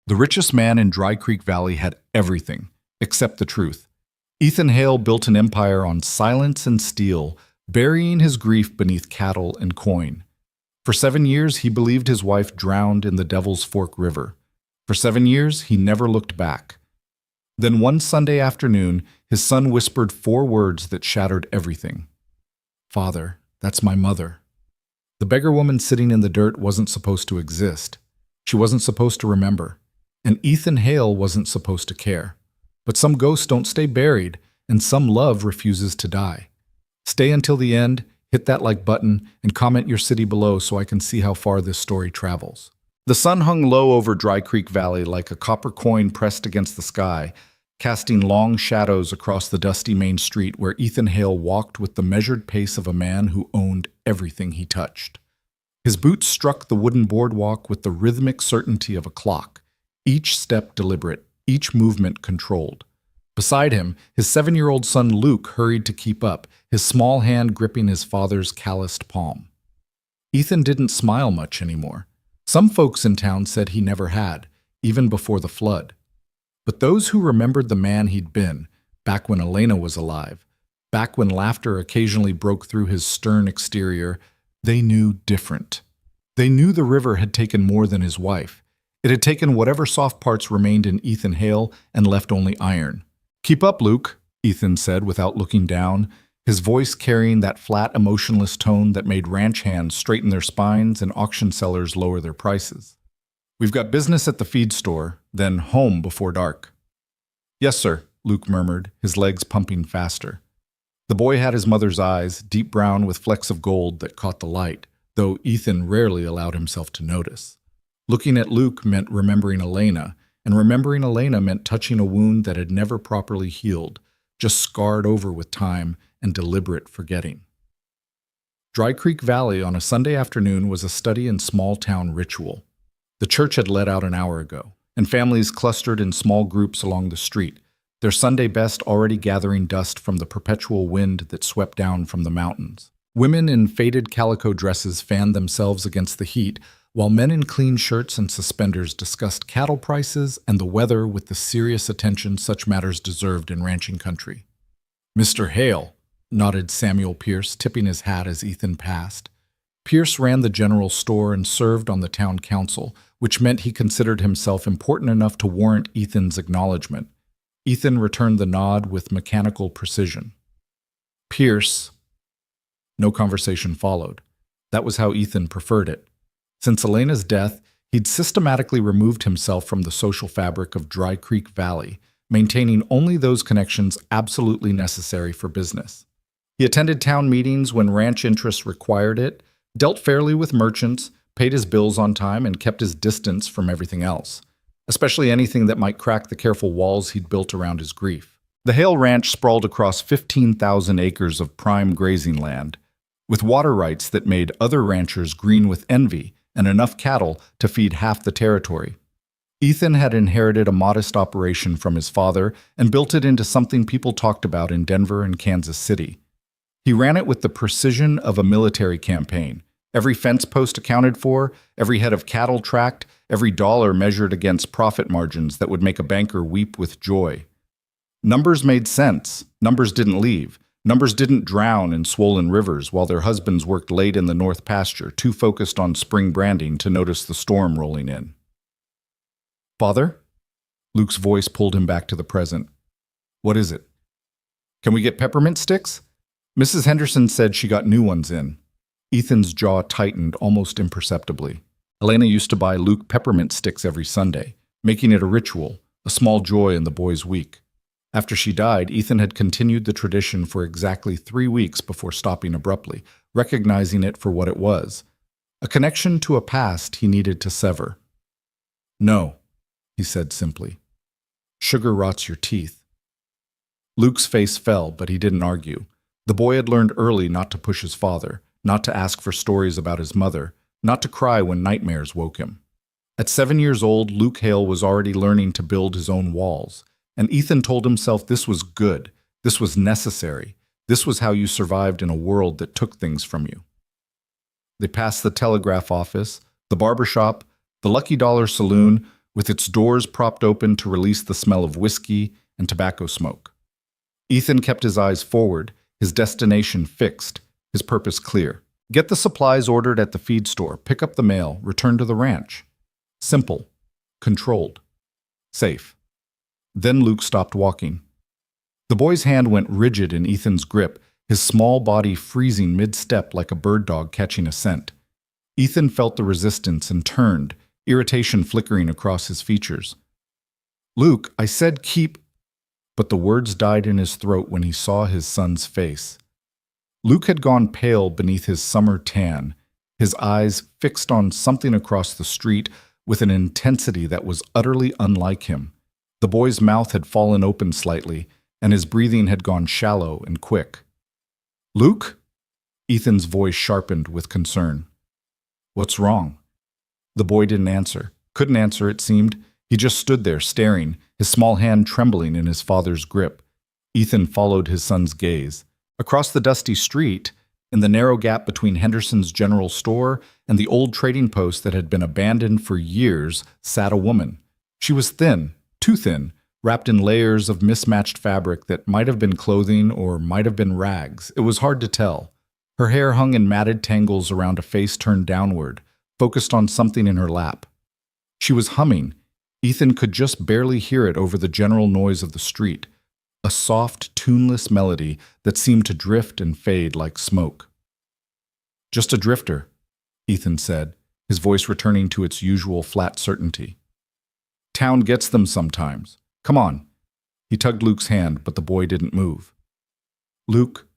The richest man in Dry Creek Valley had everything, except the truth. Ethan Hale built an empire on silence and steel, burying his grief beneath cattle and coin. For 7 years, he believed his wife drowned in the Devil's Fork River. For 7 years, he never looked back. Then one Sunday afternoon, his son whispered 4 words that shattered everything. "Father, that's my mother." The beggar woman sitting in the dirt wasn't supposed to exist. She wasn't supposed to remember. And Ethan Hale wasn't supposed to care. But some ghosts don't stay buried, and some love refuses to die. Stay until the end, hit that like button, and comment your city below so I can see how far this story travels. The sun hung low over Dry Creek Valley like a copper coin pressed against the sky, casting long shadows across the dusty main street where Ethan Hale walked with the measured pace of a man who owned everything he touched. His boots struck the wooden boardwalk with the rhythmic certainty of a clock, each step deliberate, each movement controlled. Beside him, his 7-year-old son Luke hurried to keep up, his small hand gripping his father's calloused palm. Ethan didn't smile much anymore. Some folks in town said he never had, even before the flood. But those who remembered the man he'd been, back when Elena was alive, back when laughter occasionally broke through his stern exterior, they knew different. They knew the river had taken more than his wife. It had taken whatever soft parts remained in Ethan Hale and left only iron. "Keep up, Luke," Ethan said without looking down, his voice carrying that flat, emotionless tone that made ranch hands straighten their spines and auction sellers lower their prices. "We've got business at the feed store, then home before dark." "Yes, sir," Luke murmured, his legs pumping faster. The boy had his mother's eyes, deep brown with flecks of gold that caught the light, though Ethan rarely allowed himself to notice. Looking at Luke meant remembering Elena, and remembering Elena meant touching a wound that had never properly healed, just scarred over with time and deliberate forgetting. Dry Creek Valley on a Sunday afternoon was a study in small-town ritual. The church had let out an hour ago, and families clustered in small groups along the street, their Sunday best already gathering dust from the perpetual wind that swept down from the mountains. Women in faded calico dresses fanned themselves against the heat, while men in clean shirts and suspenders discussed cattle prices and the weather with the serious attention such matters deserved in ranching country. "Mr. Hale," nodded Samuel Pierce, tipping his hat as Ethan passed. Pierce ran the general store and served on the town council, which meant he considered himself important enough to warrant Ethan's acknowledgement. Ethan returned the nod with mechanical precision. "Pierce." No conversation followed. That was how Ethan preferred it. Since Elena's death, he'd systematically removed himself from the social fabric of Dry Creek Valley, maintaining only those connections absolutely necessary for business. He attended town meetings when ranch interests required it, dealt fairly with merchants, paid his bills on time, and kept his distance from everything else, especially anything that might crack the careful walls he'd built around his grief. The Hale Ranch sprawled across 15,000 acres of prime grazing land, with water rights that made other ranchers green with envy, and enough cattle to feed half the territory. Ethan had inherited a modest operation from his father and built it into something people talked about in Denver and Kansas City. He ran it with the precision of a military campaign. Every fence post accounted for, every head of cattle tracked, every dollar measured against profit margins that would make a banker weep with joy. Numbers made sense. Numbers didn't leave. Numbers didn't drown in swollen rivers while their husbands worked late in the north pasture, too focused on spring branding to notice the storm rolling in. "Father?" Luke's voice pulled him back to the present. "What is it?" "Can we get peppermint sticks?" Mrs. Henderson said she got new ones in. Ethan's jaw tightened almost imperceptibly. Elena used to buy Luke peppermint sticks every Sunday, making it a ritual, a small joy in the boy's week. After she died, Ethan had continued the tradition for exactly 3 weeks before stopping abruptly, recognizing it for what it was, a connection to a past he needed to sever. "No," he said simply. "Sugar rots your teeth." Luke's face fell, but he didn't argue. The boy had learned early not to push his father, not to ask for stories about his mother, not to cry when nightmares woke him. At 7 years old, Luke Hale was already learning to build his own walls. And Ethan told himself this was good, this was necessary, this was how you survived in a world that took things from you. They passed the telegraph office, the barber shop, the Lucky Dollar Saloon, with its doors propped open to release the smell of whiskey and tobacco smoke. Ethan kept his eyes forward, his destination fixed, his purpose clear. Get the supplies ordered at the feed store, pick up the mail, return to the ranch. Simple, controlled, safe. Then Luke stopped walking. The boy's hand went rigid in Ethan's grip, his small body freezing mid-step like a bird dog catching a scent. Ethan felt the resistance and turned, irritation flickering across his features. "Luke, I said keep—" But the words died in his throat when he saw his son's face. Luke had gone pale beneath his summer tan, his eyes fixed on something across the street with an intensity that was utterly unlike him. The boy's mouth had fallen open slightly, and his breathing had gone shallow and quick. "Luke?" Ethan's voice sharpened with concern. "What's wrong?" The boy didn't answer. Couldn't answer, it seemed. He just stood there, staring, his small hand trembling in his father's grip. Ethan followed his son's gaze. Across the dusty street, in the narrow gap between Henderson's general store and the old trading post that had been abandoned for years, sat a woman. She was thin, too thin, wrapped in layers of mismatched fabric that might have been clothing or might have been rags. It was hard to tell. Her hair hung in matted tangles around a face turned downward, focused on something in her lap. She was humming. Ethan could just barely hear it over the general noise of the street, a soft, tuneless melody that seemed to drift and fade like smoke. "Just a drifter," Ethan said, his voice returning to its usual flat certainty. "Town gets them sometimes. Come on." He tugged Luke's hand, but the boy didn't move. "Luke."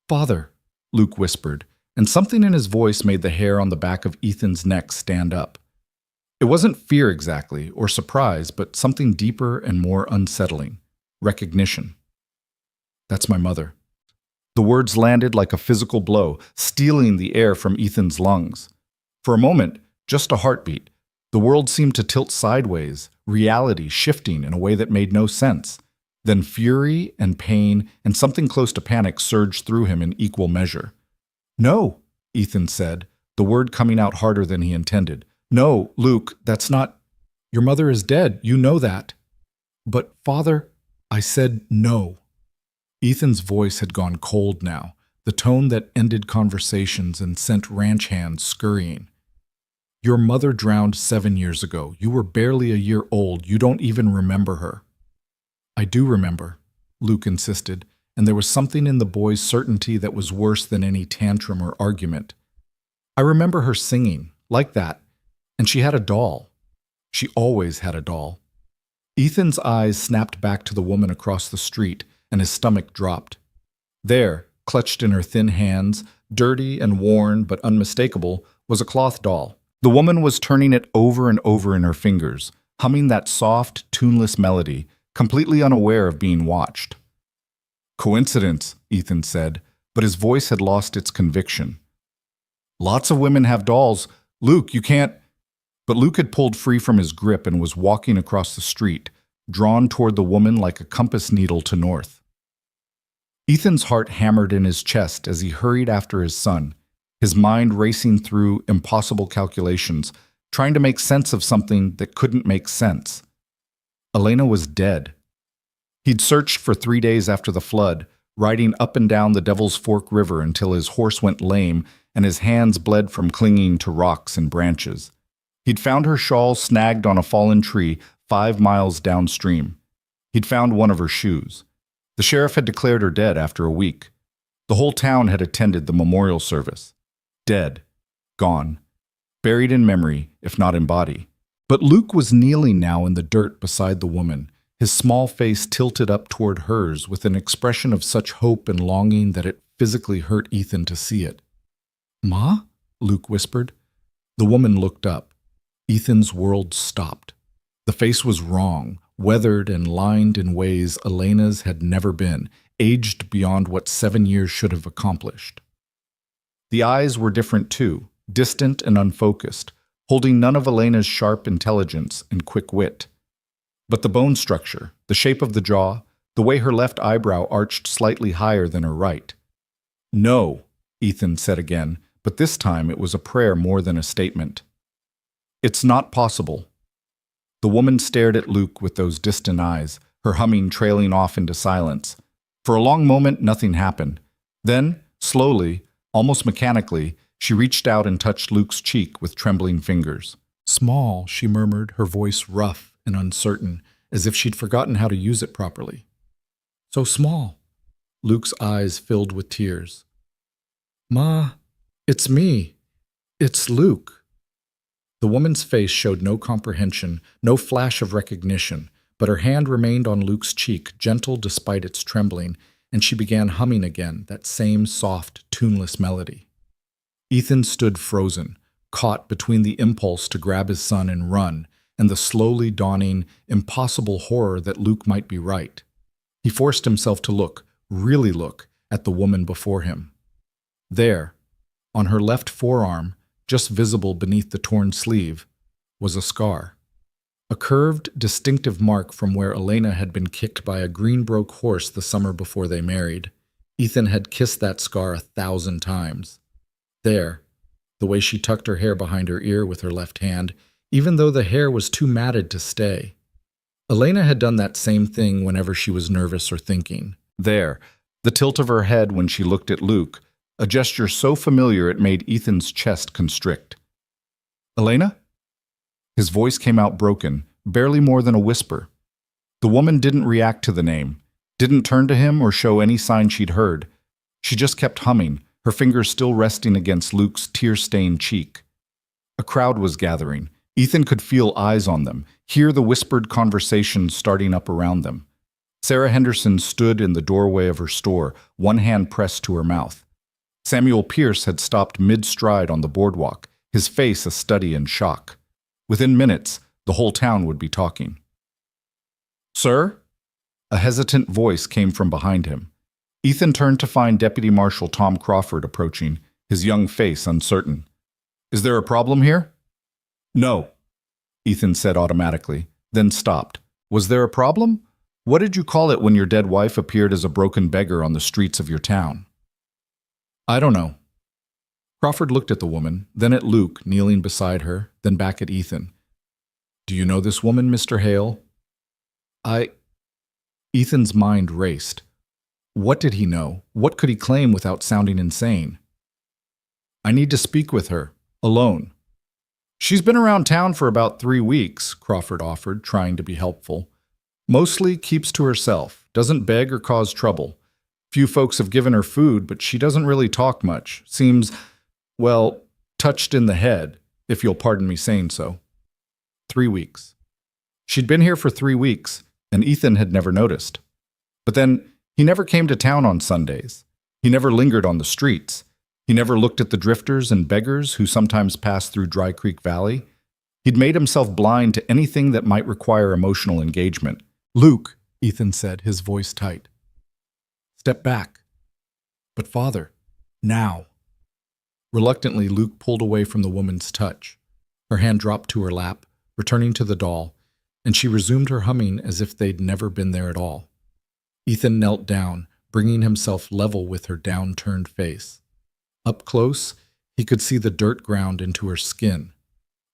"Father," Luke whispered, and something in his voice made the hair on the back of Ethan's neck stand up. It wasn't fear exactly, or surprise, but something deeper and more unsettling. Recognition. "That's my mother." The words landed like a physical blow, stealing the air from Ethan's lungs. For a moment, just a heartbeat, the world seemed to tilt sideways, reality shifting in a way that made no sense. Then fury and pain and something close to panic surged through him in equal measure. "No," Ethan said, the word coming out harder than he intended. "No, Luke, that's not— Your mother is dead, you know that." "But, Father—" I said no. Ethan's voice had gone cold now, the tone that ended conversations and sent ranch hands scurrying. "Your mother drowned 7 years ago. You were barely a year old. You don't even remember her." "I do remember," Luke insisted, and there was something in the boy's certainty that was worse than any tantrum or argument. "I remember her singing, like that, and she had a doll. She always had a doll." Ethan's eyes snapped back to the woman across the street, and his stomach dropped. There, clutched in her thin hands, dirty and worn but unmistakable, was a cloth doll. The woman was turning it over and over in her fingers, humming that soft, tuneless melody, completely unaware of being watched. "Coincidence," Ethan said, but his voice had lost its conviction. "Lots of women have dolls. Luke, you can't—" But Luke had pulled free from his grip and was walking across the street, drawn toward the woman like a compass needle to north. Ethan's heart hammered in his chest as he hurried after his son, his mind racing through impossible calculations, trying to make sense of something that couldn't make sense. Elena was dead. He'd searched for 3 days after the flood, riding up and down the Devil's Fork River until his horse went lame and his hands bled from clinging to rocks and branches. He'd found her shawl snagged on a fallen tree 5 miles downstream. He'd found one of her shoes. The sheriff had declared her dead after a week. The whole town had attended the memorial service. Dead. Gone. Buried in memory, if not in body. But Luke was kneeling now in the dirt beside the woman, his small face tilted up toward hers with an expression of such hope and longing that it physically hurt Ethan to see it. "Ma?" Luke whispered. The woman looked up. Ethan's world stopped. The face was wrong, weathered and lined in ways Elena's had never been, aged beyond what 7 years should have accomplished. The eyes were different too, distant and unfocused, holding none of Elena's sharp intelligence and quick wit. But the bone structure, the shape of the jaw, the way her left eyebrow arched slightly higher than her right. "No," Ethan said again, but this time it was a prayer more than a statement. "It's not possible." The woman stared at Luke with those distant eyes, her humming trailing off into silence. For a long moment, nothing happened. Then, slowly, almost mechanically, she reached out and touched Luke's cheek with trembling fingers. "Small," she murmured, her voice rough and uncertain, as if she'd forgotten how to use it properly. "So small." Luke's eyes filled with tears. "Ma, it's me. It's Luke." The woman's face showed no comprehension, no flash of recognition, but her hand remained on Luke's cheek, gentle despite its trembling, and she began humming again, that same soft, tuneless melody. Ethan stood frozen, caught between the impulse to grab his son and run, and the slowly dawning, impossible horror that Luke might be right. He forced himself to look, really look, at the woman before him. There, on her left forearm, just visible beneath the torn sleeve, was a scar. A curved, distinctive mark from where Elena had been kicked by a Greenbroke horse the summer before they married. Ethan had kissed that scar 1,000 times. There, the way she tucked her hair behind her ear with her left hand, even though the hair was too matted to stay. Elena had done that same thing whenever she was nervous or thinking. There, the tilt of her head when she looked at Luke, a gesture so familiar it made Ethan's chest constrict. "Elena?" His voice came out broken, barely more than a whisper. The woman didn't react to the name, didn't turn to him or show any sign she'd heard. She just kept humming, her fingers still resting against Luke's tear-stained cheek. A crowd was gathering. Ethan could feel eyes on them, hear the whispered conversation starting up around them. Sarah Henderson stood in the doorway of her store, one hand pressed to her mouth. Samuel Pierce had stopped mid-stride on the boardwalk, his face a study in shock. Within minutes, the whole town would be talking. "Sir?" A hesitant voice came from behind him. Ethan turned to find Deputy Marshal Tom Crawford approaching, his young face uncertain. "Is there a problem here?" "No," Ethan said automatically, then stopped. "Was there a problem? What did you call it when your dead wife appeared as a broken beggar on the streets of your town?" "I don't know." Crawford looked at the woman, then at Luke, kneeling beside her, then back at Ethan. "Do you know this woman, Mr. Hale?" Ethan's mind raced. What did he know? What could he claim without sounding insane? "I need to speak with her, alone." "She's been around town for about 3 weeks," Crawford offered, trying to be helpful. "Mostly keeps to herself, doesn't beg or cause trouble. Few folks have given her food, but she doesn't really talk much. Seems, well, touched in the head, if you'll pardon me saying so." 3 weeks. She'd been here for 3 weeks, and Ethan had never noticed. But then, he never came to town on Sundays. He never lingered on the streets. He never looked at the drifters and beggars who sometimes passed through Dry Creek Valley. He'd made himself blind to anything that might require emotional engagement. "Luke," Ethan said, his voice tight. "Step back." "But Father, now." Reluctantly, Luke pulled away from the woman's touch. Her hand dropped to her lap, returning to the doll, and she resumed her humming as if they'd never been there at all. Ethan knelt down, bringing himself level with her down-turned face. Up close, he could see the dirt ground into her skin,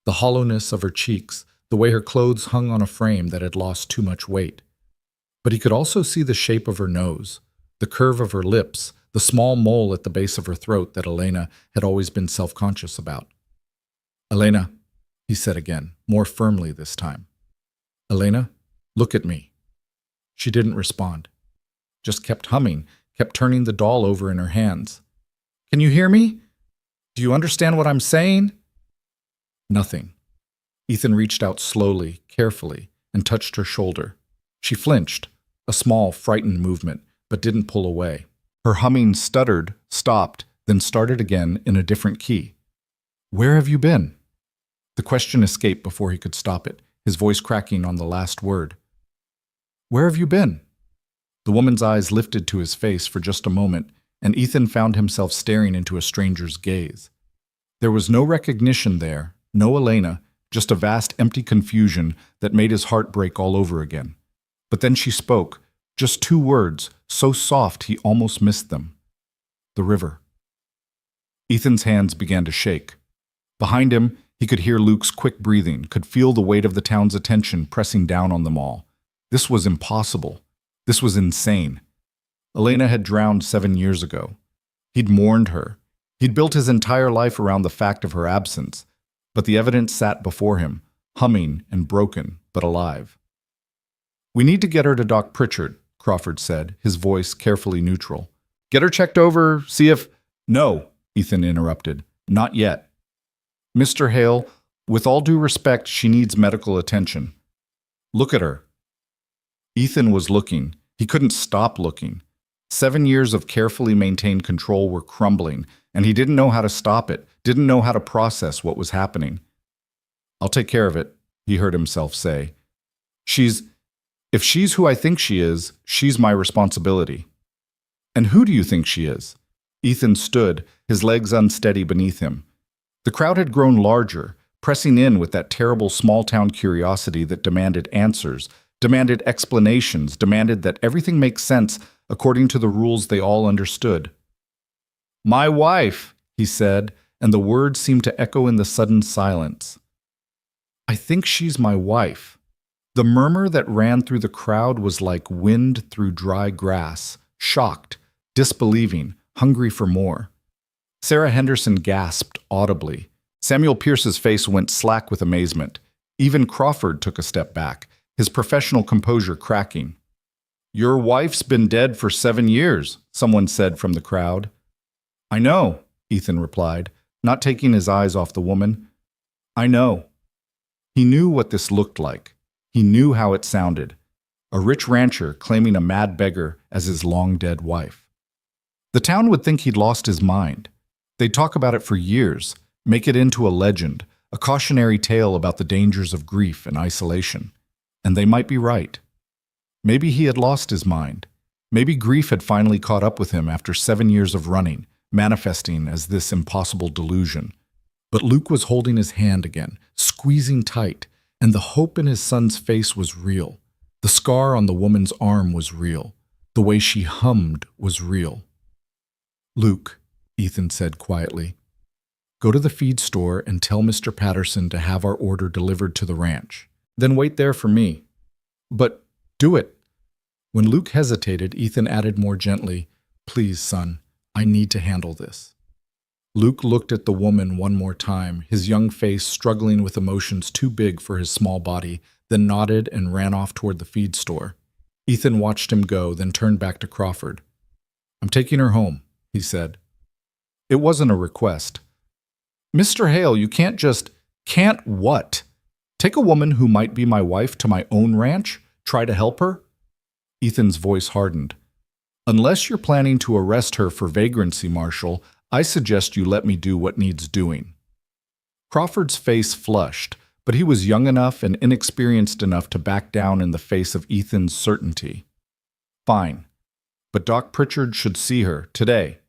the hollowness of her cheeks, the way her clothes hung on a frame that had lost too much weight. But he could also see the shape of her nose, the curve of her lips, the small mole at the base of her throat that Elena had always been self-conscious about. "Elena," he said again, more firmly this time. "Elena, look at me." She didn't respond, just kept humming, kept turning the doll over in her hands. "Can you hear me? Do you understand what I'm saying?" Nothing. Ethan reached out slowly, carefully, and touched her shoulder. She flinched, a small, frightened movement, but didn't pull away. Her humming stuttered, stopped, then started again in a different key. "Where have you been?" The question escaped before he could stop it, his voice cracking on the last word. "Where have you been?" The woman's eyes lifted to his face for just a moment, and Ethan found himself staring into a stranger's gaze. There was no recognition there, no Elena, just a vast empty confusion that made his heart break all over again. But then she spoke, just 2 words, so soft he almost missed them. "The river." Ethan's hands began to shake. Behind him, He could hear Luke's quick breathing, could feel the weight of the town's attention pressing down on them all. This was impossible. This was insane. Elena had drowned 7 years ago. He'd mourned her. He'd built his entire life around the fact of her absence, but the evidence sat before him, humming and broken, but alive. "We need to get her to Doc Pritchard," Crawford said, his voice carefully neutral. "Get her checked over, see if—" "No," Ethan interrupted. "Not yet. Mr. Hale, with all due respect, she needs medical attention. Look at her." Ethan was looking. He couldn't stop looking. 7 years of carefully maintained control were crumbling, and he didn't know how to stop it, didn't know how to process what was happening. "I'll take care of it," he heard himself say. If she's who I think she is, she's my responsibility." "And who do you think she is?" Ethan stood, his legs unsteady beneath him. The crowd had grown larger, pressing in with that terrible small-town curiosity that demanded answers, demanded explanations, demanded that everything make sense according to the rules they all understood. "My wife," he said, and the words seemed to echo in the sudden silence. "I think she's my wife." The murmur that ran through the crowd was like wind through dry grass, shocked, disbelieving, hungry for more. Sarah Henderson gasped audibly. Samuel Pierce's face went slack with amazement. Even Crawford took a step back, his professional composure cracking. "Your wife's been dead for 7 years, someone said from the crowd. "I know," Ethan replied, not taking his eyes off the woman. "I know." He knew what this looked like. He knew how it sounded. A rich rancher claiming a mad beggar as his long-dead wife. The town would think he'd lost his mind. They'd talk about it for years, make it into a legend, a cautionary tale about the dangers of grief and isolation. And they might be right. Maybe he had lost his mind. Maybe grief had finally caught up with him after 7 years of running, manifesting as this impossible delusion. But Luke was holding his hand again, squeezing tight, and the hope in his son's face was real. The scar on the woman's arm was real. The way she hummed was real. "Luke," Ethan said quietly, "go to the feed store and tell Mr. Patterson to have our order delivered to the ranch. Then wait there for me." "But do it." When Luke hesitated, Ethan added more gently, "Please, son, I need to handle this." Luke looked at the woman one more time, his young face struggling with emotions too big for his small body, then nodded and ran off toward the feed store. Ethan watched him go, then turned back to Crawford. "I'm taking her home," he said. It wasn't a request. "Mr. Hale, you can't just—" "Can't what? Take a woman who might be my wife to my own ranch? Try to help her?" Ethan's voice hardened. "Unless you're planning to arrest her for vagrancy, Marshal, I suggest you let me do what needs doing." Crawford's face flushed, but he was young enough and inexperienced enough to back down in the face of Ethan's certainty. "Fine, but Doc Pritchard should see her today.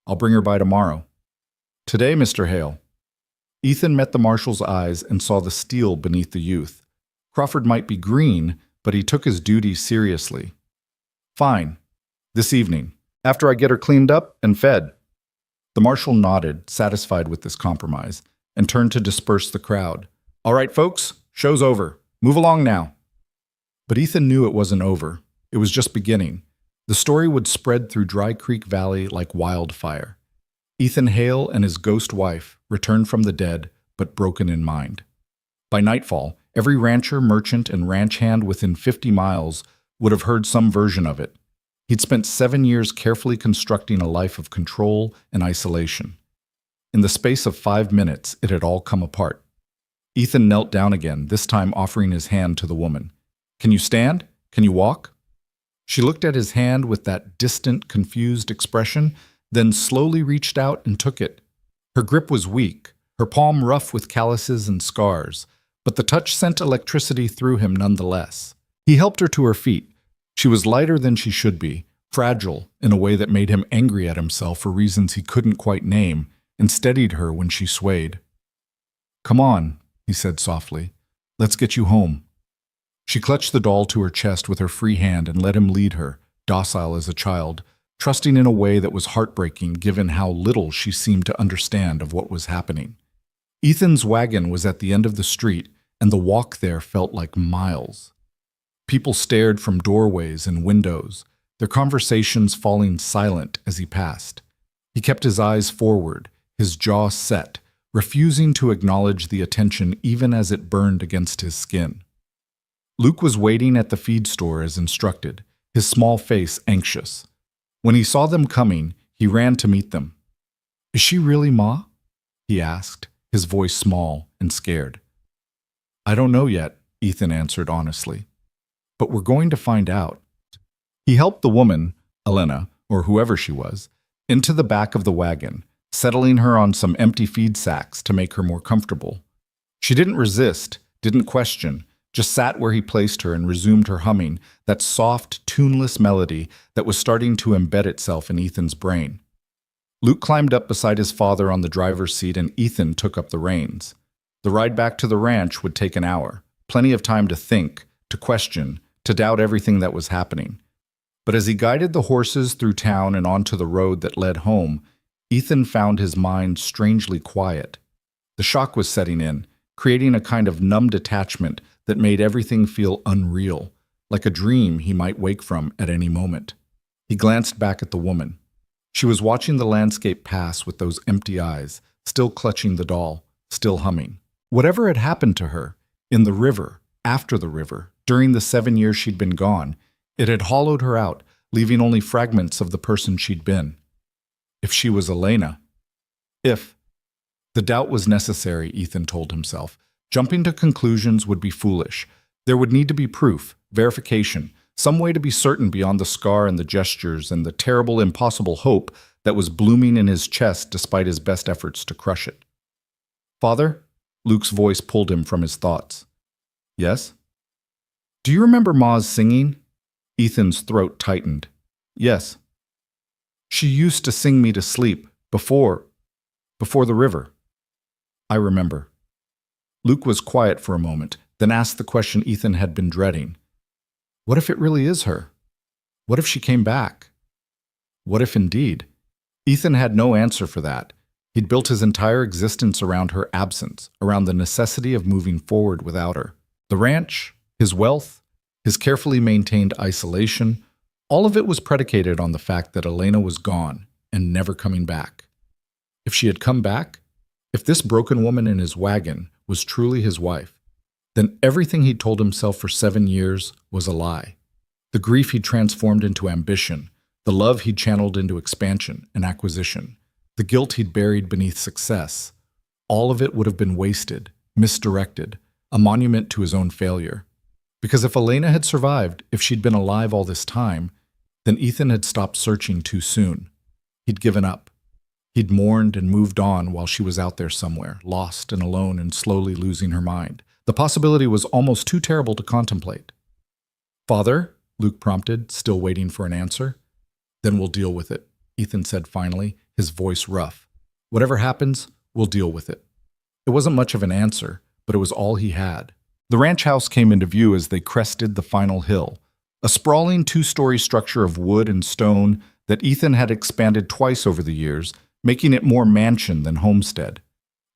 I'll bring her by tomorrow." "Today, Mr. Hale." Ethan met the marshal's eyes and saw the steel beneath the youth. Crawford might be green, but he took his duty seriously. "Fine. This evening, after I get her cleaned up and fed." The marshal nodded, satisfied with this compromise, and turned to disperse the crowd. "All right, folks, show's over. Move along now." But Ethan knew it wasn't over. It was just beginning. The story would spread through Dry Creek Valley like wildfire. Ethan Hale and his ghost wife returned from the dead, but broken in mind. By nightfall, every rancher, merchant, and ranch hand within 50 miles would have heard some version of it. He'd spent 7 years carefully constructing a life of control and isolation. In the space of 5 minutes, it had all come apart. Ethan knelt down again, this time offering his hand to the woman. "Can you stand? Can you walk?" She looked at his hand with that distant, confused expression, then slowly reached out and took it. Her grip was weak, her palm rough with calluses and scars, but the touch sent electricity through him nonetheless. He helped her to her feet. She was lighter than she should be, fragile in a way that made him angry at himself for reasons he couldn't quite name, and steadied her when she swayed. "Come on," he said softly. "Let's get you home." She clutched the doll to her chest with her free hand and let him lead her, docile as a child, trusting in a way that was heartbreaking given how little she seemed to understand of what was happening. Ethan's wagon was at the end of the street, and the walk there felt like miles. People stared from doorways and windows, their conversations falling silent as he passed. He kept his eyes forward, his jaw set, refusing to acknowledge the attention even as it burned against his skin. Luke was waiting at the feed store as instructed, his small face anxious. When he saw them coming, he ran to meet them. "Is she really Ma?" he asked, his voice small and scared. "I don't know yet," Ethan answered honestly. "But we're going to find out." He helped the woman, Elena, or whoever she was, into the back of the wagon, settling her on some empty feed sacks to make her more comfortable. She didn't resist, didn't question, just sat where he placed her and resumed her humming, that soft, tuneless melody that was starting to embed itself in Ethan's brain. Luke climbed up beside his father on the driver's seat and Ethan took up the reins. The ride back to the ranch would take an hour, plenty of time to think, to question, to doubt everything that was happening. But as he guided the horses through town and onto the road that led home, Ethan found his mind strangely quiet. The shock was setting in, creating a kind of numb detachment that made everything feel unreal, like a dream he might wake from at any moment. He glanced back at the woman. She was watching the landscape pass with those empty eyes, still clutching the doll, still humming. Whatever had happened to her, in the river, after the river, during the 7 years she'd been gone, it had hollowed her out, leaving only fragments of the person she'd been. If she was Elena. If. The doubt was necessary, Ethan told himself. Jumping to conclusions would be foolish. There would need to be proof, verification, some way to be certain beyond the scar and the gestures and the terrible, impossible hope that was blooming in his chest despite his best efforts to crush it. "Father?" Luke's voice pulled him from his thoughts. "Yes?" "Do you remember Ma's singing?" Ethan's throat tightened. "Yes." "She used to sing me to sleep, before the river." "I remember." Luke was quiet for a moment, then asked the question Ethan had been dreading. What if it really is her? What if she came back? What if indeed? Ethan had no answer for that. He'd built his entire existence around her absence, around the necessity of moving forward without her. The ranch, his wealth, his carefully maintained isolation, all of it was predicated on the fact that Elena was gone and never coming back. If she had come back, if this broken woman in his wagon was truly his wife, then everything he'd told himself for 7 years was a lie. The grief he'd transformed into ambition, the love he'd channeled into expansion and acquisition, the guilt he'd buried beneath success, all of it would have been wasted, misdirected, a monument to his own failure. Because if Elena had survived, if she'd been alive all this time, then Ethan had stopped searching too soon. He'd given up. He'd mourned and moved on while she was out there somewhere, lost and alone and slowly losing her mind. The possibility was almost too terrible to contemplate. "Father?" Luke prompted, still waiting for an answer. "Then we'll deal with it," Ethan said finally, his voice rough. "Whatever happens, we'll deal with it." It wasn't much of an answer, but it was all he had. The ranch house came into view as they crested the final hill, a sprawling 2-story structure of wood and stone that Ethan had expanded twice over the years, making it more mansion than homestead.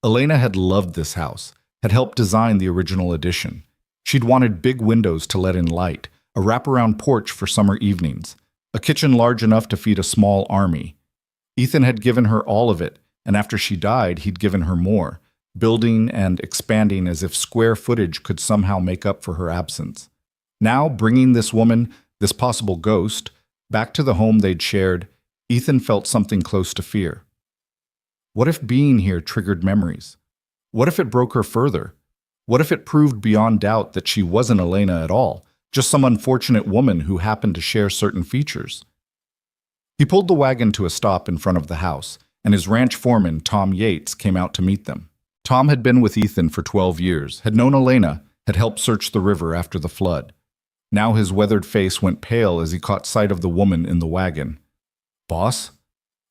Elena had loved this house, had helped design the original addition. She'd wanted big windows to let in light, a wraparound porch for summer evenings, a kitchen large enough to feed a small army. Ethan had given her all of it, and after she died, he'd given her more, building and expanding as if square footage could somehow make up for her absence. Now, bringing this woman, this possible ghost, back to the home they'd shared, Ethan felt something close to fear. What if being here triggered memories? What if it broke her further? What if it proved beyond doubt that she wasn't Elena at all, just some unfortunate woman who happened to share certain features? He pulled the wagon to a stop in front of the house, and his ranch foreman, Tom Yates, came out to meet them. Tom had been with Ethan for 12 years, had known Elena, had helped search the river after the flood. Now his weathered face went pale as he caught sight of the woman in the wagon. "Boss?"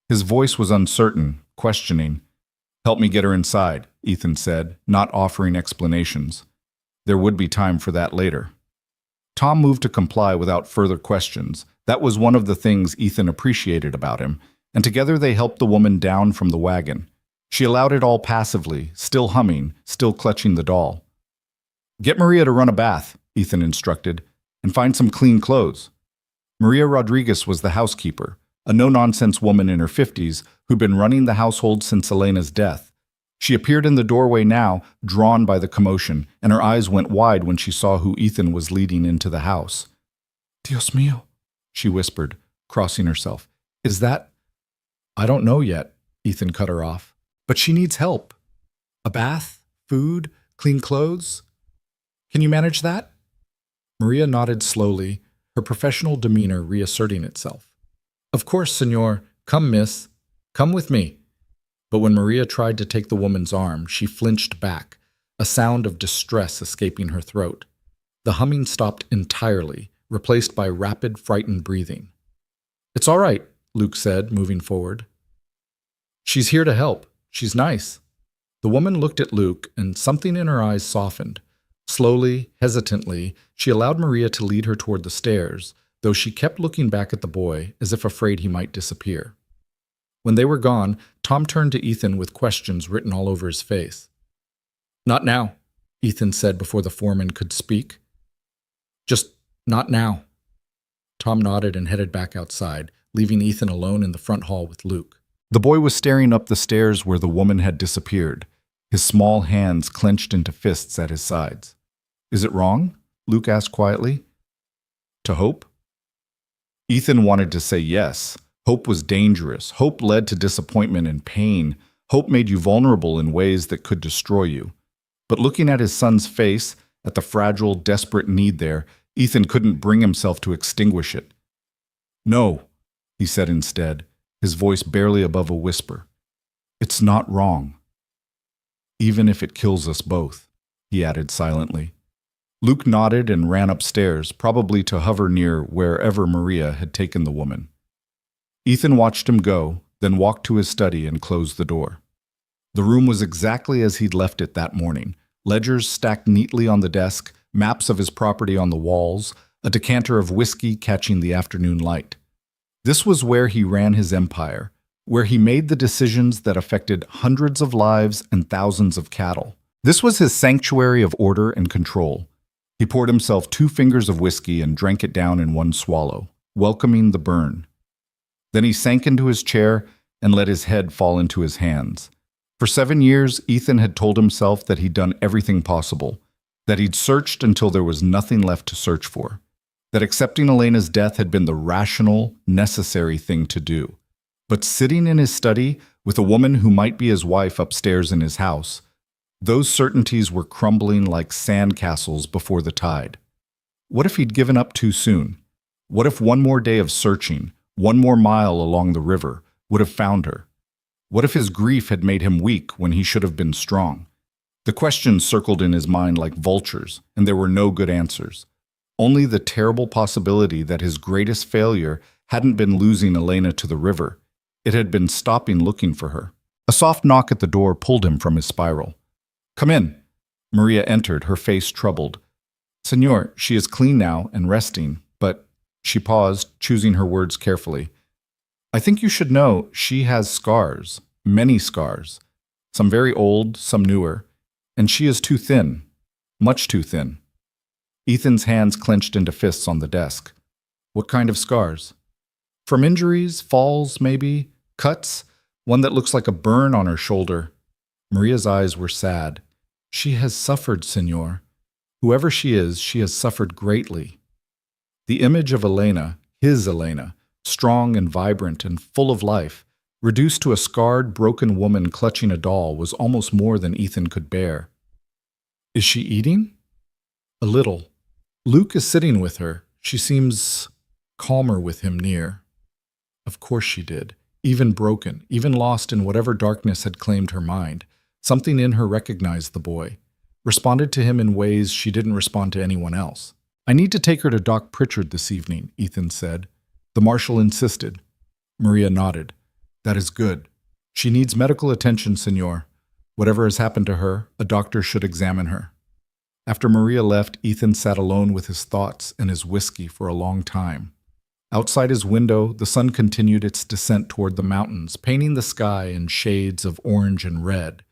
His voice was uncertain, questioning. "Help me get her inside," Ethan said, not offering explanations. There would be time for that later. Tom moved to comply without further questions. That was one of the things Ethan appreciated about him, and together they helped the woman down from the wagon. She allowed it all passively, still humming, still clutching the doll. "Get Maria to run a bath," Ethan instructed, "and find some clean clothes." Maria Rodriguez was the housekeeper, a no-nonsense woman in her 50s who'd been running the household since Elena's death. She appeared in the doorway now, drawn by the commotion, and her eyes went wide when she saw who Ethan was leading into the house. "Dios mío," she whispered, crossing herself. "Is that—" "I don't know yet," Ethan cut her off. "But she needs help. A bath, food, clean clothes. Can you manage that?" Maria nodded slowly, her professional demeanor reasserting itself. "Of course, senor. Come, miss. Come with me." But when Maria tried to take the woman's arm, she flinched back, a sound of distress escaping her throat. The humming stopped entirely, replaced by rapid, frightened breathing. "It's all right," Luke said, moving forward. "She's here to help. She's nice." The woman looked at Luke, and something in her eyes softened. Slowly, hesitantly, she allowed Maria to lead her toward the stairs, though she kept looking back at the boy, as if afraid he might disappear. When they were gone, Tom turned to Ethan with questions written all over his face. "Not now," Ethan said before the foreman could speak. "Just not now." Tom nodded and headed back outside, leaving Ethan alone in the front hall with Luke. The boy was staring up the stairs where the woman had disappeared, his small hands clenched into fists at his sides. "Is it wrong?" Luke asked quietly. "To hope?" Ethan wanted to say yes. Hope was dangerous. Hope led to disappointment and pain. Hope made you vulnerable in ways that could destroy you. But looking at his son's face, at the fragile, desperate need there, Ethan couldn't bring himself to extinguish it. "No," he said instead, his voice barely above a whisper. "It's not wrong. Even if it kills us both," he added silently. Luke nodded and ran upstairs, probably to hover near wherever Maria had taken the woman. Ethan watched him go, then walked to his study and closed the door. The room was exactly as he'd left it that morning, ledgers stacked neatly on the desk, maps of his property on the walls, a decanter of whiskey catching the afternoon light. This was where he ran his empire, where he made the decisions that affected hundreds of lives and thousands of cattle. This was his sanctuary of order and control. He poured himself 2 fingers of whiskey and drank it down in one swallow, welcoming the burn. Then he sank into his chair and let his head fall into his hands. For 7 years, Ethan had told himself that he'd done everything possible, that he'd searched until there was nothing left to search for, that accepting Elena's death had been the rational, necessary thing to do. But sitting in his study with a woman who might be his wife upstairs in his house, those certainties were crumbling like sandcastles before the tide. What if he'd given up too soon? What if one more day of searching, one more mile along the river, would have found her? What if his grief had made him weak when he should have been strong? The questions circled in his mind like vultures, and there were no good answers. Only the terrible possibility that his greatest failure hadn't been losing Elena to the river. It had been stopping looking for her. A soft knock at the door pulled him from his spiral. "Come in." Maria entered, her face troubled. "Senor, she is clean now and resting, but—" She paused, choosing her words carefully. "I think you should know she has scars, many scars, some very old, some newer, and she is too thin, much too thin." Ethan's hands clenched into fists on the desk. "What kind of scars?" "From injuries, falls, maybe, cuts, one that looks like a burn on her shoulder." Maria's eyes were sad. "She has suffered, senor. Whoever she is, she has suffered greatly." The image of Elena, his Elena, strong and vibrant and full of life, reduced to a scarred, broken woman clutching a doll, was almost more than Ethan could bear. "Is she eating?" "A little. Luke is sitting with her. She seems calmer with him near." Of course she did. Even broken, even lost in whatever darkness had claimed her mind, something in her recognized the boy, responded to him in ways she didn't respond to anyone else. "I need to take her to Doc Pritchard this evening," Ethan said. The marshal insisted. Maria nodded. "That is good. She needs medical attention, senor. Whatever has happened to her, a doctor should examine her." After Maria left, Ethan sat alone with his thoughts and his whiskey for a long time. Outside his window, the sun continued its descent toward the mountains, painting the sky in shades of orange and red.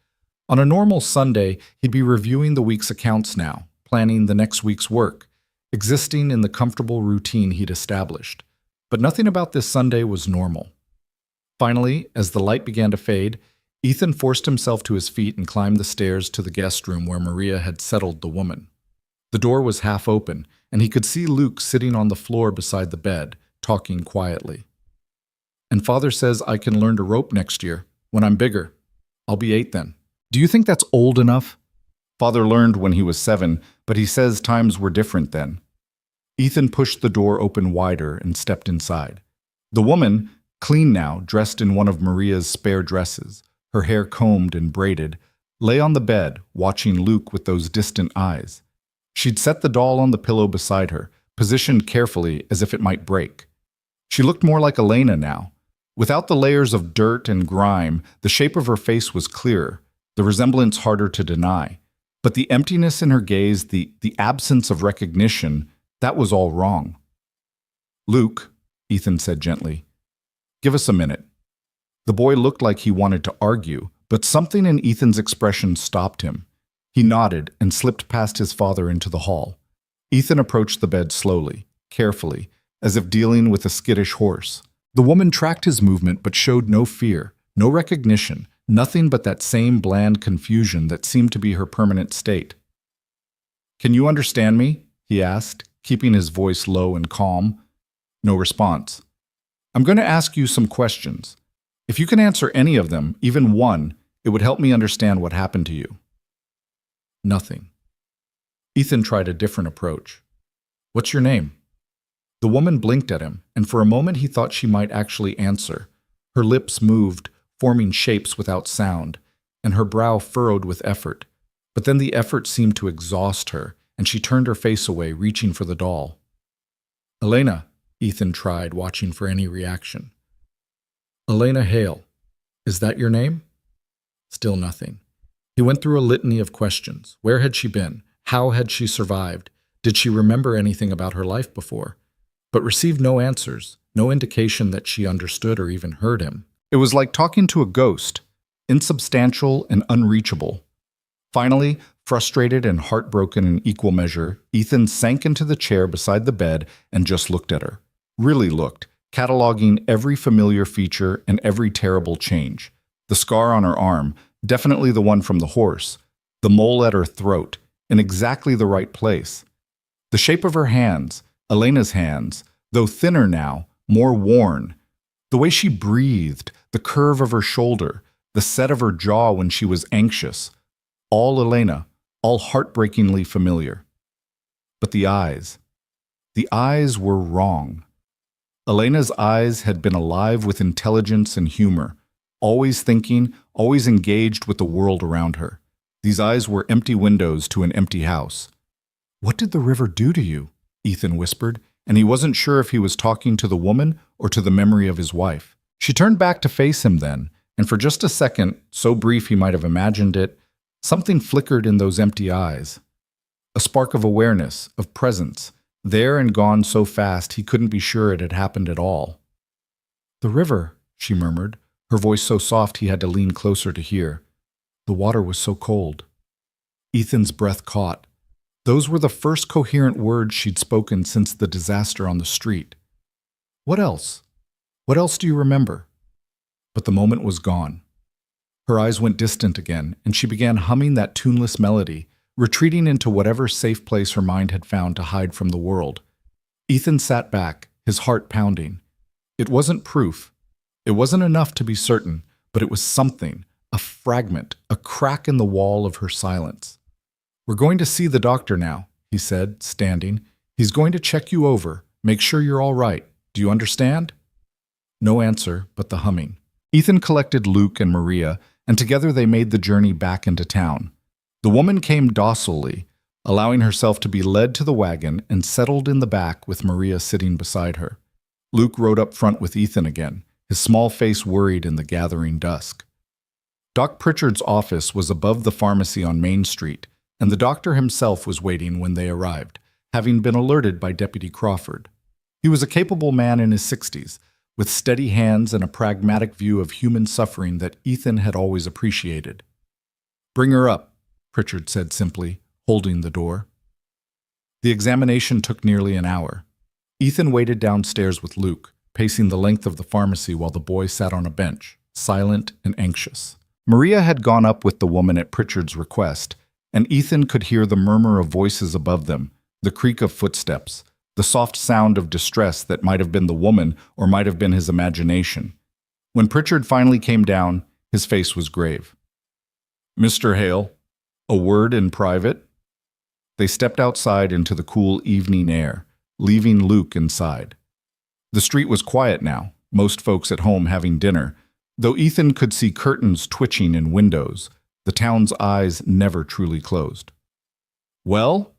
On a normal Sunday, he'd be reviewing the week's accounts now, planning the next week's work, existing in the comfortable routine he'd established. But nothing about this Sunday was normal. Finally, as the light began to fade, Ethan forced himself to his feet and climbed the stairs to the guest room where Maria had settled the woman. The door was half open, and he could see Luke sitting on the floor beside the bed, talking quietly. "And Father says I can learn to rope next year, when I'm bigger. I'll be 8 then. Do you think that's old enough?" Father learned when he was 7, but he says times were different then. Ethan pushed the door open wider and stepped inside. The woman, clean now, dressed in one of Maria's spare dresses, her hair combed and braided, lay on the bed, watching Luke with those distant eyes. She'd set the doll on the pillow beside her, positioned carefully as if it might break. She looked more like Elena now. Without the layers of dirt and grime, the shape of her face was clearer, the resemblance harder to deny. But the emptiness in her gaze, the absence of recognition, that was all wrong. "Luke," Ethan said gently, "give us a minute." The boy looked like he wanted to argue, but something in Ethan's expression stopped him. He nodded and slipped past his father into the hall. Ethan approached the bed slowly, carefully, as if dealing with a skittish horse. The woman tracked his movement but showed no fear, no recognition, nothing but that same bland confusion that seemed to be her permanent state. "Can you understand me?" he asked, keeping his voice low and calm. No response. "I'm going to ask you some questions. If you can answer any of them, even one, it would help me understand what happened to you." Nothing. Ethan tried a different approach. "What's your name?" The woman blinked at him, and for a moment he thought she might actually answer. Her lips moved, forming shapes without sound, and her brow furrowed with effort. But then the effort seemed to exhaust her, and she turned her face away, reaching for the doll. "Elena," Ethan tried, watching for any reaction. "Elena Hale. Is that your name?" Still nothing. He went through a litany of questions. Where had she been? How had she survived? Did she remember anything about her life before? But received no answers, no indication that she understood or even heard him. It was like talking to a ghost, insubstantial and unreachable. Finally, frustrated and heartbroken in equal measure, Ethan sank into the chair beside the bed and just looked at her. Really looked, cataloging every familiar feature and every terrible change. The scar on her arm, definitely the one from the horse. The mole at her throat, in exactly the right place. The shape of her hands, Elena's hands, though thinner now, more worn. The way she breathed, the curve of her shoulder, the set of her jaw when she was anxious. All Elena, all heartbreakingly familiar. But the eyes were wrong. Elena's eyes had been alive with intelligence and humor, always thinking, always engaged with the world around her. These eyes were empty windows to an empty house. "What did the river do to you?" Ethan whispered, and he wasn't sure if he was talking to the woman or to the memory of his wife. She turned back to face him then, and for just a second, so brief he might have imagined it, something flickered in those empty eyes. A spark of awareness, of presence, there and gone so fast he couldn't be sure it had happened at all. "The river," she murmured, her voice so soft he had to lean closer to hear. "The water was so cold." Ethan's breath caught. Those were the first coherent words she'd spoken since the disaster on the street. "What else? What else do you remember?" But the moment was gone. Her eyes went distant again, and she began humming that tuneless melody, retreating into whatever safe place her mind had found to hide from the world. Ethan sat back, his heart pounding. It wasn't proof. It wasn't enough to be certain, but it was something, a fragment, a crack in the wall of her silence. "We're going to see the doctor now," he said, standing. "He's going to check you over, make sure you're all right. Do you understand?" No answer, but the humming. Ethan collected Luke and Maria, and together they made the journey back into town. The woman came docilely, allowing herself to be led to the wagon and settled in the back with Maria sitting beside her. Luke rode up front with Ethan again, his small face worried in the gathering dusk. Doc Pritchard's office was above the pharmacy on Main Street, and the doctor himself was waiting when they arrived, having been alerted by Deputy Crawford. He was a capable man in his 60s, with steady hands and a pragmatic view of human suffering that Ethan had always appreciated. "Bring her up," Pritchard said simply, holding the door. The examination took nearly an hour. Ethan waited downstairs with Luke, pacing the length of the pharmacy while the boy sat on a bench, silent and anxious. Maria had gone up with the woman at Pritchard's request, and Ethan could hear the murmur of voices above them, the creak of footsteps, the soft sound of distress that might have been the woman or might have been his imagination. When Pritchard finally came down, his face was grave. "Mr. Hale, a word in private?" They stepped outside into the cool evening air, leaving Luke inside. The street was quiet now, most folks at home having dinner, though Ethan could see curtains twitching in windows. The town's eyes never truly closed. "Well?"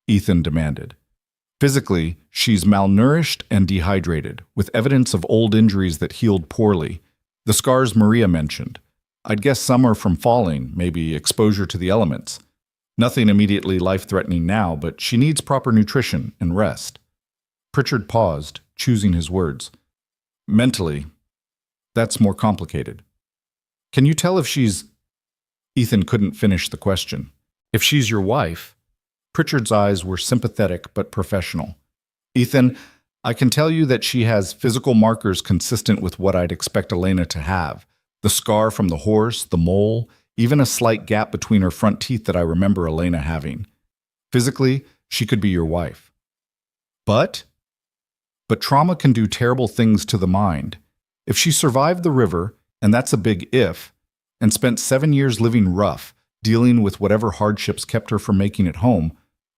Ethan demanded. Physically, she's malnourished and dehydrated, with evidence of old injuries that healed poorly. The scars Maria mentioned. I'd guess some are from falling, maybe exposure to the elements. Nothing immediately life-threatening now, but she needs proper nutrition and rest. Pritchard paused, choosing his words. "Mentally, that's more complicated. Can you tell if she's—" Ethan couldn't finish the question. "If she's your wife?" Pritchard's eyes were sympathetic but professional. "Ethan, I can tell you that she has physical markers consistent with what I'd expect Elena to have. The scar from the horse, the mole, even a slight gap between her front teeth that I remember Elena having. Physically, she could be your wife. But trauma can do terrible things to the mind. If she survived the river, and that's a big if, and spent 7 years living rough, dealing with whatever hardships kept her from making it home,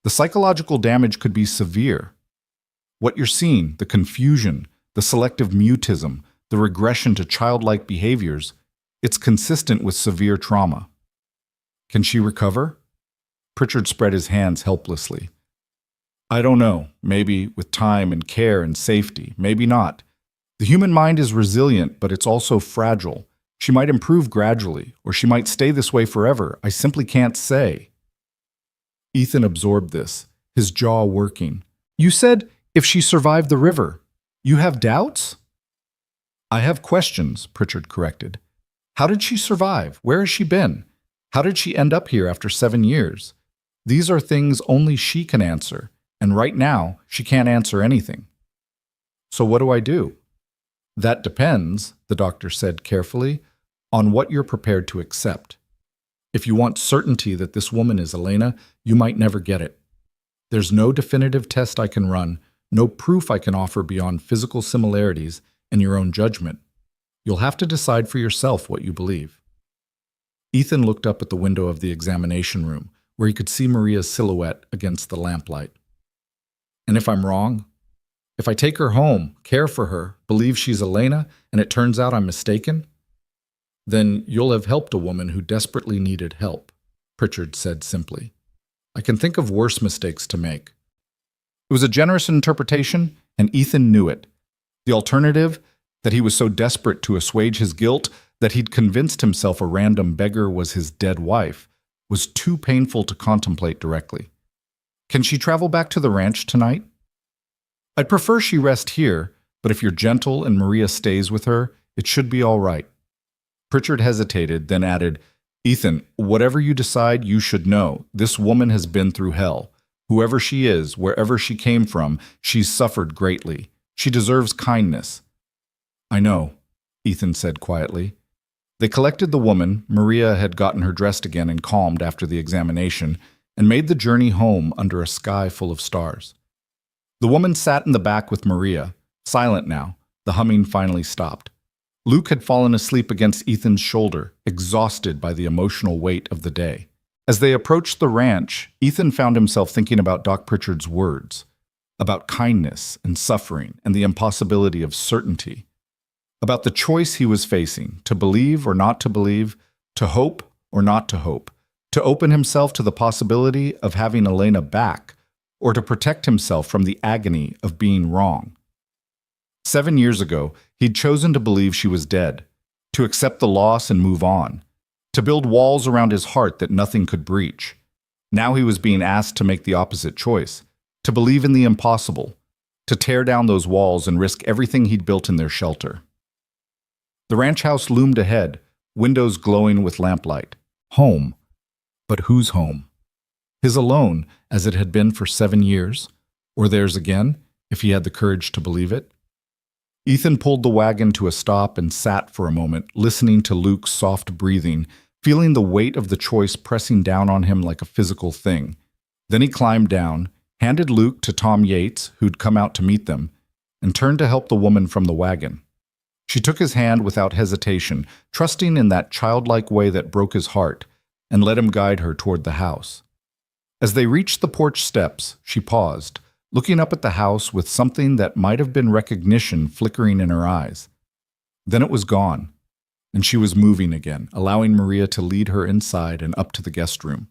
the psychological damage could be severe. What you're seeing, the confusion, the selective mutism, the regression to childlike behaviors, it's consistent with severe trauma. Can she recover?" Pritchard spread his hands helplessly. "I don't know. Maybe with time and care and safety. Maybe not. The human mind is resilient, but it's also fragile. She might improve gradually, or she might stay this way forever. I simply can't say." Ethan absorbed this, his jaw working. "You said if she survived the river. You have doubts?" "I have questions," Pritchard corrected. "How did she survive? Where has she been? How did she end up here after 7 years? These are things only she can answer, and right now, she can't answer anything." "So what do I do?" "That depends," the doctor said carefully, "on what you're prepared to accept. If you want certainty that this woman is Elena, you might never get it. There's no definitive test I can run, no proof I can offer beyond physical similarities and your own judgment. You'll have to decide for yourself what you believe." Ethan looked up at the window of the examination room, where he could see Maria's silhouette against the lamplight. "And if I'm wrong? If I take her home, care for her, believe she's Elena, and it turns out I'm mistaken? Then you'll have helped a woman who desperately needed help," Pritchard said simply. "I can think of worse mistakes to make." It was a generous interpretation, and Ethan knew it. The alternative, that he was so desperate to assuage his guilt that he'd convinced himself a random beggar was his dead wife, was too painful to contemplate directly. "Can she travel back to the ranch tonight?" "I'd prefer she rest here, but if you're gentle and Maria stays with her, it should be all right." Pritchard hesitated, then added, "Ethan, whatever you decide, you should know. This woman has been through hell. Whoever she is, wherever she came from, she's suffered greatly. She deserves kindness." "I know," Ethan said quietly. They collected the woman. Maria had gotten her dressed again and calmed after the examination, and made the journey home under a sky full of stars. The woman sat in the back with Maria, silent now. The humming finally stopped. Luke had fallen asleep against Ethan's shoulder, exhausted by the emotional weight of the day. As they approached the ranch, Ethan found himself thinking about Doc Pritchard's words, about kindness and suffering and the impossibility of certainty, about the choice he was facing, to believe or not to believe, to hope or not to hope, to open himself to the possibility of having Elena back, or to protect himself from the agony of being wrong. 7 years ago, he'd chosen to believe she was dead, to accept the loss and move on, to build walls around his heart that nothing could breach. Now he was being asked to make the opposite choice, to believe in the impossible, to tear down those walls and risk everything he'd built in their shelter. The ranch house loomed ahead, windows glowing with lamplight. Home. But whose home? His alone, as it had been for 7 years, or theirs again, if he had the courage to believe it. Ethan pulled the wagon to a stop and sat for a moment, listening to Luke's soft breathing, feeling the weight of the choice pressing down on him like a physical thing. Then he climbed down, handed Luke to Tom Yates, who'd come out to meet them, and turned to help the woman from the wagon. She took his hand without hesitation, trusting in that childlike way that broke his heart, and let him guide her toward the house. As they reached the porch steps, she paused, looking up at the house with something that might have been recognition flickering in her eyes. Then it was gone, and she was moving again, allowing Maria to lead her inside and up to the guest room.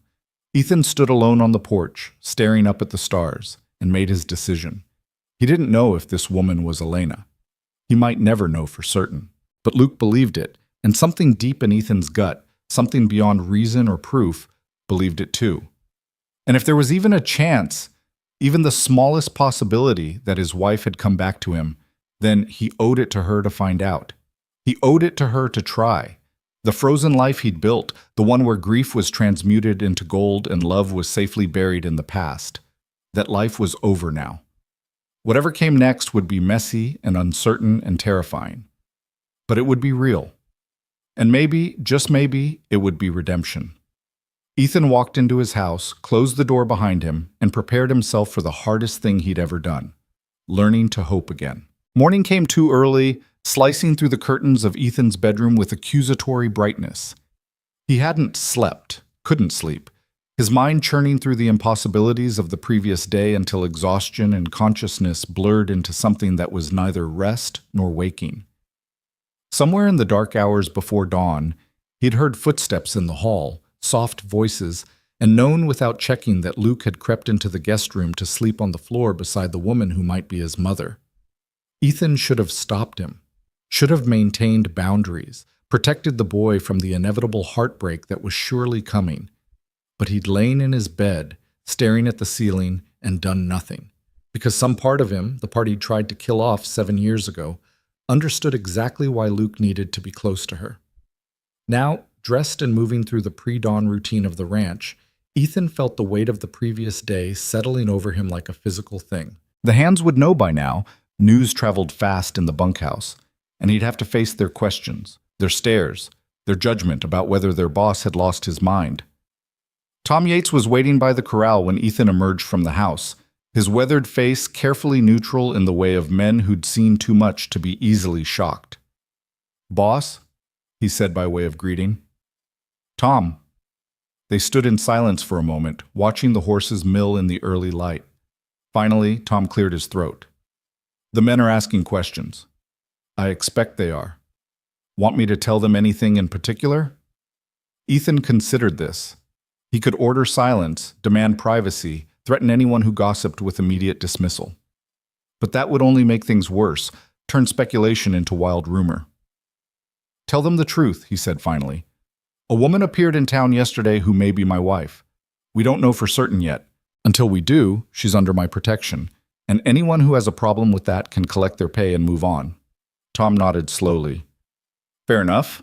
Ethan stood alone on the porch, staring up at the stars, and made his decision. He didn't know if this woman was Elena. He might never know for certain, but Luke believed it, and something deep in Ethan's gut, something beyond reason or proof, believed it too. And if there was even a chance, even the smallest possibility that his wife had come back to him, then he owed it to her to find out. He owed it to her to try. The frozen life he'd built, the one where grief was transmuted into gold and love was safely buried in the past. That life was over now. Whatever came next would be messy and uncertain and terrifying. But it would be real. And maybe, just maybe, it would be redemption. Ethan walked into his house, closed the door behind him, and prepared himself for the hardest thing he'd ever done, learning to hope again. Morning came too early, slicing through the curtains of Ethan's bedroom with accusatory brightness. He hadn't slept, couldn't sleep, his mind churning through the impossibilities of the previous day until exhaustion and consciousness blurred into something that was neither rest nor waking. Somewhere in the dark hours before dawn, he'd heard footsteps in the hall, soft voices, and known without checking that Luke had crept into the guest room to sleep on the floor beside the woman who might be his mother. Ethan should have stopped him, should have maintained boundaries, protected the boy from the inevitable heartbreak that was surely coming. But he'd lain in his bed, staring at the ceiling, and done nothing, because some part of him, the part he'd tried to kill off 7 years ago, understood exactly why Luke needed to be close to her. Now, dressed and moving through the pre-dawn routine of the ranch, Ethan felt the weight of the previous day settling over him like a physical thing. The hands would know by now. News traveled fast in the bunkhouse, and he'd have to face their questions, their stares, their judgment about whether their boss had lost his mind. Tom Yates was waiting by the corral when Ethan emerged from the house, his weathered face carefully neutral in the way of men who'd seen too much to be easily shocked. "Boss?" he said by way of greeting. "Tom." They stood in silence for a moment, watching the horses mill in the early light. Finally, Tom cleared his throat. "The men are asking questions." "I expect they are. Want me to tell them anything in particular?" Ethan considered this. He could order silence, demand privacy, threaten anyone who gossiped with immediate dismissal. But that would only make things worse, turn speculation into wild rumor. "Tell them the truth," he said finally. "A woman appeared in town yesterday who may be my wife. We don't know for certain yet. Until we do, she's under my protection, and anyone who has a problem with that can collect their pay and move on." Tom nodded slowly. "Fair enough.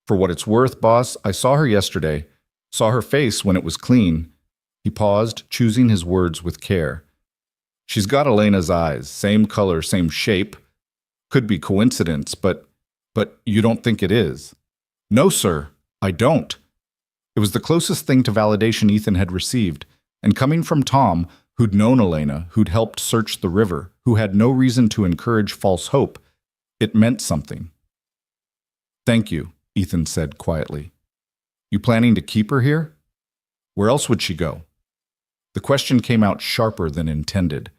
For what it's worth, boss, I saw her yesterday. Saw her face when it was clean." He paused, choosing his words with care. "She's got Elena's eyes, same color, same shape. Could be coincidence, but you don't think it is?" "No, sir, I don't." It was the closest thing to validation Ethan had received, and coming from Tom, who'd known Elena, who'd helped search the river, who had no reason to encourage false hope, it meant something. "Thank you," Ethan said quietly. "You planning to keep her here? Where else would she go?" The question came out sharper than intended.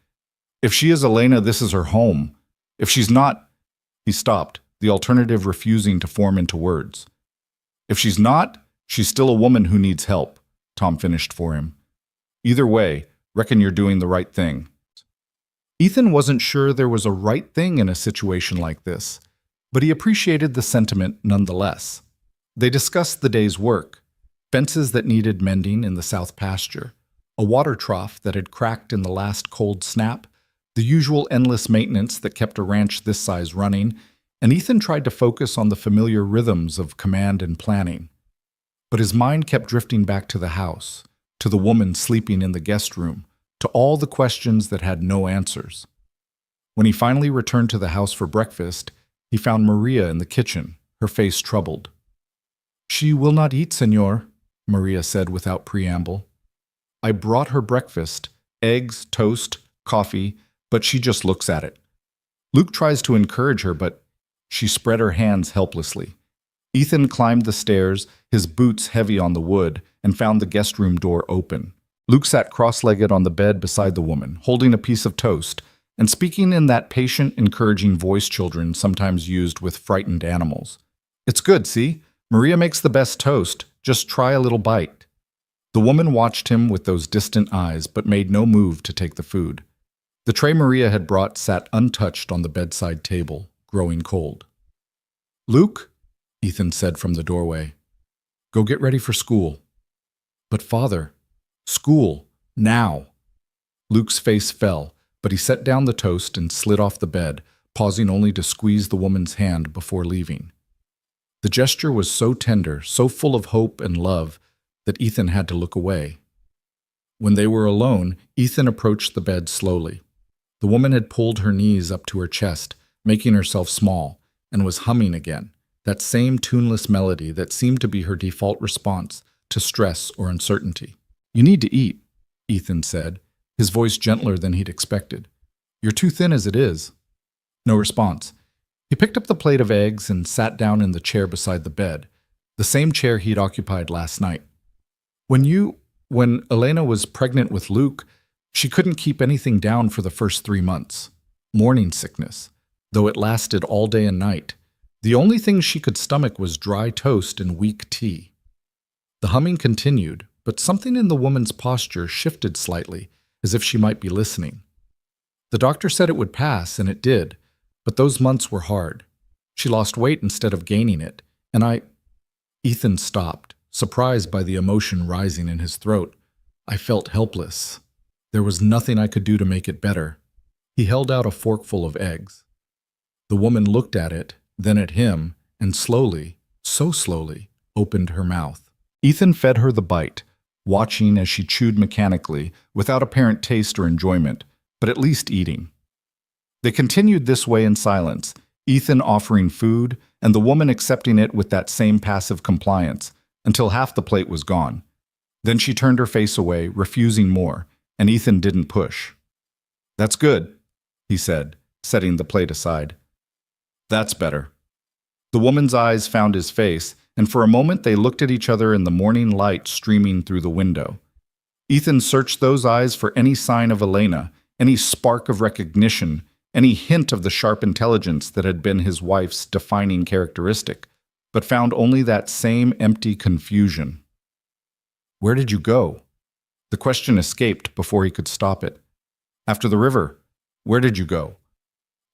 "If she is Elena, this is her home. If she's not—" He stopped, the alternative refusing to form into words. "If she's not, she's still a woman who needs help," Tom finished for him. "Either way, reckon you're doing the right thing." Ethan wasn't sure there was a right thing in a situation like this, but he appreciated the sentiment nonetheless. They discussed the day's work, fences that needed mending in the south pasture, a water trough that had cracked in the last cold snap, The usual endless maintenance that kept a ranch this size running, and Ethan tried to focus on the familiar rhythms of command and planning. But his mind kept drifting back to the house, to the woman sleeping in the guest room, to all the questions that had no answers. When he finally returned to the house for breakfast, he found Maria in the kitchen, her face troubled. "She will not eat, senor," Maria said without preamble. "I brought her breakfast, eggs, toast, coffee, but she just looks at it. Luke tries to encourage her, but she spread her hands helplessly. Ethan climbed the stairs, his boots heavy on the wood, and found the guest room door open. Luke sat cross-legged on the bed beside the woman, holding a piece of toast, and speaking in that patient, encouraging voice children sometimes used with frightened animals. "It's good, see? Maria makes the best toast. Just try a little bite." The woman watched him with those distant eyes, but made no move to take the food. The tray Maria had brought sat untouched on the bedside table, growing cold. "Luke," Ethan said from the doorway, "go get ready for school." "But father, school, now." Luke's face fell, but he set down the toast and slid off the bed, pausing only to squeeze the woman's hand before leaving. The gesture was so tender, so full of hope and love, that Ethan had to look away. When they were alone, Ethan approached the bed slowly. The woman had pulled her knees up to her chest, making herself small, and was humming again, that same tuneless melody that seemed to be her default response to stress or uncertainty. "You need to eat," Ethan said, his voice gentler than he'd expected. "You're too thin as it is." No response. He picked up the plate of eggs and sat down in the chair beside the bed, the same chair he'd occupied last night. When Elena was pregnant with Luke, she couldn't keep anything down for the first 3 months. Morning sickness, though it lasted all day and night. The only thing she could stomach was dry toast and weak tea. The humming continued, but something in the woman's posture shifted slightly, as if she might be listening. The doctor said it would pass, and it did, but those months were hard. She lost weight instead of gaining it, and Ethan stopped, surprised by the emotion rising in his throat. "I felt helpless. There was nothing I could do to make it better." He held out a forkful of eggs. The woman looked at it, then at him, and slowly, so slowly, opened her mouth. Ethan fed her the bite, watching as she chewed mechanically, without apparent taste or enjoyment, but at least eating. They continued this way in silence, Ethan offering food, and the woman accepting it with that same passive compliance, until half the plate was gone. Then she turned her face away, refusing more, and Ethan didn't push. "That's good," he said, setting the plate aside. "That's better." The woman's eyes found his face, and for a moment they looked at each other in the morning light streaming through the window. Ethan searched those eyes for any sign of Elena, any spark of recognition, any hint of the sharp intelligence that had been his wife's defining characteristic, but found only that same empty confusion. "Where did you go?" The question escaped before he could stop it. "After the river. Where did you go?"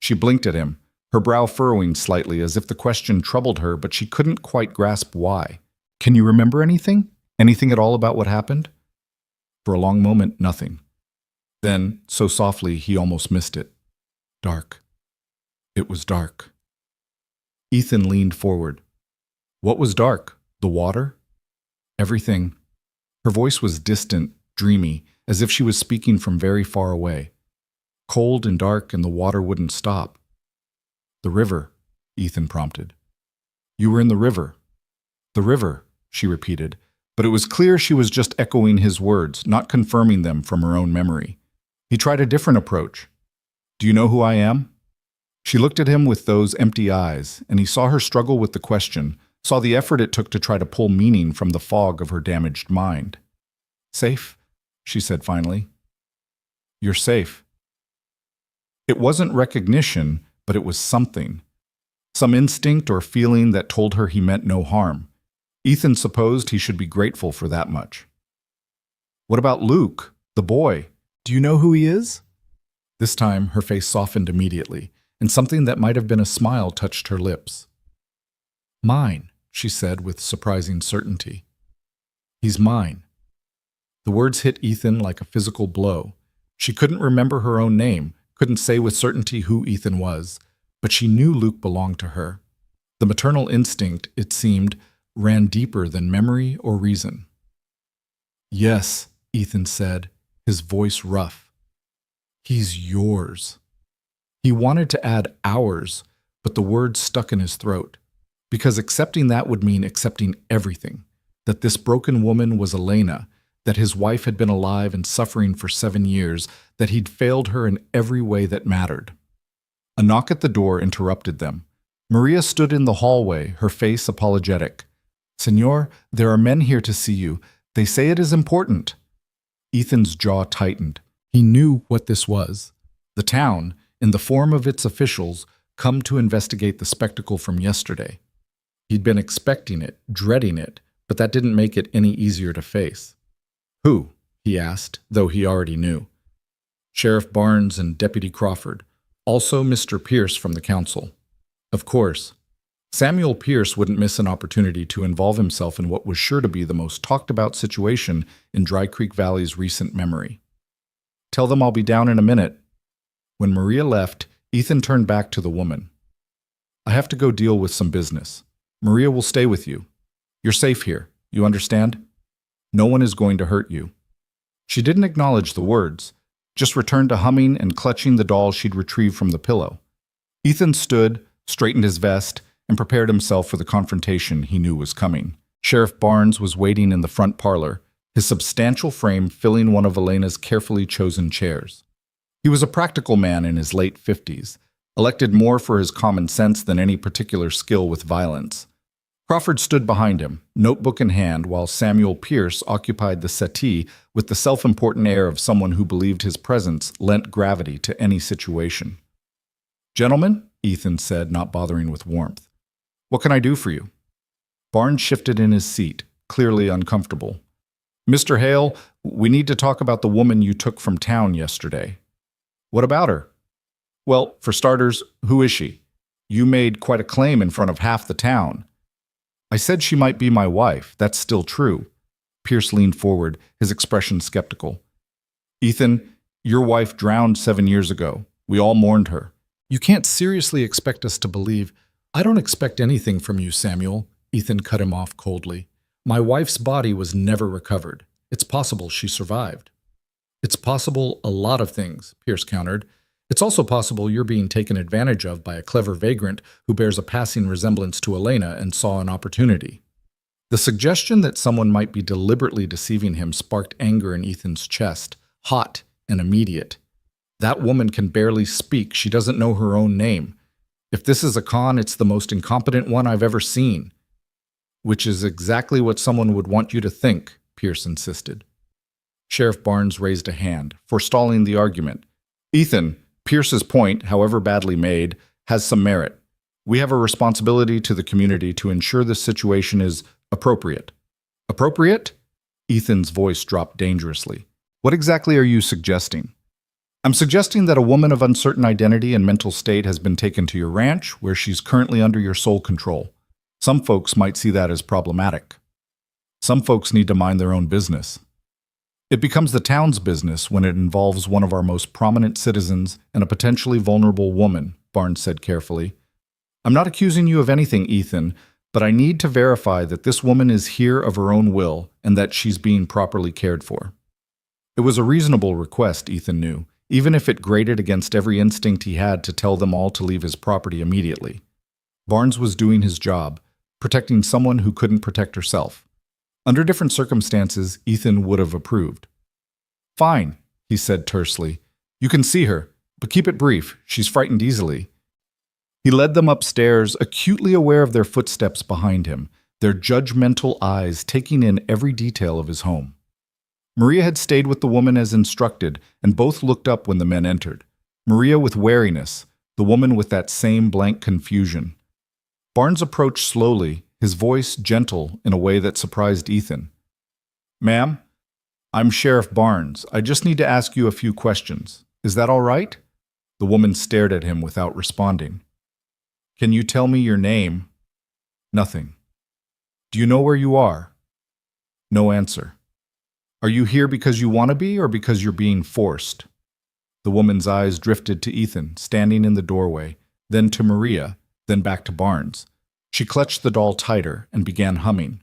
She blinked at him, her brow furrowing slightly as if the question troubled her, but she couldn't quite grasp why. "Can you remember anything? Anything at all about what happened?" For a long moment, nothing. Then, so softly he almost missed it. "Dark. It was dark." Ethan leaned forward. "What was dark? The water?" "Everything." Her voice was distant, dreamy, as if she was speaking from very far away. "Cold and dark, and the water wouldn't stop." "The river," Ethan prompted. "You were in the river." "The river," she repeated, but it was clear she was just echoing his words, not confirming them from her own memory. He tried a different approach. "Do you know who I am?" She looked at him with those empty eyes, and he saw her struggle with the question, saw the effort it took to try to pull meaning from the fog of her damaged mind. "Safe," she said finally. "You're safe." It wasn't recognition, but it was something. Some instinct or feeling that told her he meant no harm. Ethan supposed he should be grateful for that much. "What about Luke, the boy? Do you know who he is?" This time, her face softened immediately, and something that might have been a smile touched her lips. "Mine," she said with surprising certainty. "He's mine." The words hit Ethan like a physical blow. She couldn't remember her own name, couldn't say with certainty who Ethan was, but she knew Luke belonged to her. The maternal instinct, it seemed, ran deeper than memory or reason. "Yes," Ethan said, his voice rough. "He's yours." He wanted to add ours, but the word stuck in his throat, because accepting that would mean accepting everything, that this broken woman was Elena, that his wife had been alive and suffering for 7 years, that he'd failed her in every way that mattered. A knock at the door interrupted them. Maria stood in the hallway, her face apologetic. "Senor, there are men here to see you. They say it is important." Ethan's jaw tightened. He knew what this was. The town, in the form of its officials, come to investigate the spectacle from yesterday. He'd been expecting it, dreading it, but that didn't make it any easier to face. "Who?" he asked, though he already knew. "Sheriff Barnes and Deputy Crawford, also Mr. Pierce from the council." Of course. Samuel Pierce wouldn't miss an opportunity to involve himself in what was sure to be the most talked-about situation in Dry Creek Valley's recent memory. "Tell them I'll be down in a minute." When Maria left, Ethan turned back to the woman. "I have to go deal with some business. Maria will stay with you. You're safe here, you understand? No one is going to hurt you." She didn't acknowledge the words, just returned to humming and clutching the doll she'd retrieved from the pillow. Ethan stood, straightened his vest, and prepared himself for the confrontation he knew was coming. Sheriff Barnes was waiting in the front parlor, his substantial frame filling one of Elena's carefully chosen chairs. He was a practical man in his late 50s, elected more for his common sense than any particular skill with violence. Crawford stood behind him, notebook in hand, while Samuel Pierce occupied the settee with the self-important air of someone who believed his presence lent gravity to any situation. "Gentlemen," Ethan said, not bothering with warmth, "what can I do for you?" Barnes shifted in his seat, clearly uncomfortable. "Mr. Hale, we need to talk about the woman you took from town yesterday." "What about her?" "Well, for starters, who is she? You made quite a claim in front of half the town." "I said she might be my wife. That's still true." Pierce leaned forward, his expression skeptical. "Ethan, your wife drowned 7 years ago. We all mourned her. You can't seriously expect us to believe—" "I don't expect anything from you, Samuel," Ethan cut him off coldly. "My wife's body was never recovered. It's possible she survived." "It's possible a lot of things," Pierce countered. "It's also possible you're being taken advantage of by a clever vagrant who bears a passing resemblance to Elena and saw an opportunity." The suggestion that someone might be deliberately deceiving him sparked anger in Ethan's chest, hot and immediate. That woman can barely speak. She doesn't know her own name. If this is a con, it's the most incompetent one I've ever seen. "Which is exactly what someone would want you to think," Pierce insisted. Sheriff Barnes raised a hand, forestalling the argument. "Ethan, Pierce's point, however badly made, has some merit. We have a responsibility to the community to ensure this situation is appropriate." "Appropriate?" Ethan's voice dropped dangerously. "What exactly are you suggesting?" "I'm suggesting that a woman of uncertain identity and mental state has been taken to your ranch, where she's currently under your sole control. Some folks might see that as problematic. Some folks need to mind their own business. It becomes the town's business when it involves one of our most prominent citizens and a potentially vulnerable woman," Barnes said carefully. "I'm not accusing you of anything, Ethan, but I need to verify that this woman is here of her own will and that she's being properly cared for." It was a reasonable request, Ethan knew, even if it grated against every instinct he had to tell them all to leave his property immediately. Barnes was doing his job, protecting someone who couldn't protect herself. Under different circumstances, Ethan would have approved. "Fine," he said tersely. "You can see her, but keep it brief. She's frightened easily." He led them upstairs, acutely aware of their footsteps behind him, their judgmental eyes taking in every detail of his home. Maria had stayed with the woman as instructed, and both looked up when the men entered. Maria with wariness, the woman with that same blank confusion. Barnes approached slowly, his voice gentle in a way that surprised Ethan. "Ma'am, I'm Sheriff Barnes. I just need to ask you a few questions. Is that all right?" The woman stared at him without responding. "Can you tell me your name?" "Nothing." "Do you know where you are?" No answer. "Are you here because you want to be or because you're being forced?" The woman's eyes drifted to Ethan, standing in the doorway, then to Maria, then back to Barnes. She clutched the doll tighter and began humming.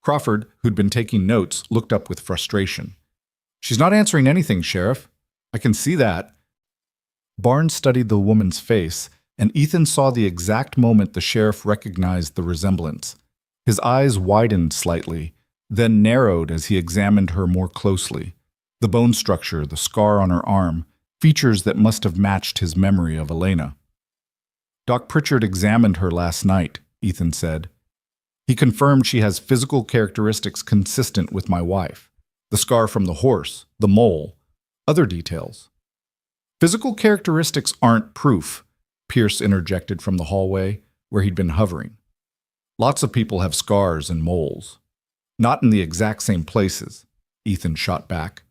Crawford, who'd been taking notes, looked up with frustration. "She's not answering anything, Sheriff. I can see that." Barnes studied the woman's face, and Ethan saw the exact moment the sheriff recognized the resemblance. His eyes widened slightly, then narrowed as he examined her more closely. The bone structure, the scar on her arm, features that must have matched his memory of Elena. "Doc Pritchard examined her last night," Ethan said. "He confirmed she has physical characteristics consistent with my wife. The scar from the horse, the mole, other details." "Physical characteristics aren't proof," Pierce interjected from the hallway, where he'd been hovering. "Lots of people have scars and moles. Not in the exact same places," Ethan shot back.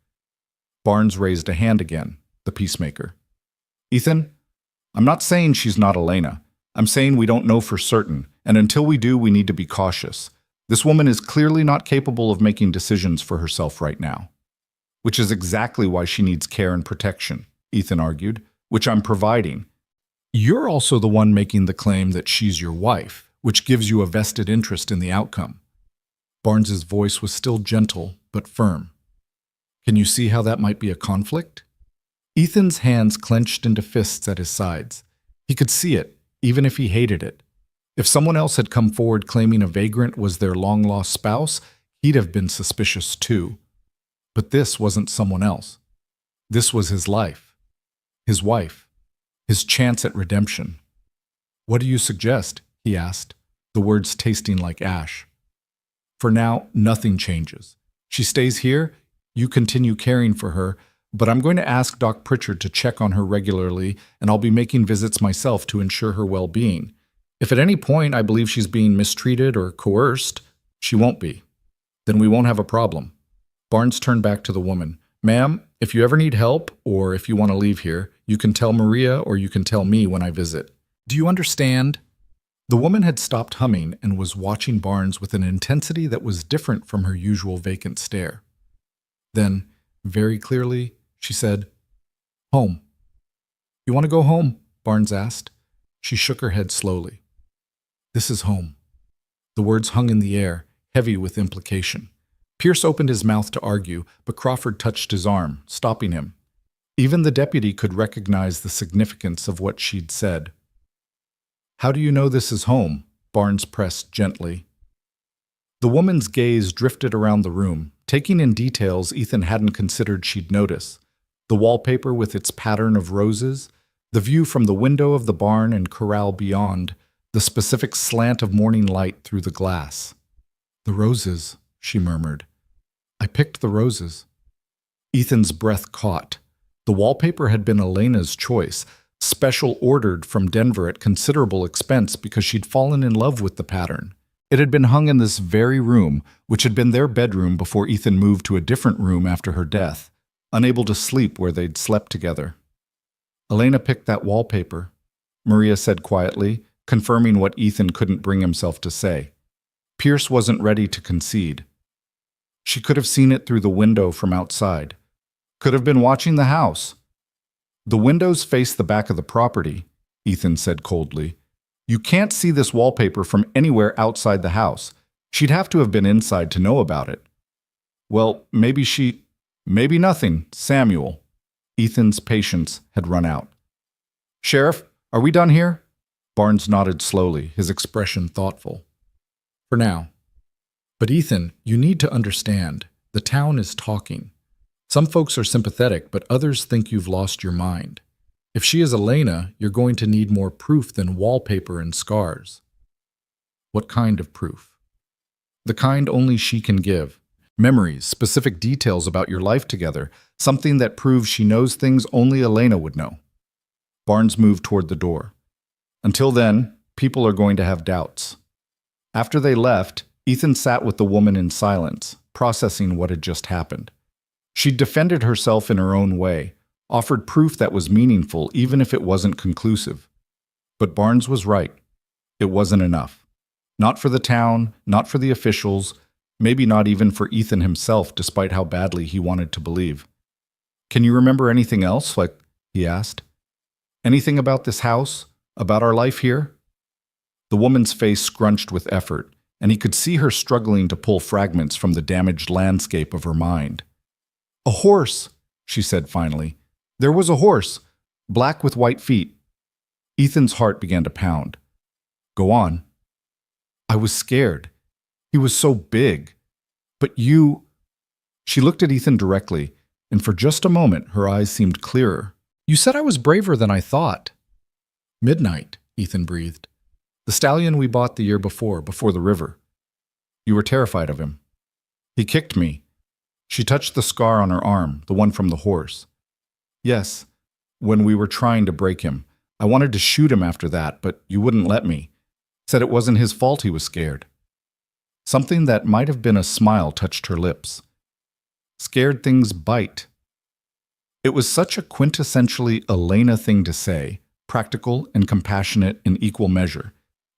Barnes raised a hand again, the peacemaker. "Ethan, I'm not saying she's not Elena. I'm saying we don't know for certain, and until we do, we need to be cautious. This woman is clearly not capable of making decisions for herself right now." "Which is exactly why she needs care and protection," Ethan argued, "which I'm providing. You're also the one making the claim that she's your wife, which gives you a vested interest in the outcome." Barnes's voice was still gentle, but firm. "Can you see how that might be a conflict?" Ethan's hands clenched into fists at his sides. He could see it, even if he hated it. If someone else had come forward claiming a vagrant was their long-lost spouse, he'd have been suspicious too. But this wasn't someone else. This was his life, his wife, his chance at redemption. "What do you suggest?" he asked, the words tasting like ash. "For now, nothing changes. She stays here, you continue caring for her, but I'm going to ask Doc Pritchard to check on her regularly, and I'll be making visits myself to ensure her well-being. If at any point I believe she's being mistreated or coerced, she won't be. Then we won't have a problem." Barnes turned back to the woman. "Ma'am, if you ever need help, or if you want to leave here, you can tell Maria or you can tell me when I visit. Do you understand?" The woman had stopped humming and was watching Barnes with an intensity that was different from her usual vacant stare. Then, very clearly, she said, "Home." "You want to go home?" Barnes asked. She shook her head slowly. "This is home." The words hung in the air, heavy with implication. Pierce opened his mouth to argue, but Crawford touched his arm, stopping him. Even the deputy could recognize the significance of what she'd said. "How do you know this is home?" Barnes pressed gently. The woman's gaze drifted around the room, taking in details Ethan hadn't considered she'd notice. The wallpaper with its pattern of roses, the view from the window of the barn and corral beyond, the specific slant of morning light through the glass. "The roses," she murmured. "I picked the roses." Ethan's breath caught. The wallpaper had been Elena's choice, special ordered from Denver at considerable expense because she'd fallen in love with the pattern. It had been hung in this very room, which had been their bedroom before Ethan moved to a different room after her death, unable to sleep where they'd slept together. "Elena picked that wallpaper," Maria said quietly, confirming what Ethan couldn't bring himself to say. Pierce wasn't ready to concede. "She could have seen it through the window from outside. Could have been watching the house." "The windows face the back of the property," Ethan said coldly. "You can't see this wallpaper from anywhere outside the house. She'd have to have been inside to know about it." "Well, maybe nothing, Samuel." Ethan's patience had run out. "Sheriff, are we done here?" Barnes nodded slowly, his expression thoughtful. "For now. But Ethan, you need to understand, the town is talking. Some folks are sympathetic, but others think you've lost your mind. If she is Elena, you're going to need more proof than wallpaper and scars." "What kind of proof?" "The kind only she can give. Memories, specific details about your life together, something that proves she knows things only Elena would know." Barnes moved toward the door. "Until then, people are going to have doubts." After they left, Ethan sat with the woman in silence, processing what had just happened. She'd defended herself in her own way, offered proof that was meaningful even if it wasn't conclusive. But Barnes was right. It wasn't enough. Not for the town, not for the officials, maybe not even for Ethan himself, despite how badly he wanted to believe. "Can you remember anything else, like he asked. Anything about this house? About our life here? The woman's face scrunched with effort, and he could see her struggling to pull fragments from the damaged landscape of her mind. A horse, she said finally. There was a horse, black with white feet. Ethan's heart began to pound. Go on. I was scared. He was so big. But you... She looked at Ethan directly, and for just a moment her eyes seemed clearer. You said I was braver than I thought. Midnight, Ethan breathed. The stallion we bought the year before the river. You were terrified of him. He kicked me. She touched the scar on her arm, the one from the horse. Yes, when we were trying to break him. I wanted to shoot him after that, but you wouldn't let me. Said it wasn't his fault he was scared. Something that might have been a smile touched her lips. Scared things bite. It was such a quintessentially Elena thing to say, practical and compassionate in equal measure,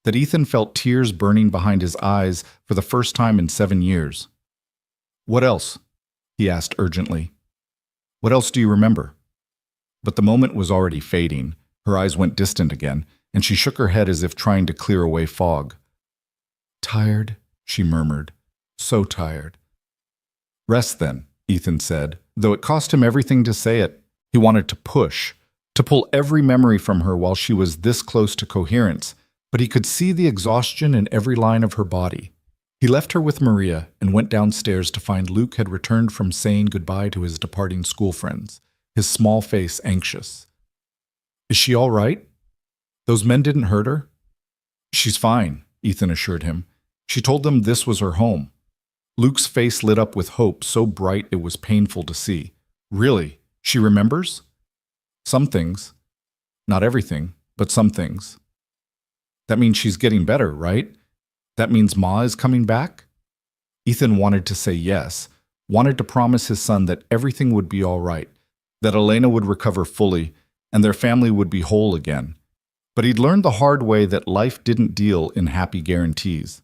that Ethan felt tears burning behind his eyes for the first time in 7 years. What else? He asked urgently. What else do you remember? But the moment was already fading. Her eyes went distant again, and she shook her head as if trying to clear away fog. Tired, she murmured. So tired. Rest then, Ethan said, though it cost him everything to say it. He wanted to push, to pull every memory from her while she was this close to coherence, but he could see the exhaustion in every line of her body. He left her with Maria and went downstairs to find Luke had returned from saying goodbye to his departing school friends, his small face anxious. Is she all right? Those men didn't hurt her? She's fine, Ethan assured him. She told them this was her home. Luke's face lit up with hope so bright it was painful to see. Really? She remembers? Some things. Not everything, but some things. That means she's getting better, right? That means Ma is coming back? Ethan wanted to say yes, wanted to promise his son that everything would be all right, that Elena would recover fully, and their family would be whole again. But he'd learned the hard way that life didn't deal in happy guarantees.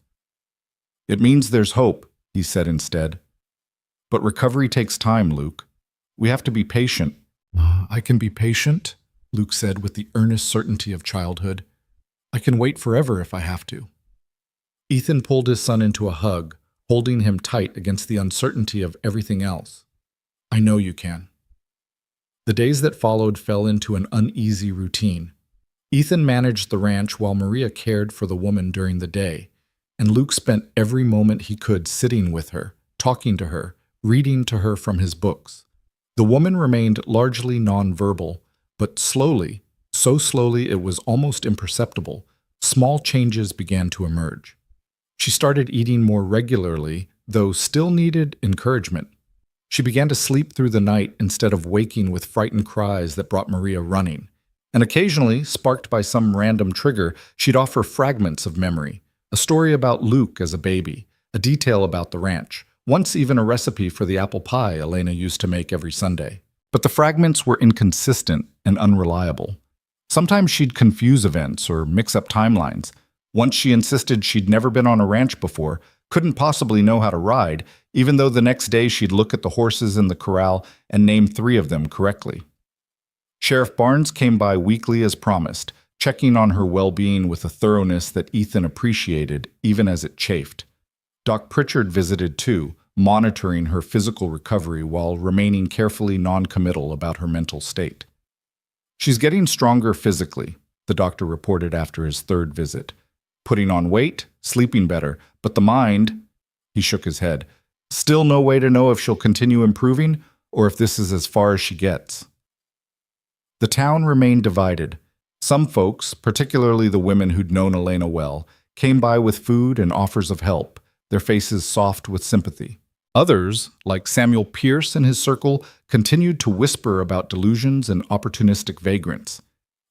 It means there's hope, he said instead. But recovery takes time, Luke. We have to be patient. I can be patient, Luke said with the earnest certainty of childhood. I can wait forever if I have to. Ethan pulled his son into a hug, holding him tight against the uncertainty of everything else. I know you can. The days that followed fell into an uneasy routine. Ethan managed the ranch while Maria cared for the woman during the day, and Luke spent every moment he could sitting with her, talking to her, reading to her from his books. The woman remained largely nonverbal, but slowly, so slowly it was almost imperceptible, small changes began to emerge. She started eating more regularly, though still needed encouragement. She began to sleep through the night instead of waking with frightened cries that brought Maria running. And occasionally, sparked by some random trigger, she'd offer fragments of memory, a story about Luke as a baby, a detail about the ranch, once even a recipe for the apple pie Elena used to make every Sunday. But the fragments were inconsistent and unreliable. Sometimes she'd confuse events or mix up timelines. Once she insisted she'd never been on a ranch before, couldn't possibly know how to ride, even though the next day she'd look at the horses in the corral and name 3 of them correctly. Sheriff Barnes came by weekly as promised, checking on her well-being with a thoroughness that Ethan appreciated even as it chafed. Doc Pritchard visited too, monitoring her physical recovery while remaining carefully non-committal about her mental state. She's getting stronger physically, the doctor reported after his 3rd visit. Putting on weight, sleeping better, but the mind, he shook his head. Still no way to know if she'll continue improving or if this is as far as she gets. The town remained divided. Some folks, particularly the women who'd known Elena well, came by with food and offers of help, their faces soft with sympathy. Others, like Samuel Pierce and his circle, continued to whisper about delusions and opportunistic vagrants.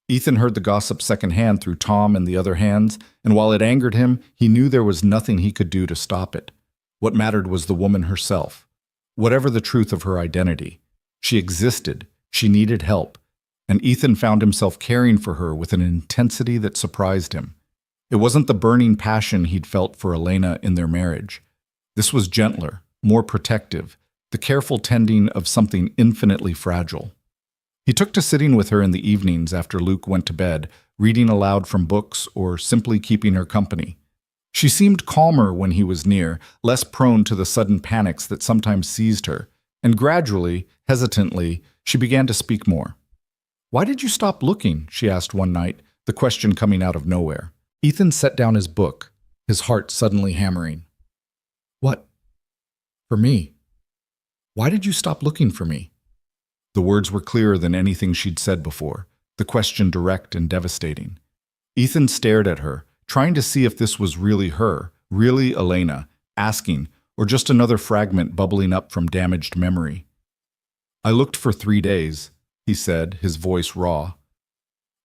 Ethan heard the gossip secondhand through Tom and the other hands, and while it angered him, he knew there was nothing he could do to stop it. What mattered was the woman herself. Whatever the truth of her identity, she existed, she needed help, and Ethan found himself caring for her with an intensity that surprised him. It wasn't the burning passion he'd felt for Elena in their marriage. This was gentler, more protective, the careful tending of something infinitely fragile. He took to sitting with her in the evenings after Luke went to bed, reading aloud from books or simply keeping her company. She seemed calmer when he was near, less prone to the sudden panics that sometimes seized her, and gradually, hesitantly, she began to speak more. "Why did you stop looking?" she asked one night, the question coming out of nowhere. Ethan set down his book, his heart suddenly hammering. "What? For me? Why did you stop looking for me?" The words were clearer than anything she'd said before, the question direct and devastating. Ethan stared at her, trying to see if this was really her, really Elena, asking, or just another fragment bubbling up from damaged memory. "I looked for 3 days," he said, his voice raw.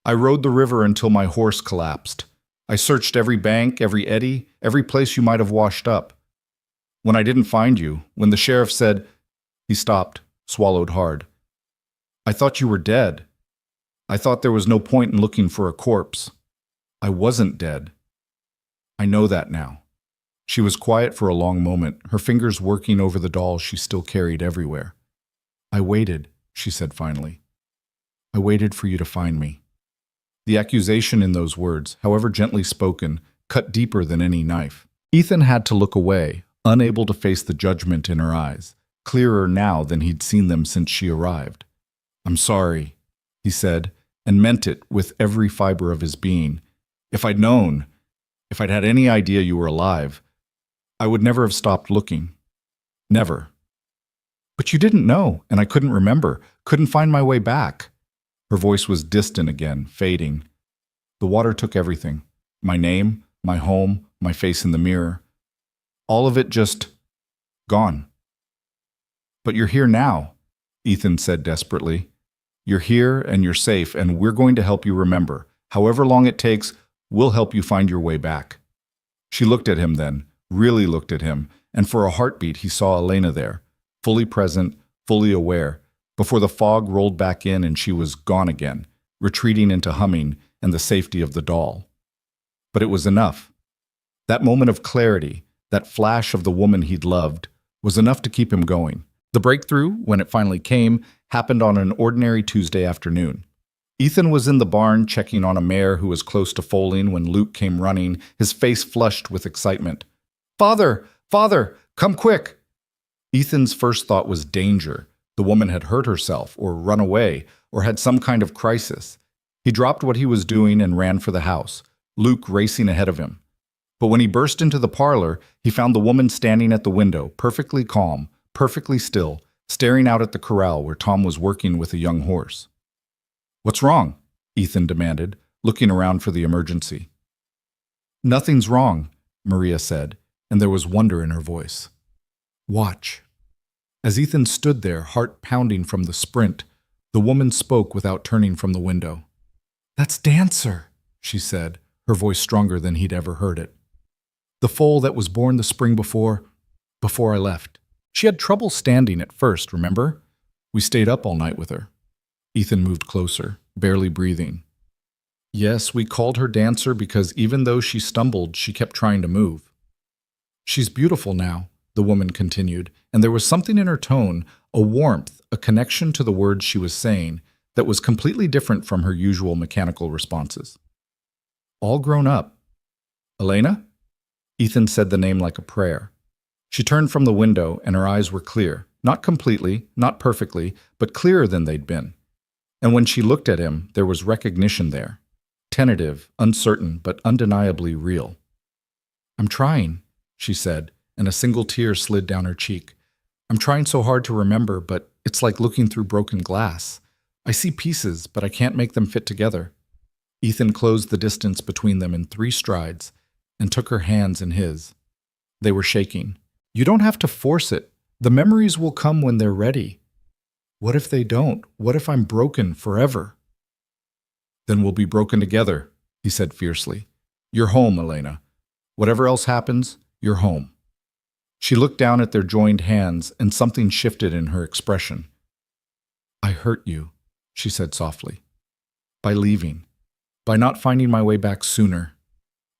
"I rode the river until my horse collapsed. I searched every bank, every eddy, every place you might have washed up. When I didn't find you, when the sheriff said—" He stopped, swallowed hard. "I thought you were dead. I thought there was no point in looking for a corpse. I wasn't dead. I know that now." She was quiet for a long moment, her fingers working over the doll she still carried everywhere. "I waited," she said finally. "I waited for you to find me." The accusation in those words, however gently spoken, cut deeper than any knife. Ethan had to look away, unable to face the judgment in her eyes, clearer now than he'd seen them since she arrived. "I'm sorry," he said, and meant it with every fiber of his being. "If I'd known, if I'd had any idea you were alive, I would never have stopped looking. Never." "But you didn't know, and I couldn't remember, couldn't find my way back." Her voice was distant again, fading. "The water took everything. My name, my home, my face in the mirror. All of it just gone." "But you're here now," Ethan said desperately. "You're here and you're safe, and we're going to help you remember. However long it takes, we'll help you find your way back." She looked at him then, really looked at him, and for a heartbeat he saw Elena there, fully present, fully aware, before the fog rolled back in and she was gone again, retreating into humming and the safety of the doll. But it was enough. That moment of clarity, that flash of the woman he'd loved, was enough to keep him going. The breakthrough, when it finally came, happened on an ordinary Tuesday afternoon. Ethan was in the barn checking on a mare who was close to foaling when Luke came running, his face flushed with excitement. "Father! Father! Come quick!" Ethan's first thought was danger. The woman had hurt herself, or run away, or had some kind of crisis. He dropped what he was doing and ran for the house, Luke racing ahead of him. But when he burst into the parlor, he found the woman standing at the window, perfectly calm, perfectly still, staring out at the corral where Tom was working with a young horse. "What's wrong?" Ethan demanded, looking around for the emergency. "Nothing's wrong," Maria said, and there was wonder in her voice. "Watch." As Ethan stood there, heart pounding from the sprint, the woman spoke without turning from the window. "That's Dancer," she said, her voice stronger than he'd ever heard it. "The foal that was born the spring before I left. She had trouble standing at first, remember? We stayed up all night with her." Ethan moved closer, barely breathing. "Yes, we called her Dancer because even though she stumbled, she kept trying to move. She's beautiful now," the woman continued, and there was something in her tone, a warmth, a connection to the words she was saying, that was completely different from her usual mechanical responses. "All grown up." "Elena?" Ethan said the name like a prayer. She turned from the window, and her eyes were clear, not completely, not perfectly, but clearer than they'd been. And when she looked at him, there was recognition there. Tentative, uncertain, but undeniably real. "I'm trying," she said, and a single tear slid down her cheek. "I'm trying so hard to remember, but it's like looking through broken glass. I see pieces, but I can't make them fit together." Ethan closed the distance between them in 3 strides and took her hands in his. They were shaking. "You don't have to force it. The memories will come when they're ready." "What if they don't? What if I'm broken forever?" "Then we'll be broken together," he said fiercely. "You're home, Elena. Whatever else happens, you're home." She looked down at their joined hands, and something shifted in her expression. "I hurt you," she said softly. "By leaving. By not finding my way back sooner.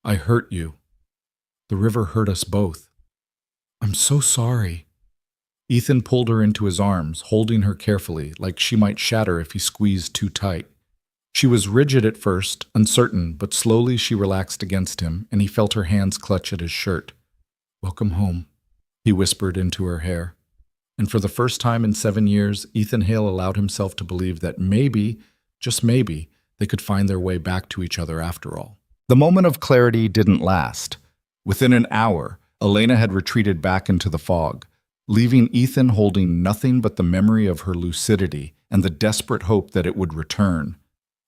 I hurt you. The river hurt us both. I'm so sorry." Ethan pulled her into his arms, holding her carefully, like she might shatter if he squeezed too tight. She was rigid at first, uncertain, but slowly she relaxed against him, and he felt her hands clutch at his shirt. "Welcome home," he whispered into her hair. And for the first time in 7 years, Ethan Hale allowed himself to believe that maybe, just maybe, they could find their way back to each other after all. The moment of clarity didn't last. Within an hour, Elena had retreated back into the fog, leaving Ethan holding nothing but the memory of her lucidity and the desperate hope that it would return.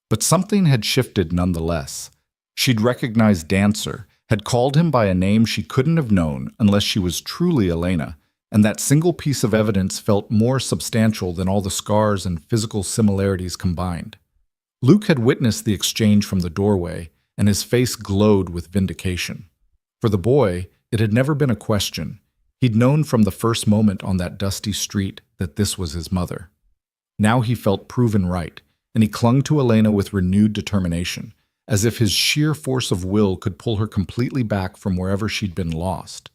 But something had shifted nonetheless. She'd recognized Dancer, had called him by a name she couldn't have known unless she was truly Elena, and that single piece of evidence felt more substantial than all the scars and physical similarities combined. Luke had witnessed the exchange from the doorway, and his face glowed with vindication. For the boy, it had never been a question. He'd known from the first moment on that dusty street that this was his mother. Now he felt proven right, and he clung to Elena with renewed determination, as if his sheer force of will could pull her completely back from wherever she'd been lost.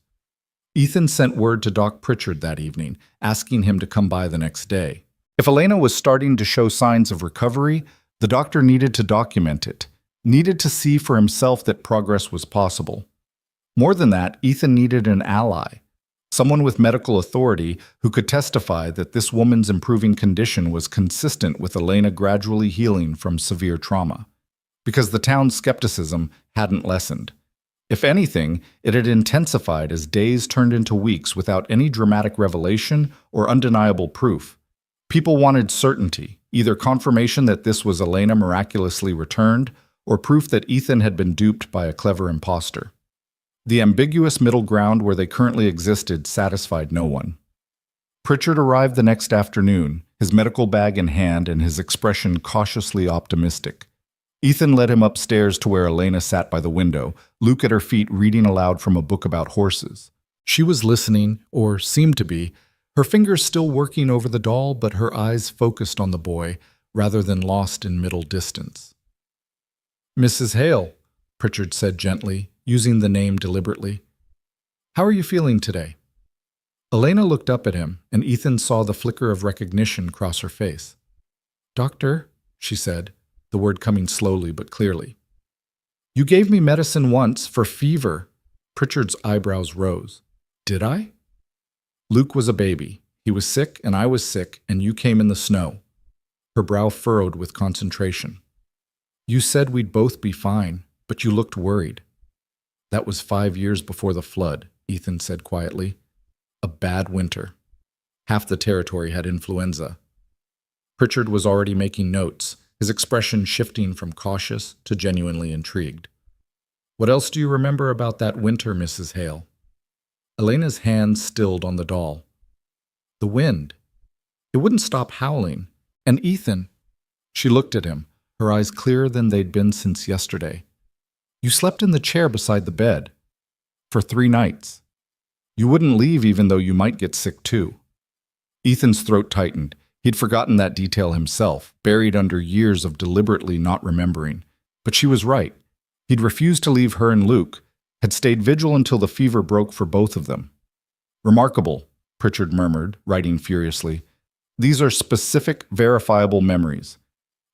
Ethan sent word to Doc Pritchard that evening, asking him to come by the next day. If Elena was starting to show signs of recovery, the doctor needed to document it, needed to see for himself that progress was possible. More than that, Ethan needed an ally, someone with medical authority who could testify that this woman's improving condition was consistent with Elena gradually healing from severe trauma, because the town's skepticism hadn't lessened. If anything, it had intensified as days turned into weeks without any dramatic revelation or undeniable proof. People wanted certainty, either confirmation that this was Elena miraculously returned, or proof that Ethan had been duped by a clever imposter. The ambiguous middle ground where they currently existed satisfied no one. Pritchard arrived the next afternoon, his medical bag in hand and his expression cautiously optimistic. Ethan led him upstairs to where Elena sat by the window, Luke at her feet reading aloud from a book about horses. She was listening, or seemed to be, her fingers still working over the doll, but her eyes focused on the boy, rather than lost in middle distance. "Mrs. Hale," Pritchard said gently, using the name deliberately. "How are you feeling today?" Elena looked up at him, and Ethan saw the flicker of recognition cross her face. "Doctor," she said, the word coming slowly but clearly. "You gave me medicine once for fever." Pritchard's eyebrows rose. "Did I?" "Luke was a baby. He was sick, and I was sick, and you came in the snow." Her brow furrowed with concentration. "You said we'd both be fine, but you looked worried." "That was 5 years before the flood," Ethan said quietly. "A bad winter. Half the territory had influenza." Pritchard was already making notes, his expression shifting from cautious to genuinely intrigued. "What else do you remember about that winter, Mrs. Hale?" Elena's hand stilled on the doll. "The wind. It wouldn't stop howling. And Ethan." She looked at him, her eyes clearer than they'd been since yesterday. "You slept in the chair beside the bed. For 3 nights. You wouldn't leave even though you might get sick too." Ethan's throat tightened. He'd forgotten that detail himself, buried under years of deliberately not remembering. But she was right. He'd refused to leave her and Luke, had stayed vigil until the fever broke for both of them. "Remarkable," Pritchard murmured, writing furiously. "These are specific, verifiable memories.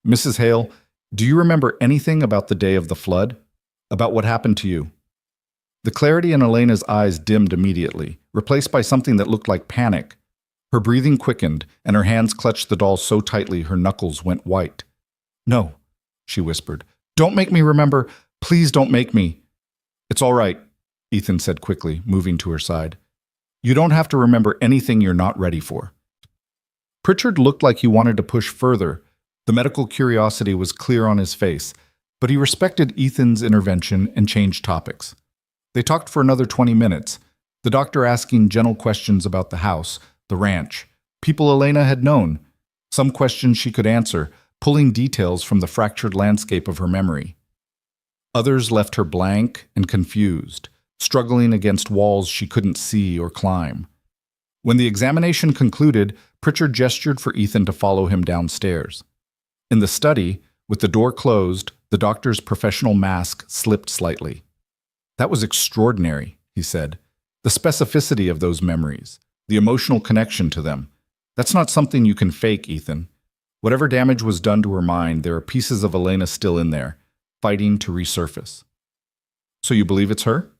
Mrs. Hale, do you remember anything about the day of the flood? About what happened to you?" The clarity in Elena's eyes dimmed immediately, replaced by something that looked like panic. Her breathing quickened, and her hands clutched the doll so tightly her knuckles went white. "No," she whispered. "Don't make me remember. Please don't make me." "It's all right," Ethan said quickly, moving to her side. "You don't have to remember anything you're not ready for." Pritchard looked like he wanted to push further. The medical curiosity was clear on his face, but he respected Ethan's intervention and changed topics. They talked for another 20 minutes, the doctor asking gentle questions about the house, the ranch, people Elena had known, some questions she could answer, pulling details from the fractured landscape of her memory. Others left her blank and confused, struggling against walls she couldn't see or climb. When the examination concluded, Pritchard gestured for Ethan to follow him downstairs. In the study, with the door closed, the doctor's professional mask slipped slightly. "That was extraordinary," he said. "The specificity of those memories. the emotional connection to them. That's not something you can fake, Ethan. Whatever damage was done to her mind, there are pieces of Elena still in there, fighting to resurface. So you believe it's her?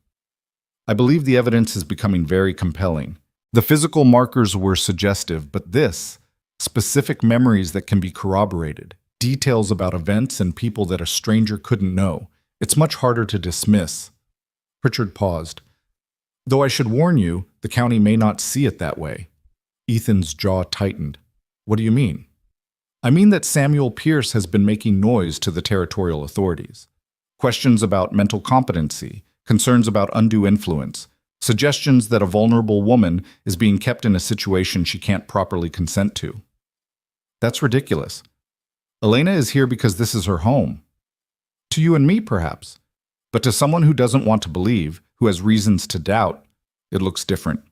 I believe the evidence is becoming very compelling. The physical markers were suggestive, but this, specific memories that can be corroborated, details about events and people that a stranger couldn't know, it's much harder to dismiss. Pritchard paused. Though I should warn you, the county may not see it that way. Ethan's jaw tightened. What do you mean? I mean that Samuel Pierce has been making noise to the territorial authorities. Questions about mental competency, concerns about undue influence, suggestions that a vulnerable woman is being kept in a situation she can't properly consent to. That's ridiculous. Elena is here because this is her home. To you and me, perhaps. But to someone who doesn't want to believe, who has reasons to doubt, it looks different.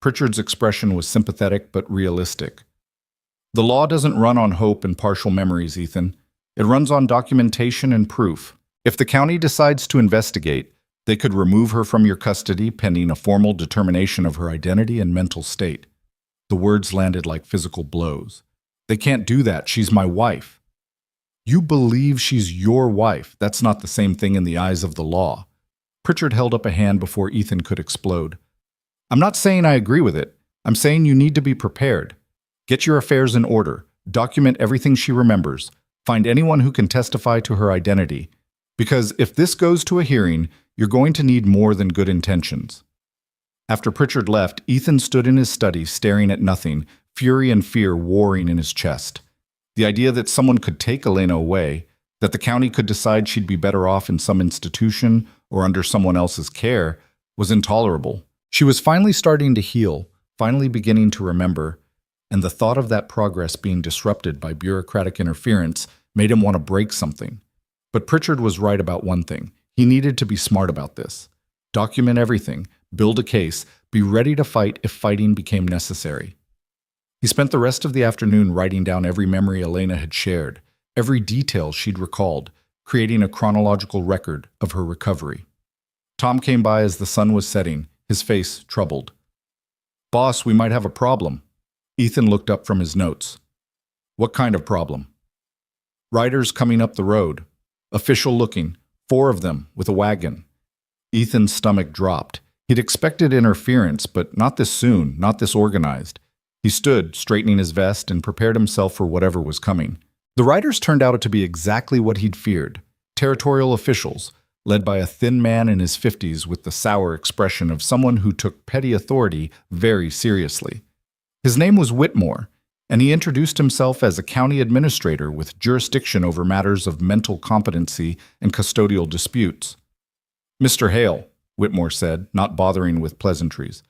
Pritchard's expression was sympathetic but realistic. The law doesn't run on hope and partial memories, Ethan. It runs on documentation and proof. If the county decides to investigate, they could remove her from your custody pending a formal determination of her identity and mental state. The words landed like physical blows. They can't do that. She's my wife. You believe she's your wife. That's not the same thing in the eyes of the law. Pritchard held up a hand before Ethan could explode. I'm not saying I agree with it. I'm saying you need to be prepared. Get your affairs in order. Document everything she remembers. Find anyone who can testify to her identity. Because if this goes to a hearing, you're going to need more than good intentions. After Pritchard left, Ethan stood in his study staring at nothing, fury and fear warring in his chest. The idea that someone could take Elena away, that the county could decide she'd be better off in some institution or under someone else's care, was intolerable. She was finally starting to heal, finally beginning to remember, and the thought of that progress being disrupted by bureaucratic interference made him want to break something. But Pritchard was right about one thing. He needed to be smart about this. Document everything, build a case, be ready to fight if fighting became necessary. He spent the rest of the afternoon writing down every memory Elena had shared, every detail she'd recalled, creating a chronological record of her recovery. Tom came by as the sun was setting, his face troubled. Boss, we might have a problem. Ethan looked up from his notes. What kind of problem? Riders coming up the road. Official looking. 4 of them, with a wagon. Ethan's stomach dropped. He'd expected interference, but not this soon, not this organized. He stood, straightening his vest, and prepared himself for whatever was coming. The riders turned out to be exactly what he'd feared. Territorial officials, led by a thin man in his 50s with the sour expression of someone who took petty authority very seriously. His name was Whitmore, and he introduced himself as a county administrator with jurisdiction over matters of mental competency and custodial disputes. Mr. Hale, Whitmore said, not bothering with pleasantries.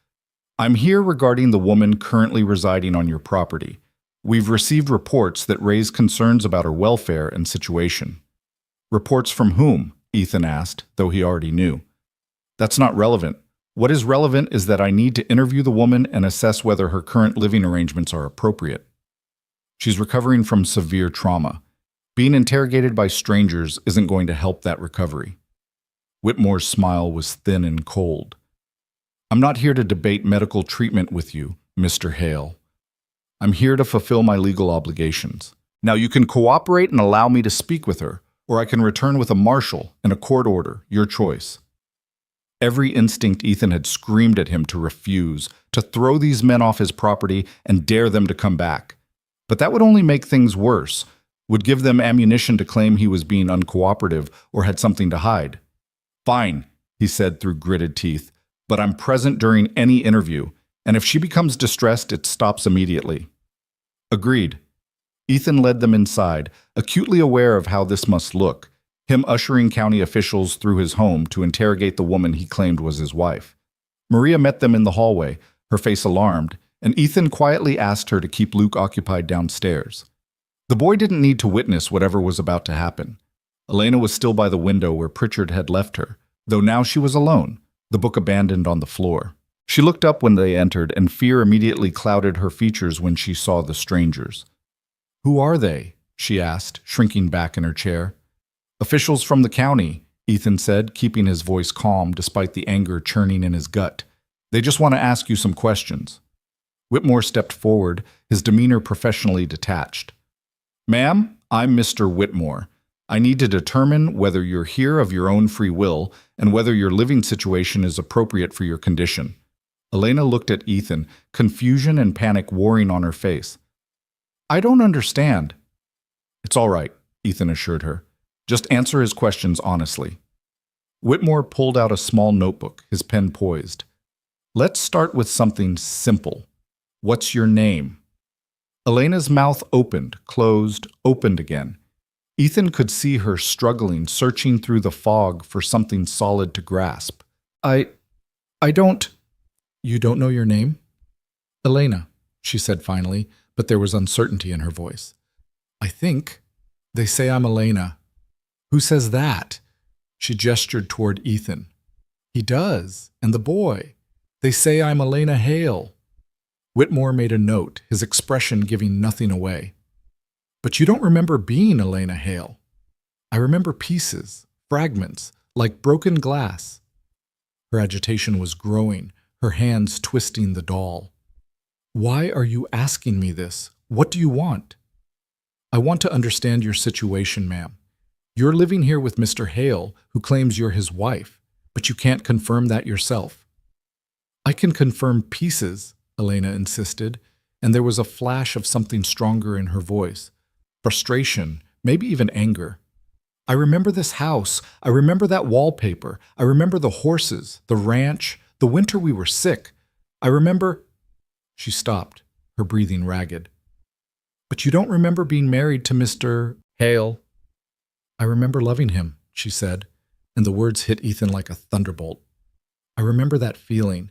I'm here regarding the woman currently residing on your property. We've received reports that raise concerns about her welfare and situation. Reports from whom? Ethan asked, though he already knew. That's not relevant. What is relevant is that I need to interview the woman and assess whether her current living arrangements are appropriate. She's recovering from severe trauma. Being interrogated by strangers isn't going to help that recovery. Whitmore's smile was thin and cold. I'm not here to debate medical treatment with you, Mr. Hale. I'm here to fulfill my legal obligations. Now you can cooperate and allow me to speak with her, or I can return with a marshal and a court order, your choice. Every instinct Ethan had screamed at him to refuse, to throw these men off his property and dare them to come back. But that would only make things worse, would give them ammunition to claim he was being uncooperative or had something to hide. Fine, he said through gritted teeth, but I'm present during any interview, and if she becomes distressed, it stops immediately. Agreed. Ethan led them inside, acutely aware of how this must look, him ushering county officials through his home to interrogate the woman he claimed was his wife. Maria met them in the hallway, her face alarmed, and Ethan quietly asked her to keep Luke occupied downstairs. The boy didn't need to witness whatever was about to happen. Elena was still by the window where Pritchard had left her, though now she was alone, the book abandoned on the floor. She looked up when they entered, and fear immediately clouded her features when she saw the strangers. Who are they? She asked, shrinking back in her chair. Officials from the county, Ethan said, keeping his voice calm despite the anger churning in his gut. They just want to ask you some questions. Whitmore stepped forward, his demeanor professionally detached. Ma'am, I'm Mr. Whitmore. I need to determine whether you're here of your own free will and whether your living situation is appropriate for your condition. Elena looked at Ethan, confusion and panic warring on her face. I don't understand. It's all right, Ethan assured her. Just answer his questions honestly. Whitmore pulled out a small notebook, his pen poised. Let's start with something simple. What's your name? Elena's mouth opened, closed, opened again. Ethan could see her struggling, searching through the fog for something solid to grasp. I don't... You don't know your name? Elena, she said finally, but there was uncertainty in her voice. I think. They say I'm Elena. Who says that? She gestured toward Ethan. He does, and the boy. They say I'm Elena Hale. Whitmore made a note, his expression giving nothing away. But you don't remember being Elena Hale. I remember pieces, fragments, like broken glass. Her agitation was growing, her hands twisting the doll. Why are you asking me this? What do you want? I want to understand your situation, ma'am. You're living here with Mr. Hale, who claims you're his wife, but you can't confirm that yourself. I can confirm pieces, Elena insisted, and there was a flash of something stronger in her voice. Frustration, maybe even anger. I remember this house. I remember that wallpaper. I remember the horses, the ranch, the winter we were sick. I remember... She stopped, her breathing ragged. But you don't remember being married to Mr. Hale? I remember loving him, she said, and the words hit Ethan like a thunderbolt. I remember that feeling,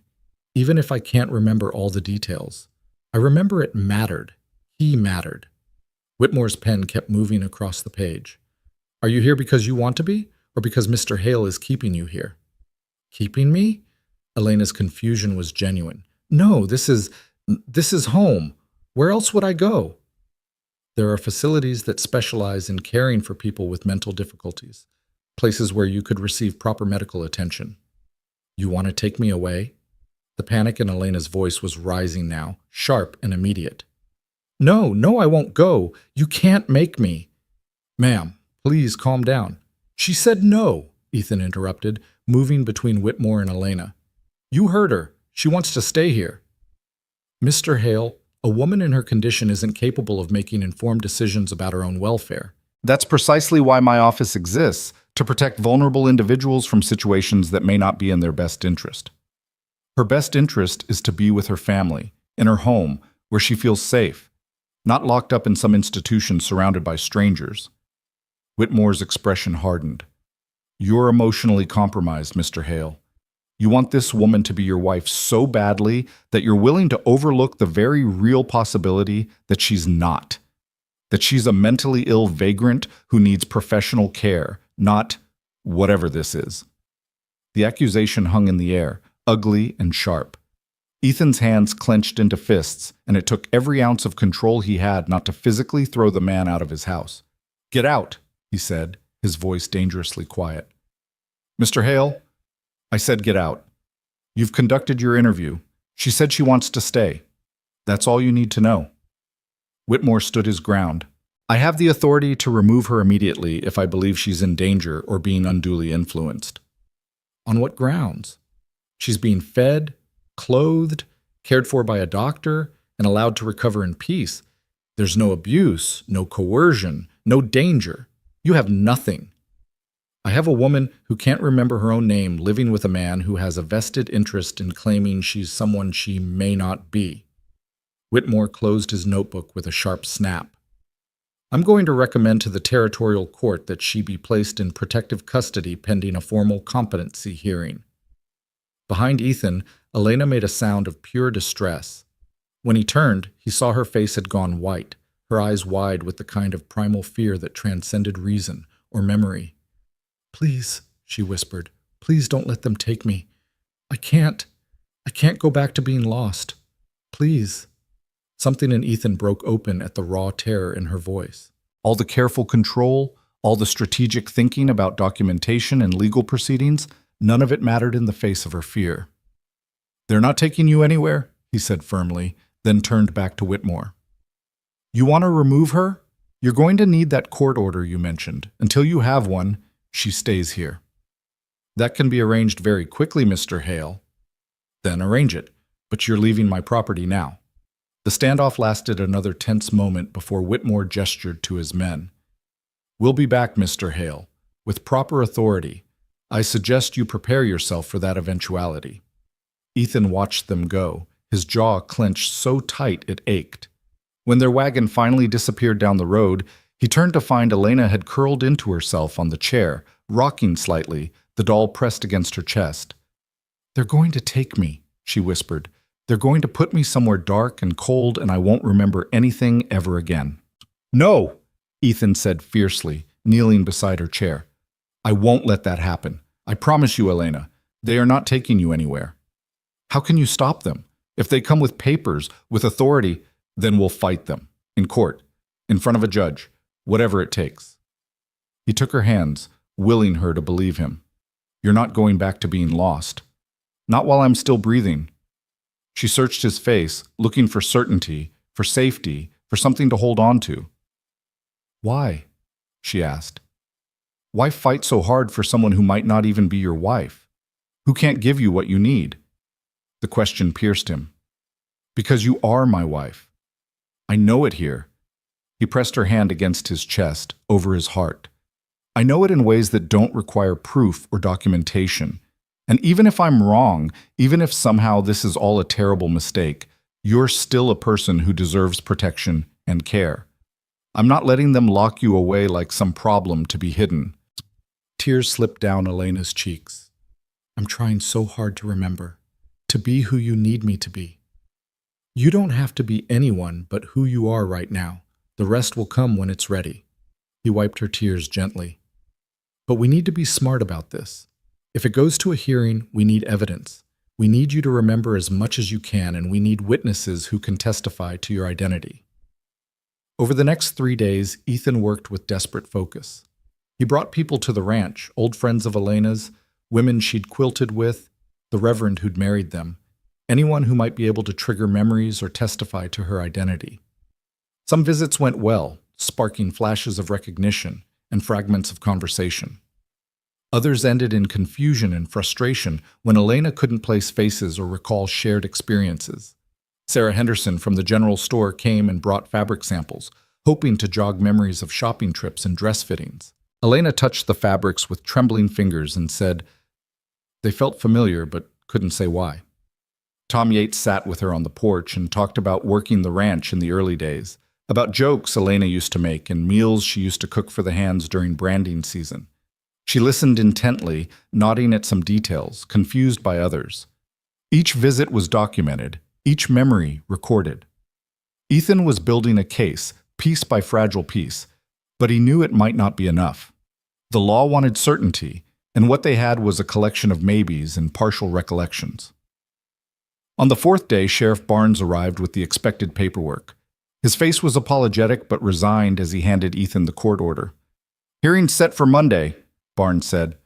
even if I can't remember all the details. I remember it mattered. He mattered. Whitmore's pen kept moving across the page. Are you here because you want to be, or because Mr. Hale is keeping you here? Keeping me? Elena's confusion was genuine. No, this is home. Where else would I go? There are facilities that specialize in caring for people with mental difficulties, places where you could receive proper medical attention. You want to take me away? The panic in Elena's voice was rising now, sharp and immediate. No, I won't go. You can't make me. Ma'am, please calm down. She said no, Ethan interrupted, moving between Whitmore and Elena. You heard her. She wants to stay here. Mr. Hale, a woman in her condition isn't capable of making informed decisions about her own welfare. That's precisely why my office exists, to protect vulnerable individuals from situations that may not be in their best interest. Her best interest is to be with her family, in her home, where she feels safe, not locked up in some institution surrounded by strangers. Whitmore's expression hardened. You're emotionally compromised, Mr. Hale. You want this woman to be your wife so badly that you're willing to overlook the very real possibility that she's not. That she's a mentally ill vagrant who needs professional care, not whatever this is. The accusation hung in the air, ugly and sharp. Ethan's hands clenched into fists, and it took every ounce of control he had not to physically throw the man out of his house. Get out, he said, his voice dangerously quiet. Mr. Hale, I said get out. You've conducted your interview. She said she wants to stay. That's all you need to know. Whitmore stood his ground. I have the authority to remove her immediately if I believe she's in danger or being unduly influenced. On what grounds? She's being fed, clothed, cared for by a doctor, and allowed to recover in peace. There's no abuse, no coercion, no danger. You have nothing. I have a woman who can't remember her own name living with a man who has a vested interest in claiming she's someone she may not be. Whitmore closed his notebook with a sharp snap. I'm going to recommend to the territorial court that she be placed in protective custody pending a formal competency hearing. Behind Ethan, Elena made a sound of pure distress. When he turned, he saw her face had gone white, her eyes wide with the kind of primal fear that transcended reason or memory. Please, she whispered, please don't let them take me. I can't go back to being lost. Please. Something in Ethan broke open at the raw terror in her voice. All the careful control, all the strategic thinking about documentation and legal proceedings, none of it mattered in the face of her fear. They're not taking you anywhere, he said firmly. then turned back to Whitmore. You want to remove her? You're going to need that court order you mentioned. Until you have one, she stays here. That can be arranged very quickly, Mr. Hale. Then arrange it, but you're leaving my property now. The standoff lasted another tense moment before Whitmore gestured to his men. We'll be back, Mr. Hale, with proper authority. I suggest you prepare yourself for that eventuality. Ethan watched them go, his jaw clenched so tight it ached. When their wagon finally disappeared down the road, he turned to find Elena had curled into herself on the chair, rocking slightly, the doll pressed against her chest. They're going to take me, she whispered. They're going to put me somewhere dark and cold, and I won't remember anything ever again. No, Ethan said fiercely, kneeling beside her chair. I won't let that happen. I promise you, Elena, they are not taking you anywhere. How can you stop them? If they come with papers, with authority, then we'll fight them. In court, in front of a judge, whatever it takes. He took her hands, willing her to believe him. You're not going back to being lost. Not while I'm still breathing. She searched his face, looking for certainty, for safety, for something to hold on to. Why? She asked. Why fight so hard for someone who might not even be your wife? Who can't give you what you need? The question pierced him. Because you are my wife. I know it here. He pressed her hand against his chest, over his heart. I know it in ways that don't require proof or documentation. And even if I'm wrong, even if somehow this is all a terrible mistake, you're still a person who deserves protection and care. I'm not letting them lock you away like some problem to be hidden. Tears slipped down Elena's cheeks. I'm trying so hard to remember, to be who you need me to be. You don't have to be anyone but who you are right now. The rest will come when it's ready. He wiped her tears gently. But we need to be smart about this. If it goes to a hearing, we need evidence. We need you to remember as much as you can, and we need witnesses who can testify to your identity. Over the next 3 days, Ethan worked with desperate focus. He brought people to the ranch, old friends of Elena's, women she'd quilted with, the reverend who'd married them, anyone who might be able to trigger memories or testify to her identity. Some visits went well, sparking flashes of recognition and fragments of conversation. Others ended in confusion and frustration when Elena couldn't place faces or recall shared experiences. Sarah Henderson from the general store came and brought fabric samples, hoping to jog memories of shopping trips and dress fittings. Elena touched the fabrics with trembling fingers and said they felt familiar but couldn't say why. Tom Yates sat with her on the porch and talked about working the ranch in the early days, about jokes Elena used to make and meals she used to cook for the hands during branding season. She listened intently, nodding at some details, confused by others. Each visit was documented, each memory recorded. Ethan was building a case, piece by fragile piece, but he knew it might not be enough. The law wanted certainty, and what they had was a collection of maybes and partial recollections. On the 4th day, Sheriff Barnes arrived with the expected paperwork. His face was apologetic but resigned as he handed Ethan the court order. Hearing set for Monday, Barnes said.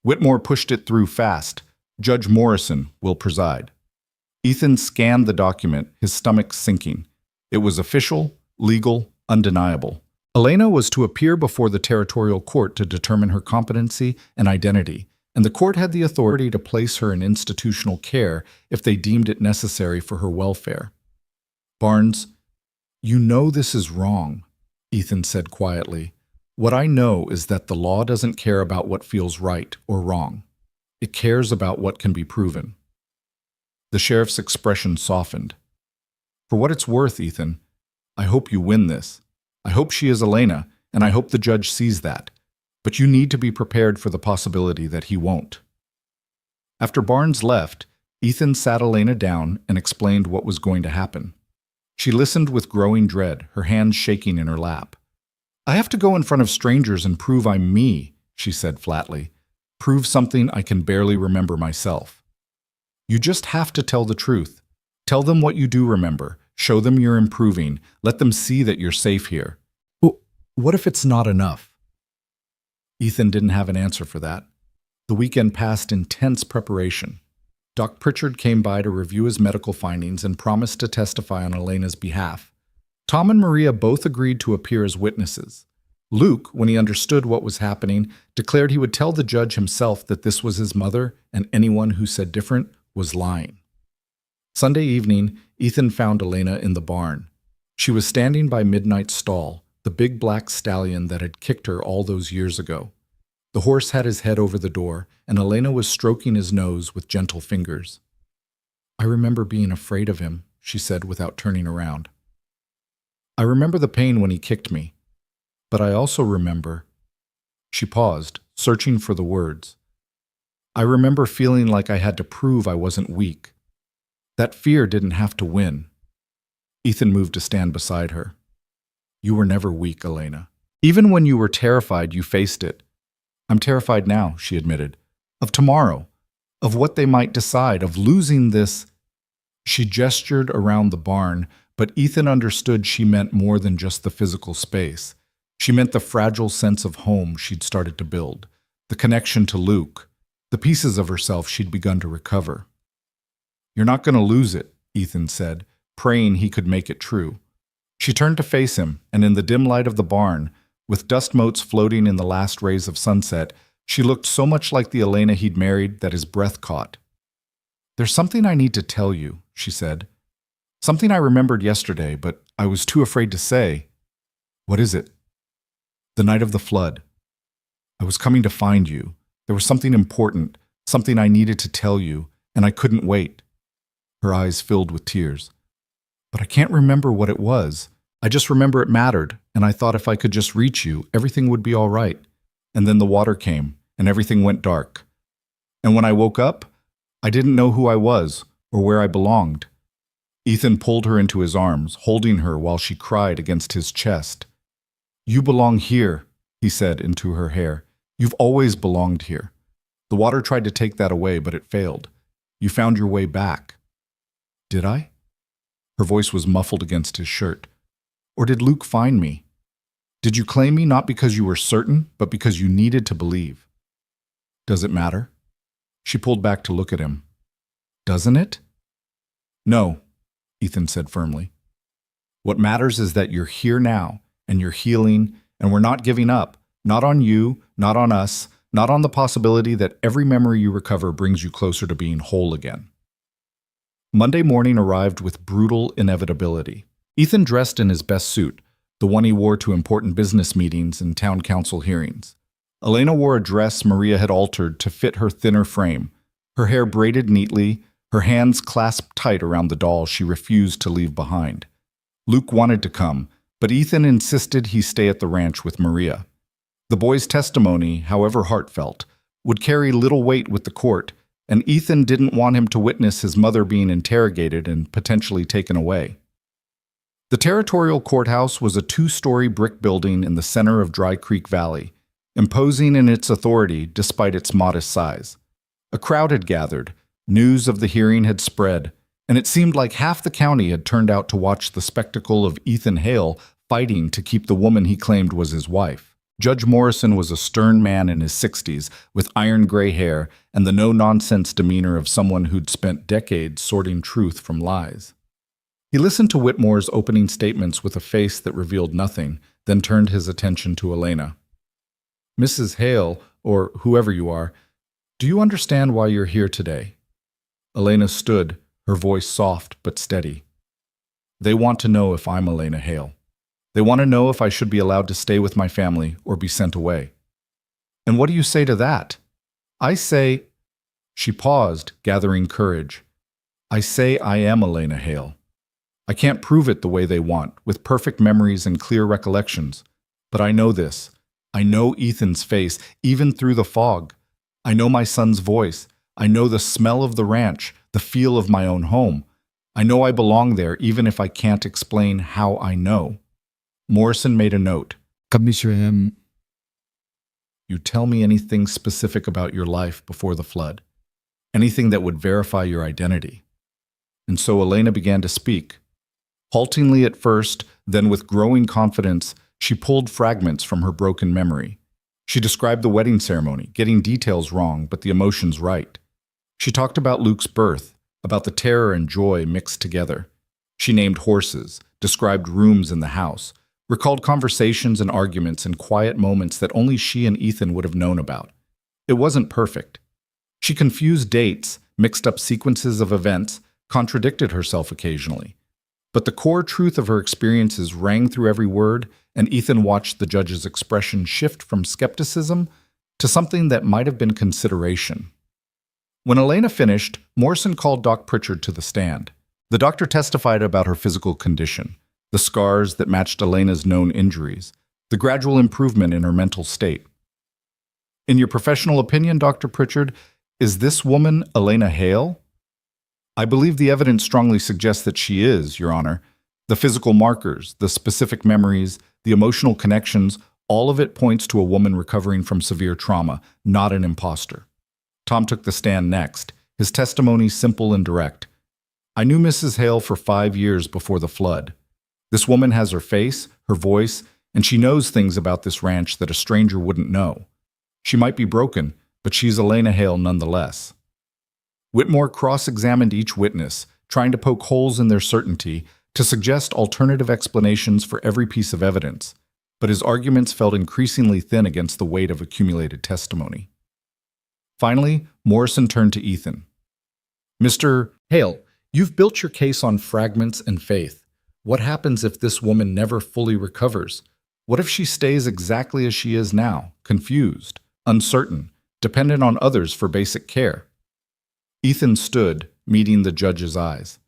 Whitmore pushed it through fast. Judge Morrison will preside. Ethan scanned the document, his stomach sinking. It was official, legal, undeniable. Elena was to appear before the territorial court to determine her competency and identity, and the court had the authority to place her in institutional care if they deemed it necessary for her welfare. Barnes, you know this is wrong, Ethan said quietly. What I know is that the law doesn't care about what feels right or wrong. It cares about what can be proven. The sheriff's expression softened. For what it's worth, Ethan, I hope you win this. I hope she is Elena, and I hope the judge sees that. But you need to be prepared for the possibility that he won't. After Barnes left, Ethan sat Elena down and explained what was going to happen. She listened with growing dread, her hands shaking in her lap. I have to go in front of strangers and prove I'm me, she said flatly. Prove something I can barely remember myself. You just have to tell the truth. Tell them what you do remember. Show them you're improving. Let them see that you're safe here. Well, what if it's not enough? Ethan didn't have an answer for that. The weekend passed in tense preparation. Doc Pritchard came by to review his medical findings and promised to testify on Elena's behalf. Tom and Maria both agreed to appear as witnesses. Luke, when he understood what was happening, declared he would tell the judge himself that this was his mother and anyone who said different was lying. Sunday evening, Ethan found Elena in the barn. She was standing by Midnight's stall, the big black stallion that had kicked her all those years ago. The horse had his head over the door, and Elena was stroking his nose with gentle fingers. "I remember being afraid of him," she said without turning around. "I remember the pain when he kicked me. But I also remember—" She paused, searching for the words. "I remember feeling like I had to prove I wasn't weak. That fear didn't have to win." Ethan moved to stand beside her. "You were never weak, Elena. Even when you were terrified, you faced it. I'm terrified now," she admitted. "Of tomorrow. Of what they might decide. Of losing this—" She gestured around the barn, but Ethan understood she meant more than just the physical space. She meant the fragile sense of home she'd started to build, the connection to Luke, the pieces of herself she'd begun to recover. "You're not going to lose it," Ethan said, praying he could make it true. She turned to face him, and in the dim light of the barn, with dust motes floating in the last rays of sunset, she looked so much like the Elena he'd married that his breath caught. "There's something I need to tell you," she said. "Something I remembered yesterday, but I was too afraid to say." "What is it?" "The night of the flood. I was coming to find you. There was something important, something I needed to tell you, and I couldn't wait." Her eyes filled with tears. "But I can't remember what it was. I just remember it mattered, and I thought if I could just reach you, everything would be all right. And then the water came, and everything went dark. And when I woke up, I didn't know who I was or where I belonged." Ethan pulled her into his arms, holding her while she cried against his chest. "You belong here," he said into her hair. "You've always belonged here. The water tried to take that away, but it failed. You found your way back." "Did I?" Her voice was muffled against his shirt. "Or did Luke find me? Did you claim me not because you were certain, but because you needed to believe?" "Does it matter?" She pulled back to look at him. "Doesn't it?" "No," Ethan said firmly. "What matters is that you're here now, and you're healing, and we're not giving up. Not on you, not on us, not on the possibility that every memory you recover brings you closer to being whole again." Monday morning arrived with brutal inevitability. Ethan dressed in his best suit, the one he wore to important business meetings and town council hearings. Elena wore a dress Maria had altered to fit her thinner frame, her hair braided neatly, her hands clasped tight around the doll she refused to leave behind. Luke wanted to come, but Ethan insisted he stay at the ranch with Maria. The boy's testimony, however heartfelt, would carry little weight with the court, and Ethan didn't want him to witness his mother being interrogated and potentially taken away. The territorial courthouse was a 2-story brick building in the center of Dry Creek Valley, imposing in its authority despite its modest size. A crowd had gathered, news of the hearing had spread, and it seemed like half the county had turned out to watch the spectacle of Ethan Hale fighting to keep the woman he claimed was his wife. Judge Morrison was a stern man in his 60s, with iron gray hair and the no-nonsense demeanor of someone who'd spent decades sorting truth from lies. He listened to Whitmore's opening statements with a face that revealed nothing, then turned his attention to Elena. "Mrs. Hale, or whoever you are, do you understand why you're here today?" Elena stood, her voice soft but steady. "They want to know if I'm Elena Hale. They want to know if I should be allowed to stay with my family or be sent away." "And what do you say to that?" "I say—" She paused, gathering courage. "I say I am Elena Hale. I can't prove it the way they want, with perfect memories and clear recollections. But I know this. I know Ethan's face, even through the fog. I know my son's voice. I know the smell of the ranch, the feel of my own home. I know I belong there, even if I can't explain how I know." Morrison made a note. "You tell me anything specific about your life before the flood, anything that would verify your identity." And so Elena began to speak. Haltingly at first, then with growing confidence, she pulled fragments from her broken memory. She described the wedding ceremony, getting details wrong, but the emotions right. She talked about Luke's birth, about the terror and joy mixed together. She named horses, described rooms in the house, recalled conversations and arguments in quiet moments that only she and Ethan would have known about. It wasn't perfect. She confused dates, mixed up sequences of events, contradicted herself occasionally. But the core truth of her experiences rang through every word, and Ethan watched the judge's expression shift from skepticism to something that might have been consideration. When Elena finished, Morrison called Doc Pritchard to the stand. The doctor testified about her physical condition, the scars that matched Elena's known injuries, the gradual improvement in her mental state. In your professional opinion, Dr. Pritchard, is this woman Elena Hale? I believe the evidence strongly suggests that she is, Your Honor. The physical markers, the specific memories, the emotional connections, all of it points to a woman recovering from severe trauma, not an imposter. Tom took the stand next, his testimony simple and direct. I knew Mrs. Hale for 5 years before the flood. This woman has her face, her voice, and she knows things about this ranch that a stranger wouldn't know. She might be broken, but she's Elena Hale nonetheless. Whitmore cross-examined each witness, trying to poke holes in their certainty, to suggest alternative explanations for every piece of evidence, but his arguments felt increasingly thin against the weight of accumulated testimony. Finally, Morrison turned to Ethan. Mr. Hale, you've built your case on fragments and faith. What happens if this woman never fully recovers? What if she stays exactly as she is now, confused, uncertain, dependent on others for basic care? Ethan stood, meeting the judge's eyes.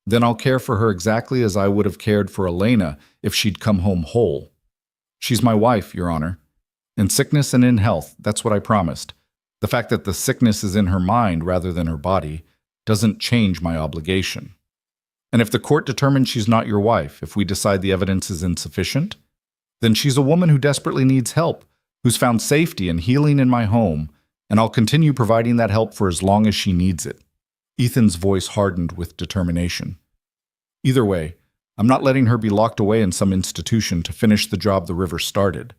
Then I'll care for her exactly as I would have cared for Elena if she'd come home whole. She's my wife, Your Honor. In sickness and in health, that's what I promised. The fact that the sickness is in her mind rather than her body doesn't change my obligation. And if the court determines she's not your wife, if we decide the evidence is insufficient, then she's a woman who desperately needs help, who's found safety and healing in my home, and I'll continue providing that help for as long as she needs it. Ethan's voice hardened with determination. Either way, I'm not letting her be locked away in some institution to finish the job the river started.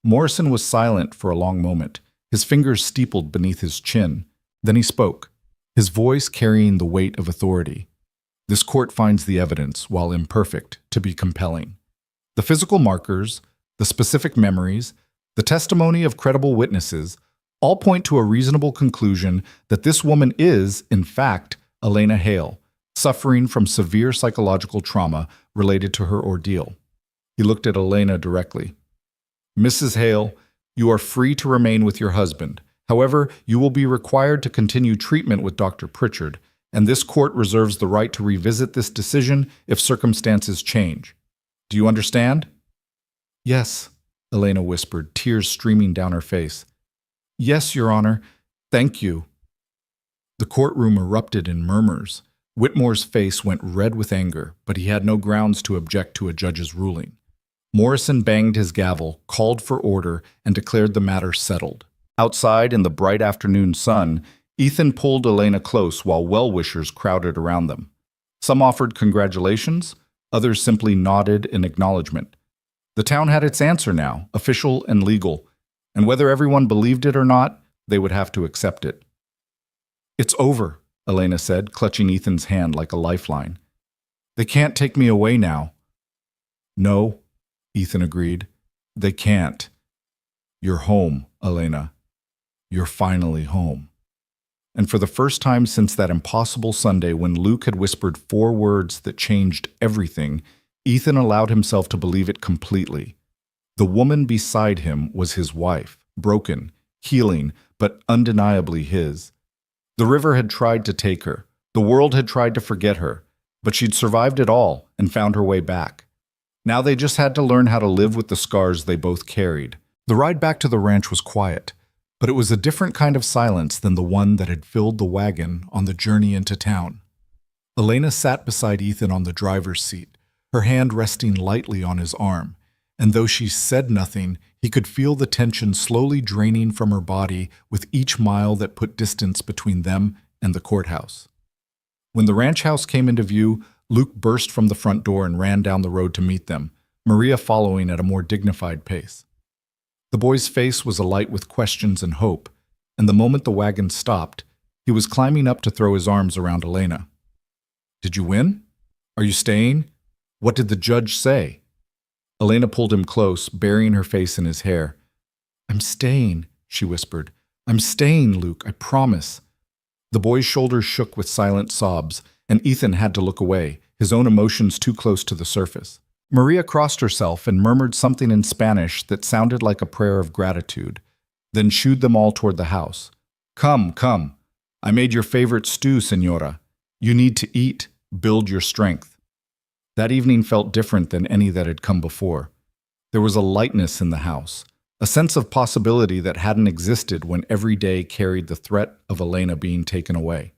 Morrison was silent for a long moment, his fingers steepled beneath his chin. Then he spoke, his voice carrying the weight of authority. This court finds the evidence, while imperfect, to be compelling. The physical markers, the specific memories, the testimony of credible witnesses, all point to a reasonable conclusion that this woman is, in fact, Elena Hale, suffering from severe psychological trauma related to her ordeal. He looked at Elena directly. Mrs. Hale, you are free to remain with your husband. However, you will be required to continue treatment with Dr. Pritchard, and this court reserves the right to revisit this decision if circumstances change. Do you understand? Yes, Elena whispered, tears streaming down her face. Yes, Your Honor. Thank you. The courtroom erupted in murmurs. Whitmore's face went red with anger, but he had no grounds to object to a judge's ruling. Morrison banged his gavel, called for order, and declared the matter settled. Outside, in the bright afternoon sun, Ethan pulled Elena close while well-wishers crowded around them. Some offered congratulations, others simply nodded in acknowledgement. The town had its answer now, official and legal, and whether everyone believed it or not, they would have to accept it. It's over, Elena said, clutching Ethan's hand like a lifeline. They can't take me away now. No, Ethan agreed. They can't. You're home, Elena. You're finally home. And for the first time since that impossible Sunday when Luke had whispered 4 words that changed everything, Ethan allowed himself to believe it completely. The woman beside him was his wife, broken, healing, but undeniably his. The river had tried to take her. The world had tried to forget her, but she'd survived it all and found her way back. Now they just had to learn how to live with the scars they both carried. The ride back to the ranch was quiet, but it was a different kind of silence than the one that had filled the wagon on the journey into town. Elena sat beside Ethan on the driver's seat, her hand resting lightly on his arm, and though she said nothing, he could feel the tension slowly draining from her body with each mile that put distance between them and the courthouse. When the ranch house came into view, Luke burst from the front door and ran down the road to meet them, Maria following at a more dignified pace. The boy's face was alight with questions and hope, and the moment the wagon stopped, He was climbing up to throw his arms around Elena. Did you win? Are you staying? What did the judge say? Elena pulled him close, burying her face in his hair. I'm staying, she whispered. I'm staying, Luke, I promise. The boy's shoulders shook with silent sobs, and Ethan had to look away, his own emotions too close to the surface. Maria crossed herself and murmured something in Spanish that sounded like a prayer of gratitude, then shooed them all toward the house. Come, come. I made your favorite stew, senora. You need to eat, build your strength. That evening felt different than any that had come before. There was a lightness in the house, a sense of possibility that hadn't existed when every day carried the threat of Elena being taken away.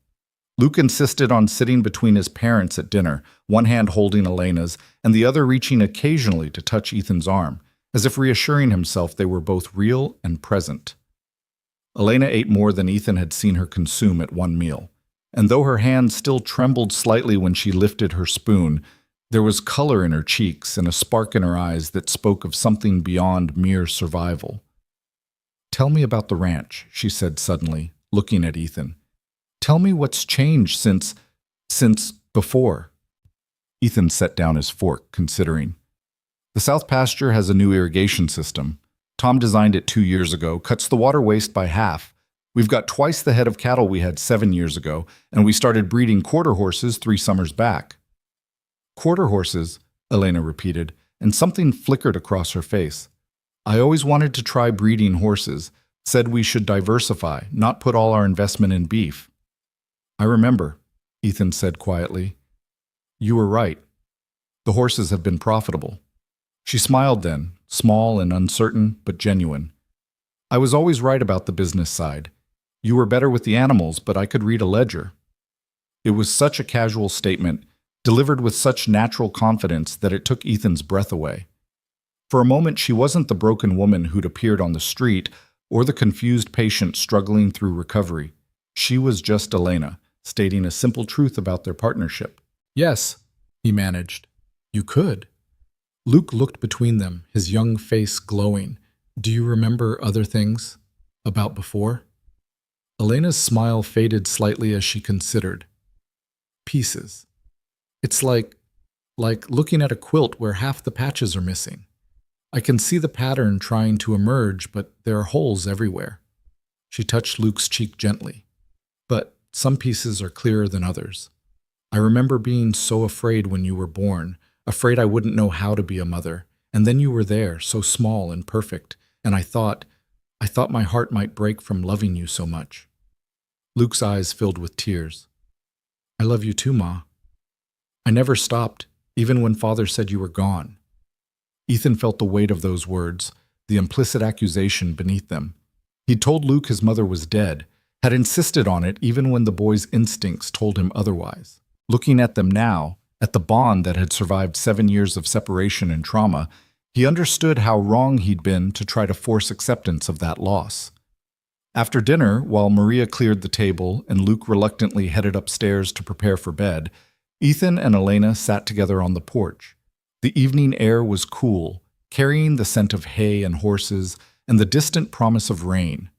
Luke insisted on sitting between his parents at dinner, one hand holding Elena's and the other reaching occasionally to touch Ethan's arm, as if reassuring himself they were both real and present. Elena ate more than Ethan had seen her consume at one meal, and though her hand still trembled slightly when she lifted her spoon, there was color in her cheeks and a spark in her eyes that spoke of something beyond mere survival. Tell me about the ranch, she said suddenly, looking at Ethan. Tell me what's changed since before. Ethan set down his fork, considering. The South Pasture has a new irrigation system. Tom designed it 2 years ago, cuts the water waste by half. We've got twice the head of cattle we had 7 years ago, and we started breeding quarter horses 3 summers back. Quarter horses, Elena repeated, and something flickered across her face. I always wanted to try breeding horses, said we should diversify, not put all our investment in beef. I remember, Ethan said quietly. You were right. The horses have been profitable. She smiled then, small and uncertain, but genuine. I was always right about the business side. You were better with the animals, but I could read a ledger. It was such a casual statement, delivered with such natural confidence that it took Ethan's breath away. For a moment, she wasn't the broken woman who'd appeared on the street or the confused patient struggling through recovery. She was just Elena, stating a simple truth about their partnership. Yes, he managed. You could. Luke looked between them, his young face glowing. Do you remember other things? About before? Elena's smile faded slightly as she considered. Pieces. It's like looking at a quilt where half the patches are missing. I can see the pattern trying to emerge, but there are holes everywhere. She touched Luke's cheek gently. But some pieces are clearer than others. I remember being so afraid when you were born, afraid I wouldn't know how to be a mother, and then you were there, so small and perfect, and I thought my heart might break from loving you so much. Luke's eyes filled with tears. I love you too, Ma. I never stopped, even when Father said you were gone. Ethan felt the weight of those words, the implicit accusation beneath them. He'd told Luke his mother was dead, had insisted on it even when the boy's instincts told him otherwise. Looking at them now, at the bond that had survived 7 years of separation and trauma, he understood how wrong he'd been to try to force acceptance of that loss. After dinner, while Maria cleared the table and Luke reluctantly headed upstairs to prepare for bed, Ethan and Elena sat together on the porch. The evening air was cool, carrying the scent of hay and horses and the distant promise of rain.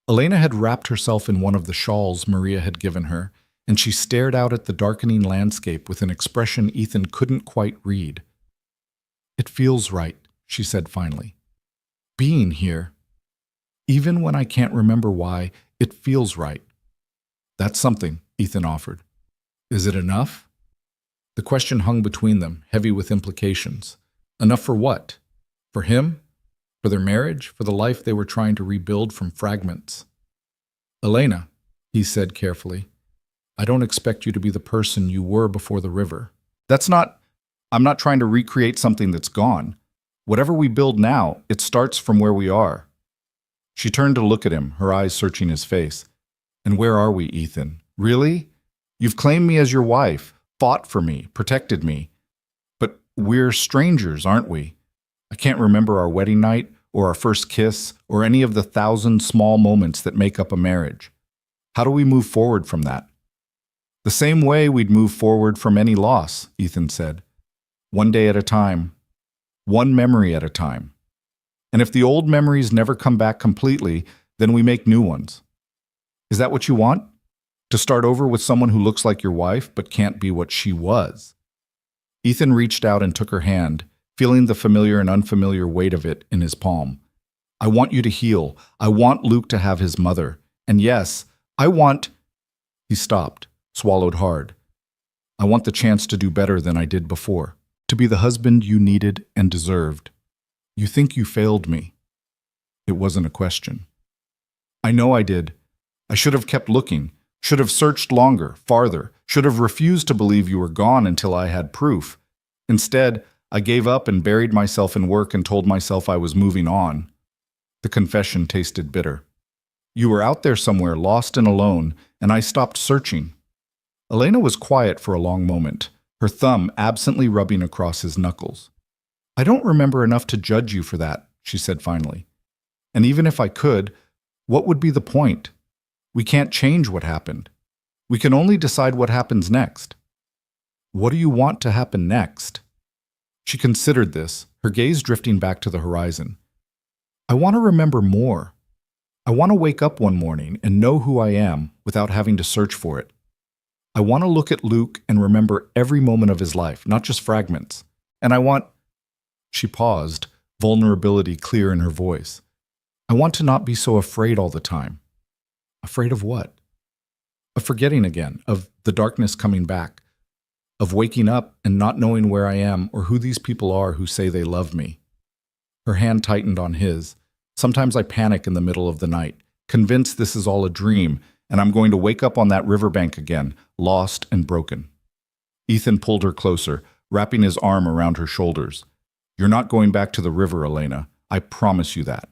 Elena had wrapped herself in one of the shawls Maria had given her, and she stared out at the darkening landscape with an expression Ethan couldn't quite read. It feels right, she said finally. Being here. Even when I can't remember why, it feels right. That's something, Ethan offered. Is it enough? The question hung between them, heavy with implications. Enough for what? For him? For their marriage? For the life they were trying to rebuild from fragments? Elena, he said carefully, I don't expect you to be the person you were before the river. I'm not trying to recreate something that's gone. Whatever we build now, it starts from where we are. She turned to look at him, her eyes searching his face. And where are we, Ethan? Really? You've claimed me as your wife, fought for me, protected me. But we're strangers, aren't we? I can't remember our wedding night, or our first kiss, or any of the 1,000 small moments that make up a marriage. How do we move forward from that? The same way we'd move forward from any loss, Ethan said. One day at a time. One memory at a time. And if the old memories never come back completely, then we make new ones. Is that what you want? To start over with someone who looks like your wife but can't be what she was. Ethan reached out and took her hand, feeling the familiar and unfamiliar weight of it in his palm. I want you to heal. I want Luke to have his mother. And yes, I want... He stopped, swallowed hard. I want the chance to do better than I did before. To be the husband you needed and deserved. You think you failed me. It wasn't a question. I know I did. I should have kept looking, should have searched longer, farther, should have refused to believe you were gone until I had proof. Instead, I gave up and buried myself in work and told myself I was moving on. The confession tasted bitter. You were out there somewhere, lost and alone, and I stopped searching. Elena was quiet for a long moment, her thumb absently rubbing across his knuckles. I don't remember enough to judge you for that, she said finally. And even if I could, what would be the point? We can't change what happened. We can only decide what happens next. What do you want to happen next? She considered this, her gaze drifting back to the horizon. I want to remember more. I want to wake up one morning and know who I am without having to search for it. I want to look at Luke and remember every moment of his life, not just fragments. And I want... She paused, vulnerability clear in her voice. I want to not be so afraid all the time. Afraid of what? Of forgetting again, of the darkness coming back, of waking up and not knowing where I am or who these people are who say they love me. Her hand tightened on his. Sometimes I panic in the middle of the night, convinced this is all a dream, and I'm going to wake up on that riverbank again, lost and broken. Ethan pulled her closer, wrapping his arm around her shoulders. You're not going back to the river, Elena. I promise you that.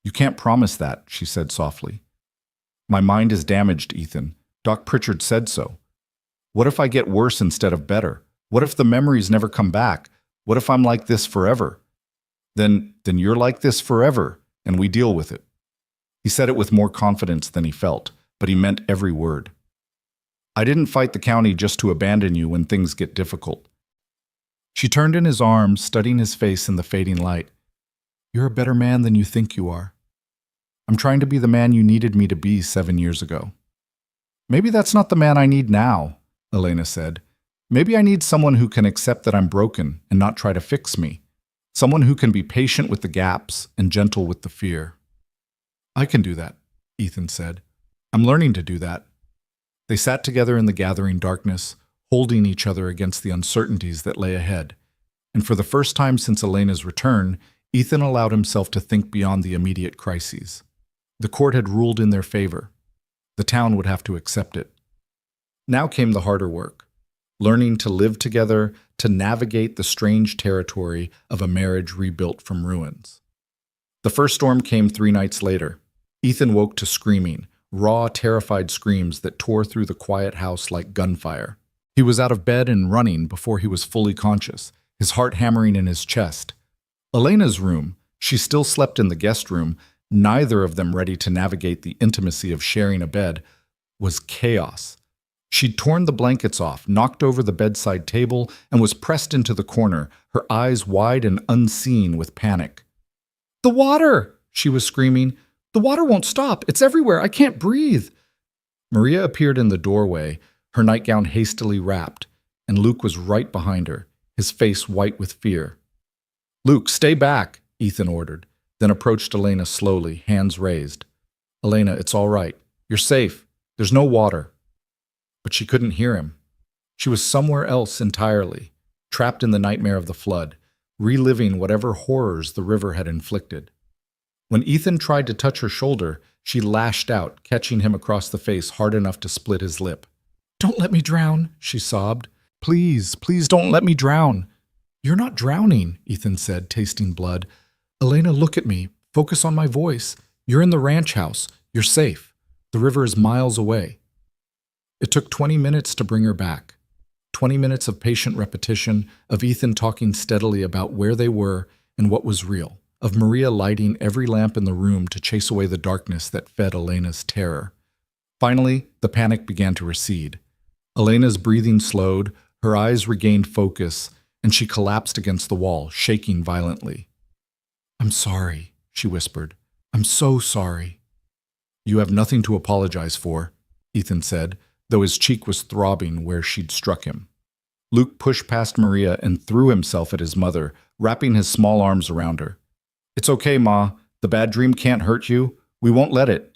You can't promise that, she said softly. My mind is damaged, Ethan. Doc Pritchard said so. What if I get worse instead of better? What if the memories never come back? What if I'm like this forever? Then you're like this forever, and we deal with it. He said it with more confidence than he felt, but he meant every word. I didn't fight the county just to abandon you when things get difficult. She turned in his arms, studying his face in the fading light. You're a better man than you think you are. I'm trying to be the man you needed me to be 7 years ago. Maybe that's not the man I need now, Elena said. Maybe I need someone who can accept that I'm broken and not try to fix me. Someone who can be patient with the gaps and gentle with the fear. I can do that, Ethan said. I'm learning to do that. They sat together in the gathering darkness, holding each other against the uncertainties that lay ahead. And for the first time since Elena's return, Ethan allowed himself to think beyond the immediate crises. The court had ruled in their favor. The town would have to accept it. Now came the harder work, learning to live together, to navigate the strange territory of a marriage rebuilt from ruins. The first storm came 3 nights later. Ethan woke to screaming, raw, terrified screams that tore through the quiet house like gunfire. He was out of bed and running before he was fully conscious, his heart hammering in his chest. Elena's room, she still slept in the guest room, neither of them ready to navigate the intimacy of sharing a bed, was chaos. She'd torn the blankets off, knocked over the bedside table, and was pressed into the corner, her eyes wide and unseeing with panic. "The water!" she was screaming. "The water won't stop. It's everywhere. I can't breathe." Maria appeared in the doorway, her nightgown hastily wrapped, and Luke was right behind her, his face white with fear. "Luke, stay back," Ethan ordered, then approached Elena slowly, hands raised. "Elena, it's all right. You're safe. There's no water." But she couldn't hear him. She was somewhere else entirely, trapped in the nightmare of the flood, reliving whatever horrors the river had inflicted. When Ethan tried to touch her shoulder, she lashed out, catching him across the face hard enough to split his lip. "Don't let me drown," she sobbed. "Please, please don't let me drown." "You're not drowning," Ethan said, tasting blood. "Elena, look at me. Focus on my voice. You're in the ranch house. You're safe. The river is miles away." It took 20 minutes to bring her back. 20 minutes of patient repetition, of Ethan talking steadily about where they were and what was real, of Maria lighting every lamp in the room to chase away the darkness that fed Elena's terror. Finally, the panic began to recede. Elena's breathing slowed, her eyes regained focus, and she collapsed against the wall, shaking violently. "I'm sorry," she whispered. "I'm so sorry." "You have nothing to apologize for." Ethan said, though his cheek was throbbing where she'd struck him. Luke pushed past Maria and threw himself at his mother, wrapping his small arms around her. "It's okay, Ma. The bad dream can't hurt you. We won't let it."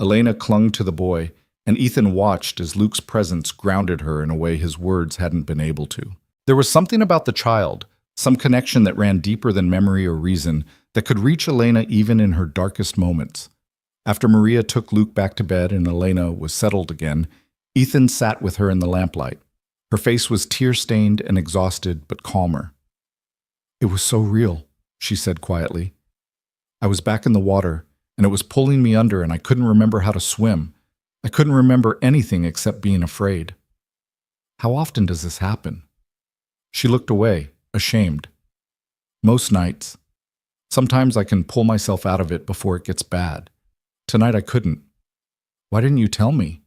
Elena clung to the boy, and Ethan watched as Luke's presence grounded her in a way his words hadn't been able to. There was something about the child, some connection that ran deeper than memory or reason, that could reach Elena even in her darkest moments. After Maria took Luke back to bed and Elena was settled again, Ethan sat with her in the lamplight. Her face was tear-stained and exhausted, but calmer. "It was so real," she said quietly. "I was back in the water, and it was pulling me under, and I couldn't remember how to swim. I couldn't remember anything except being afraid." "How often does this happen?" She looked away, ashamed. "Most nights. Sometimes I can pull myself out of it before it gets bad. Tonight I couldn't." "Why didn't you tell me?"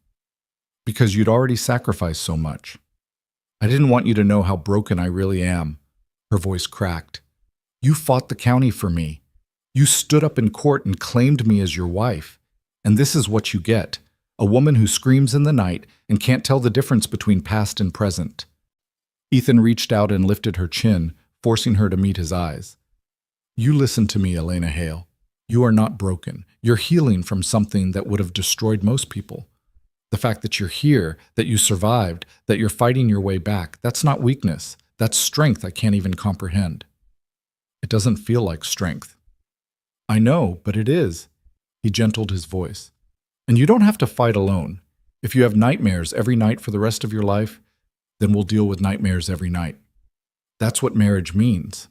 "Because you'd already sacrificed so much. I didn't want you to know how broken I really am." Her voice cracked. "You fought the county for me. You stood up in court and claimed me as your wife. And this is what you get, a woman who screams in the night and can't tell the difference between past and present." Ethan reached out and lifted her chin, forcing her to meet his eyes. "You listen to me, Elena Hale. You are not broken. You're healing from something that would have destroyed most people. The fact that you're here, that you survived, that you're fighting your way back, that's not weakness. That's strength I can't even comprehend." "It doesn't feel like strength." "I know, but it is." He gentled his voice. "And you don't have to fight alone. If you have nightmares every night for the rest of your life, then we'll deal with nightmares every night. That's what marriage means."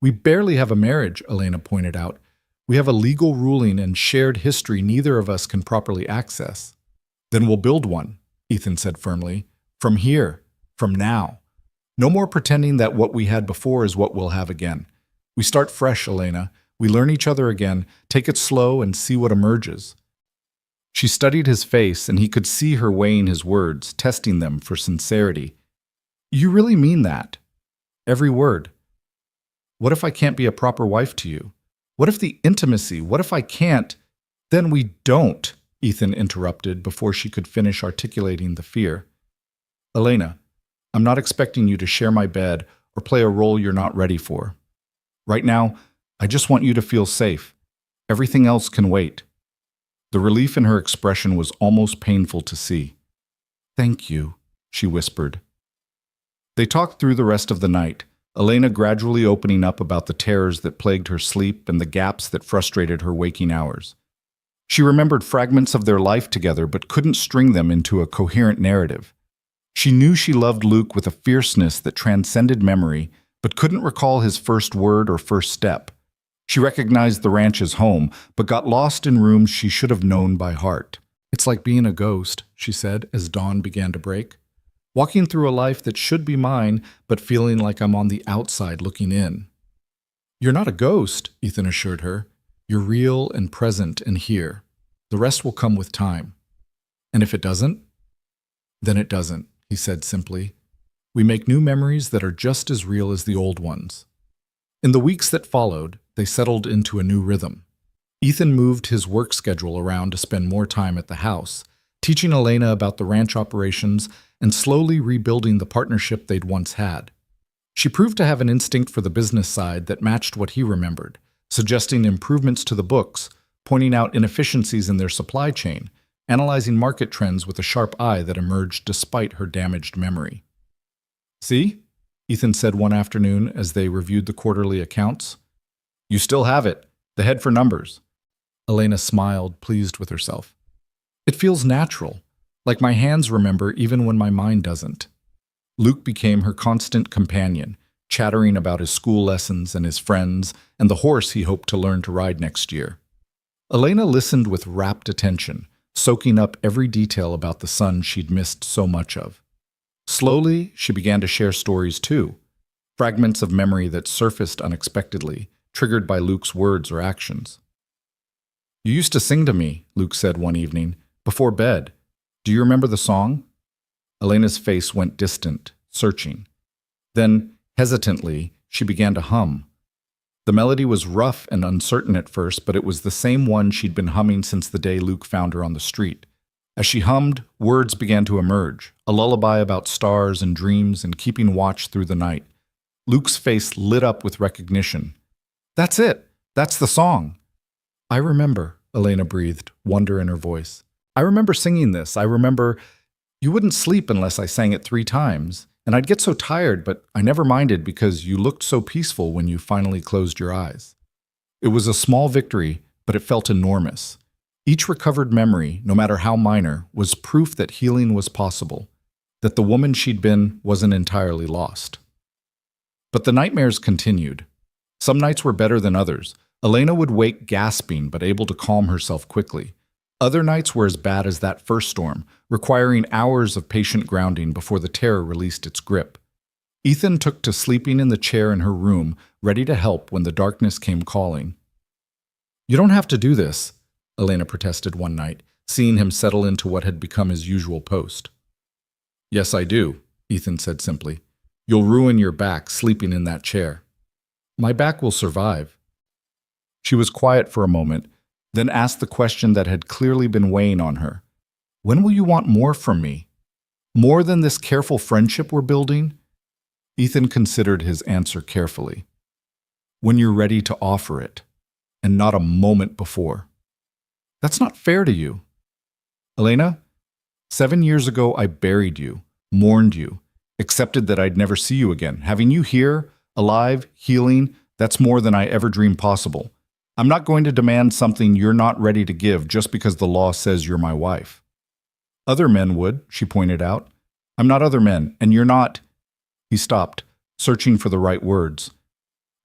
"We barely have a marriage," Elena pointed out. "We have a legal ruling and shared history neither of us can properly access." "Then we'll build one," Ethan said firmly. "From here, from now. No more pretending that what we had before is what we'll have again. We start fresh, Elena. We learn each other again, take it slow, and see what emerges." She studied his face, and he could see her weighing his words, testing them for sincerity. "You really mean that?" "Every word." "What if I can't be a proper wife to you? What if the intimacy, what if I can't—" "Then we don't," Ethan interrupted before she could finish articulating the fear. "Elena, I'm not expecting you to share my bed or play a role you're not ready for. Right now, I just want you to feel safe. Everything else can wait." The relief in her expression was almost painful to see. "Thank you," she whispered. They talked through the rest of the night, Elena gradually opening up about the terrors that plagued her sleep and the gaps that frustrated her waking hours. She remembered fragments of their life together but couldn't string them into a coherent narrative. She knew she loved Luke with a fierceness that transcended memory, but couldn't recall his first word or first step. She recognized the ranch as home, but got lost in rooms she should have known by heart. "It's like being a ghost," she said as dawn began to break. "Walking through a life that should be mine, but feeling like I'm on the outside looking in." "You're not a ghost," Ethan assured her. "You're real and present and here. The rest will come with time." "And if it doesn't?" "Then it doesn't," he said simply. "We make new memories that are just as real as the old ones." In the weeks that followed, they settled into a new rhythm. Ethan moved his work schedule around to spend more time at the house, teaching Elena about the ranch operations and slowly rebuilding the partnership they'd once had. She proved to have an instinct for the business side that matched what he remembered, suggesting improvements to the books, pointing out inefficiencies in their supply chain, analyzing market trends with a sharp eye that emerged despite her damaged memory. "See?" Ethan said one afternoon as they reviewed the quarterly accounts. "You still have it, the head for numbers." Elena smiled, pleased with herself. "It feels natural, like my hands remember even when my mind doesn't." Luke became her constant companion, chattering about his school lessons and his friends and the horse he hoped to learn to ride next year. Elena listened with rapt attention, soaking up every detail about the son she'd missed so much of. Slowly, she began to share stories too, fragments of memory that surfaced unexpectedly, triggered by Luke's words or actions. "You used to sing to me," Luke said one evening, "before bed. Do you remember the song?" Elena's face went distant, searching. Then, hesitantly, she began to hum. The melody was rough and uncertain at first, but it was the same one she'd been humming since the day Luke found her on the street. As she hummed, words began to emerge, a lullaby about stars and dreams and keeping watch through the night. Luke's face lit up with recognition. That's it. That's the song. I remember, Elena breathed, wonder in her voice. I remember singing this. I remember you wouldn't sleep unless I sang it 3 times, and I'd get so tired, but I never minded because you looked so peaceful when you finally closed your eyes. It was a small victory, but it felt enormous. Each recovered memory, no matter how minor, was proof that healing was possible, that the woman she'd been wasn't entirely lost. But the nightmares continued. Some nights were better than others. Elena would wake gasping but able to calm herself quickly. Other nights were as bad as that first storm, requiring hours of patient grounding before the terror released its grip. Ethan took to sleeping in the chair in her room, ready to help when the darkness came calling. You don't have to do this, Elena protested one night, seeing him settle into what had become his usual post. Yes, I do, Ethan said simply. You'll ruin your back sleeping in that chair. My back will survive. She was quiet for a moment, then asked the question that had clearly been weighing on her. When will you want more from me? More than this careful friendship we're building? Ethan considered his answer carefully. When you're ready to offer it, and not a moment before. That's not fair to you. Elena, 7 years ago I buried you, mourned you, accepted that I'd never see you again. Having you here, alive, healing, that's more than I ever dreamed possible. I'm not going to demand something you're not ready to give just because the law says you're my wife. Other men would, she pointed out. I'm not other men, and you're not. He stopped, searching for the right words.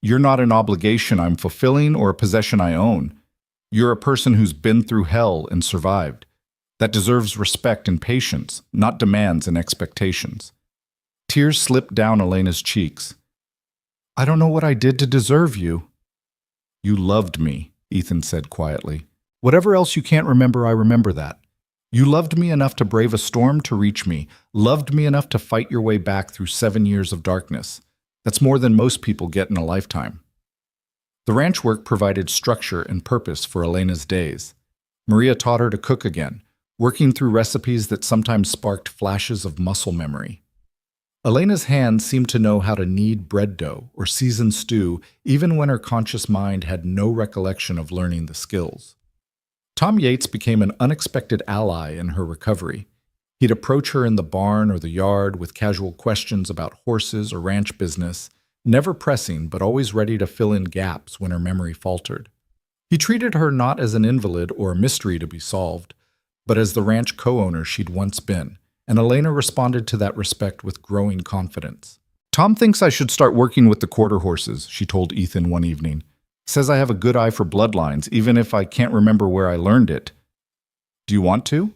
You're not an obligation I'm fulfilling or a possession I own. You're a person who's been through hell and survived. That deserves respect and patience, not demands and expectations. Tears slipped down Elena's cheeks. I don't know what I did to deserve you. You loved me, Ethan said quietly. Whatever else you can't remember, I remember that. You loved me enough to brave a storm to reach me, loved me enough to fight your way back through 7 years of darkness. That's more than most people get in a lifetime. The ranch work provided structure and purpose for Elena's days. Maria taught her to cook again, working through recipes that sometimes sparked flashes of muscle memory. Elena's hands seemed to know how to knead bread dough or season stew even when her conscious mind had no recollection of learning the skills. Tom Yates became an unexpected ally in her recovery. He'd approach her in the barn or the yard with casual questions about horses or ranch business, never pressing but always ready to fill in gaps when her memory faltered. He treated her not as an invalid or a mystery to be solved, but as the ranch co-owner she'd once been, and Elena responded to that respect with growing confidence. Tom thinks I should start working with the quarter horses, she told Ethan one evening. Says I have a good eye for bloodlines, even if I can't remember where I learned it. Do you want to?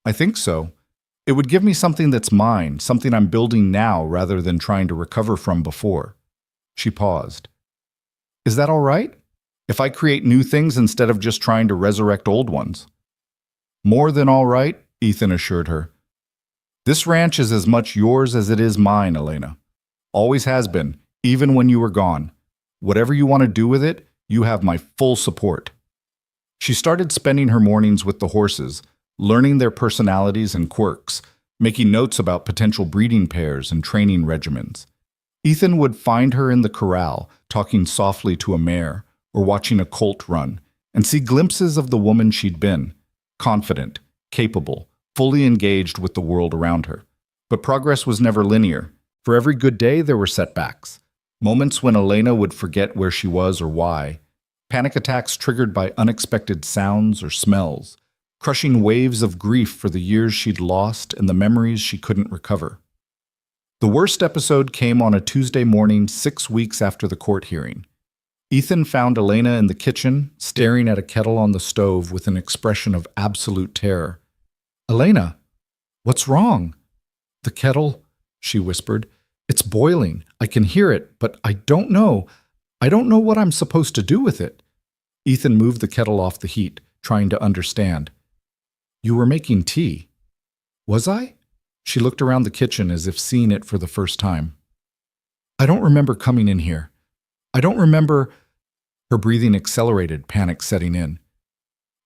I think so. It would give me something that's mine, something I'm building now rather than trying to recover from before. She paused. Is that all right? If I create new things instead of just trying to resurrect old ones? More than all right, Ethan assured her. This ranch is as much yours as it is mine, Elena. Always has been, even when you were gone. Whatever you want to do with it, you have my full support. She started spending her mornings with the horses, learning their personalities and quirks, making notes about potential breeding pairs and training regimens. Ethan would find her in the corral, talking softly to a mare, or watching a colt run, and see glimpses of the woman she'd been, confident, capable, fully engaged with the world around her. But progress was never linear. For every good day, there were setbacks. Moments when Elena would forget where she was or why. Panic attacks triggered by unexpected sounds or smells. Crushing waves of grief for the years she'd lost and the memories she couldn't recover. The worst episode came on a Tuesday morning 6 weeks after the court hearing. Ethan found Elena in the kitchen, staring at a kettle on the stove with an expression of absolute terror. Elena, what's wrong? The kettle, she whispered. It's boiling. I can hear it, but I don't know. I don't know what I'm supposed to do with it. Ethan moved the kettle off the heat, trying to understand. You were making tea. Was I? She looked around the kitchen as if seeing it for the first time. I don't remember coming in here. I don't remember. Her breathing accelerated, panic setting in.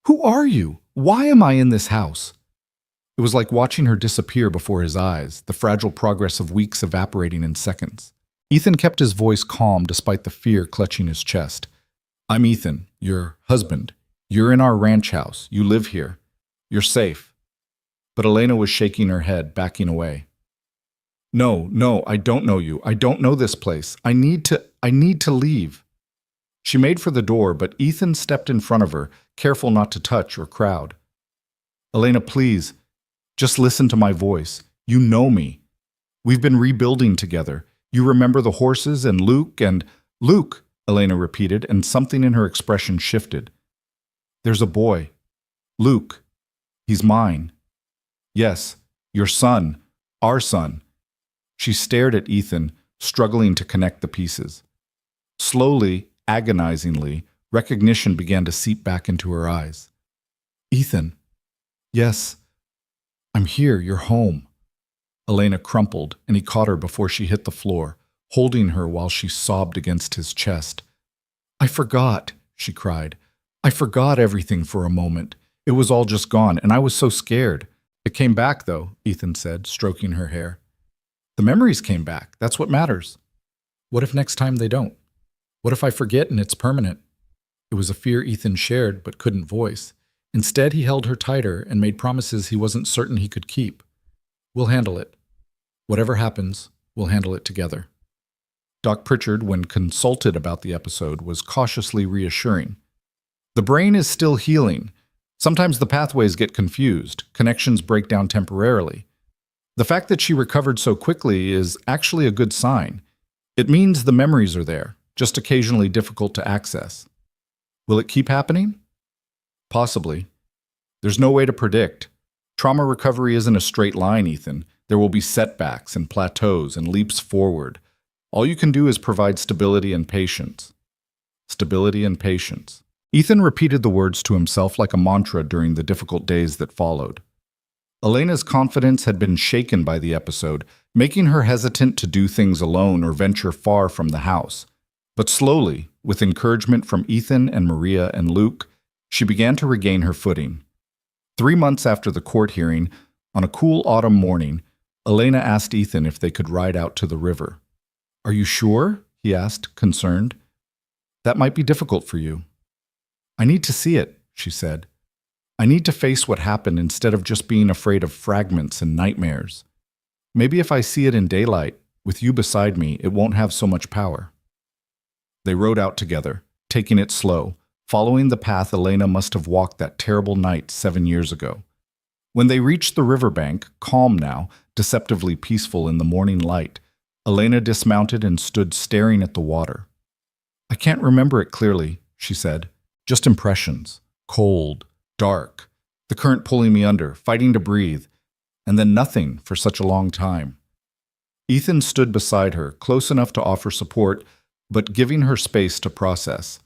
Who are you? Why am I in this house? It was like watching her disappear before his eyes, the fragile progress of weeks evaporating in seconds. Ethan kept his voice calm despite the fear clutching his chest. I'm Ethan, your husband. You're in our ranch house. You live here. You're safe. But Elena was shaking her head, backing away. No, I don't know you. I don't know this place. I need to leave. She made for the door, but Ethan stepped in front of her, careful not to touch or crowd. Elena, please, just listen to my voice. You know me. We've been rebuilding together. You remember the horses and Luke, Elena repeated, and something in her expression shifted. There's a boy. Luke. He's mine. Yes, your son. Our son. She stared at Ethan, struggling to connect the pieces. Slowly, agonizingly, recognition began to seep back into her eyes. Ethan. Yes, I'm here. You're home. Elena crumpled, and he caught her before she hit the floor, holding her while she sobbed against his chest. I forgot, she cried. I forgot everything for a moment. It was all just gone, and I was so scared. It came back, though, Ethan said, stroking her hair. The memories came back. That's what matters. What if next time they don't? What if I forget and it's permanent? It was a fear Ethan shared but couldn't voice. Instead, he held her tighter and made promises he wasn't certain he could keep. We'll handle it. Whatever happens, we'll handle it together. Doc Pritchard, when consulted about the episode, was cautiously reassuring. The brain is still healing. Sometimes the pathways get confused, connections break down temporarily. The fact that she recovered so quickly is actually a good sign. It means the memories are there, just occasionally difficult to access. Will it keep happening? Possibly. There's no way to predict. Trauma recovery isn't a straight line, Ethan. There will be setbacks and plateaus and leaps forward. All you can do is provide stability and patience. Stability and patience. Ethan repeated the words to himself like a mantra during the difficult days that followed. Elena's confidence had been shaken by the episode, making her hesitant to do things alone or venture far from the house. But slowly, with encouragement from Ethan and Maria and Luke, she began to regain her footing. 3 months after the court hearing, on a cool autumn morning, Elena asked Ethan if they could ride out to the river. Are you sure? He asked, concerned. That might be difficult for you. I need to see it, she said. I need to face what happened instead of just being afraid of fragments and nightmares. Maybe if I see it in daylight, with you beside me, it won't have so much power. They rode out together, taking it slow, following the path Elena must have walked that terrible night 7 years ago. When they reached the riverbank, calm now, deceptively peaceful in the morning light, Elena dismounted and stood staring at the water. I can't remember it clearly, she said. Just impressions. Cold, dark, the current pulling me under, fighting to breathe, and then nothing for such a long time. Ethan stood beside her, close enough to offer support, but giving her space to process.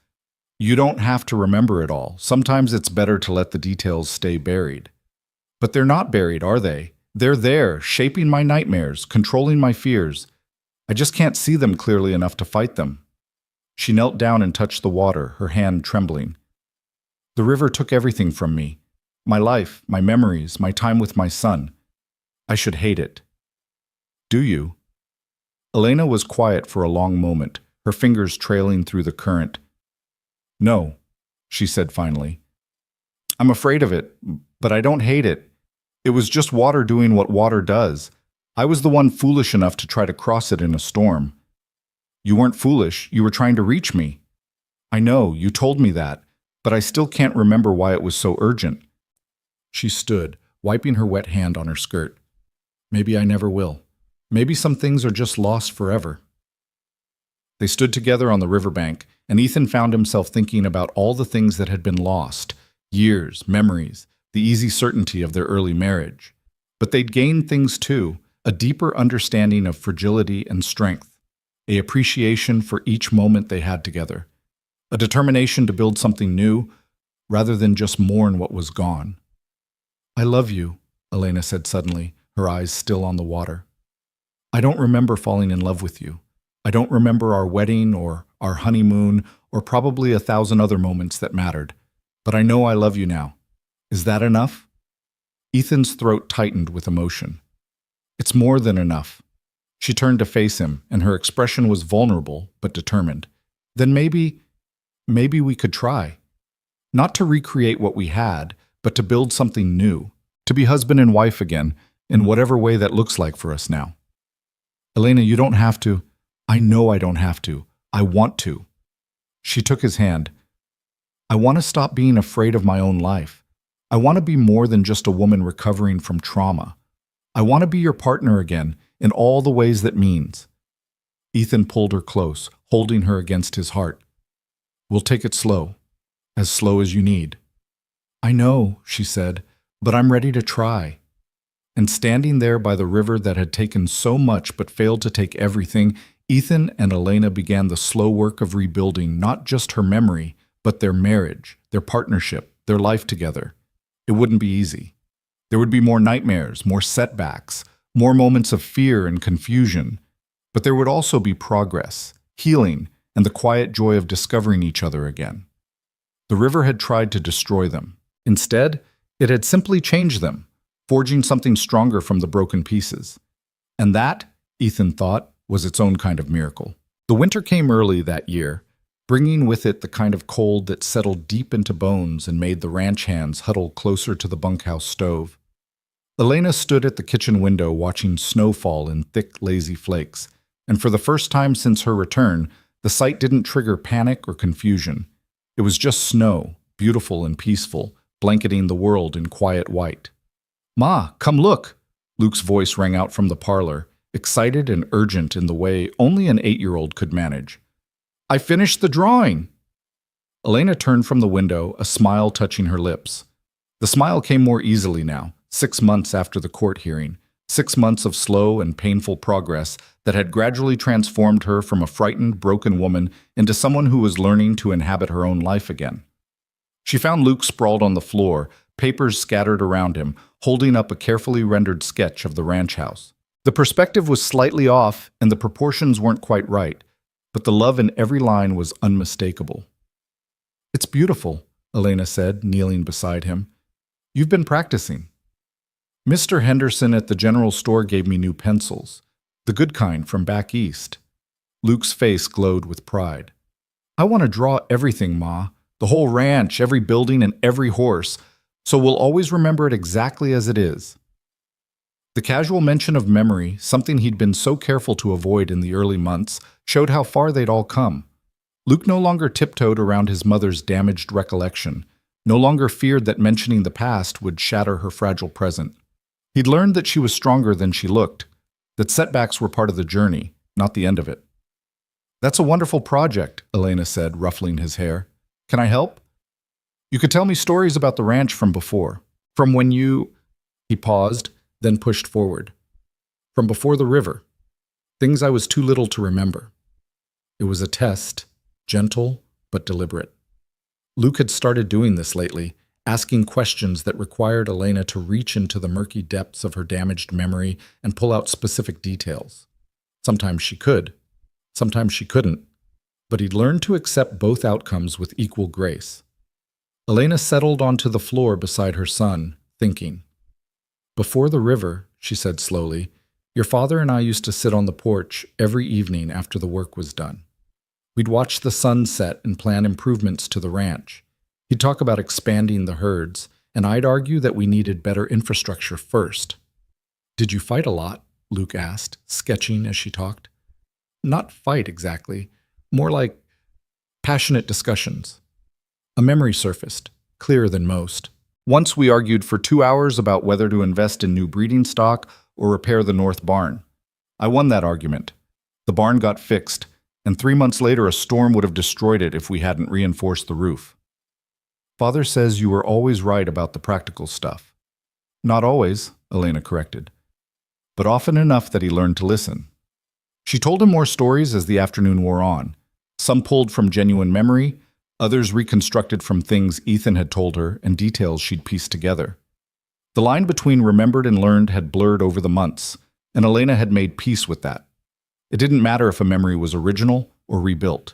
You don't have to remember it all. Sometimes it's better to let the details stay buried. But they're not buried, are they? They're there, shaping my nightmares, controlling my fears. I just can't see them clearly enough to fight them. She knelt down and touched the water, her hand trembling. The river took everything from me. My life, my memories, my time with my son. I should hate it. Do you? Elena was quiet for a long moment, her fingers trailing through the current. No, she said finally. I'm afraid of it, but I don't hate it. It was just water doing what water does. I was the one foolish enough to try to cross it in a storm. You weren't foolish, you were trying to reach me. I know, you told me that, but I still can't remember why it was so urgent. She stood, wiping her wet hand on her skirt. Maybe I never will. Maybe some things are just lost forever. They stood together on the riverbank, and Ethan found himself thinking about all the things that had been lost, years, memories, the easy certainty of their early marriage. But they'd gained things too, a deeper understanding of fragility and strength, an appreciation for each moment they had together, a determination to build something new rather than just mourn what was gone. I love you, Elena said suddenly, her eyes still on the water. I don't remember falling in love with you. I don't remember our wedding or our honeymoon or probably 1,000 other moments that mattered. But I know I love you now. Is that enough? Ethan's throat tightened with emotion. It's more than enough. She turned to face him, and her expression was vulnerable but determined. Then maybe we could try. Not to recreate what we had, but to build something new. To be husband and wife again, in whatever way that looks like for us now. Elena, you don't have to. I know I don't have to. I want to. She took his hand. I want to stop being afraid of my own life. I want to be more than just a woman recovering from trauma. I want to be your partner again, in all the ways that means. Ethan pulled her close, holding her against his heart. We'll take it slow as you need. I know, she said, but I'm ready to try. And standing there by the river that had taken so much but failed to take everything, Ethan and Elena began the slow work of rebuilding not just her memory, but their marriage, their partnership, their life together. It wouldn't be easy. There would be more nightmares, more setbacks, more moments of fear and confusion. But there would also be progress, healing, and the quiet joy of discovering each other again. The river had tried to destroy them. Instead, it had simply changed them, forging something stronger from the broken pieces. And that, Ethan thought, was its own kind of miracle. The winter came early that year, bringing with it the kind of cold that settled deep into bones and made the ranch hands huddle closer to the bunkhouse stove. Elena stood at the kitchen window watching snow fall in thick, lazy flakes, and for the first time since her return, the sight didn't trigger panic or confusion. It was just snow, beautiful and peaceful, blanketing the world in quiet white. Ma, come look! Luke's voice rang out from the parlor, excited and urgent in the way only an 8-year-old could manage. I finished the drawing! Elena turned from the window, a smile touching her lips. The smile came more easily now, 6 months after the court hearing, 6 months of slow and painful progress that had gradually transformed her from a frightened, broken woman into someone who was learning to inhabit her own life again. She found Luke sprawled on the floor, papers scattered around him, holding up a carefully rendered sketch of the ranch house. The perspective was slightly off and the proportions weren't quite right, but the love in every line was unmistakable. It's beautiful, Elena said, kneeling beside him. You've been practicing. Mr. Henderson at the general store gave me new pencils, the good kind from back east. Luke's face glowed with pride. I want to draw everything, Ma, the whole ranch, every building, and every horse, so we'll always remember it exactly as it is. The casual mention of memory, something he'd been so careful to avoid in the early months, showed how far they'd all come. Luke no longer tiptoed around his mother's damaged recollection, no longer feared that mentioning the past would shatter her fragile present. He'd learned that she was stronger than she looked, that setbacks were part of the journey, not the end of it. That's a wonderful project, Elena said, ruffling his hair. Can I help? You could tell me stories about the ranch from before, from when you... He paused, then pushed forward. From before the river. Things I was too little to remember. It was a test, gentle but deliberate. Luke had started doing this lately, asking questions that required Elena to reach into the murky depths of her damaged memory and pull out specific details. Sometimes she could, sometimes she couldn't, but he'd learned to accept both outcomes with equal grace. Elena settled onto the floor beside her son, thinking. Before the river, she said slowly, your father and I used to sit on the porch every evening after the work was done. We'd watch the sun set and plan improvements to the ranch. He'd talk about expanding the herds, and I'd argue that we needed better infrastructure first. Did you fight a lot? Luke asked, sketching as she talked. Not fight exactly, more like passionate discussions. A memory surfaced, clearer than most. Once we argued for 2 hours about whether to invest in new breeding stock or repair the north barn. I won that argument. The barn got fixed, and 3 months later a storm would have destroyed it if we hadn't reinforced the roof. Father says you were always right about the practical stuff. Not always, Elena corrected, but often enough that he learned to listen. She told him more stories as the afternoon wore on, some pulled from genuine memory, others reconstructed from things Ethan had told her and details she'd pieced together. The line between remembered and learned had blurred over the months, and Elena had made peace with that. It didn't matter if a memory was original or rebuilt.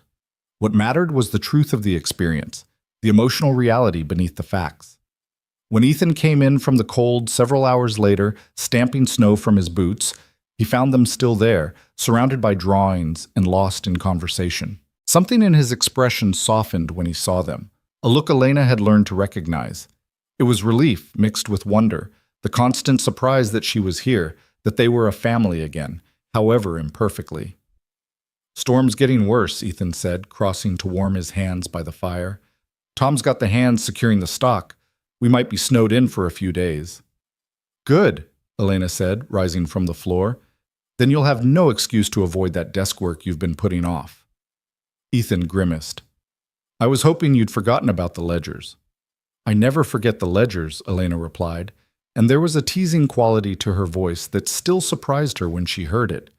What mattered was the truth of the experience, the emotional reality beneath the facts. When Ethan came in from the cold several hours later, stamping snow from his boots, he found them still there, surrounded by drawings and lost in conversation. Something in his expression softened when he saw them, a look Elena had learned to recognize. It was relief mixed with wonder, the constant surprise that she was here, that they were a family again, however imperfectly. "Storm's getting worse," Ethan said, crossing to warm his hands by the fire. "Tom's got the hands securing the stock. We might be snowed in for a few days." "Good," Elena said, rising from the floor. "Then you'll have no excuse to avoid that desk work you've been putting off." Ethan grimaced. "I was hoping you'd forgotten about the ledgers." "I never forget the ledgers," Elena replied, and there was a teasing quality to her voice that still surprised her when she heard it.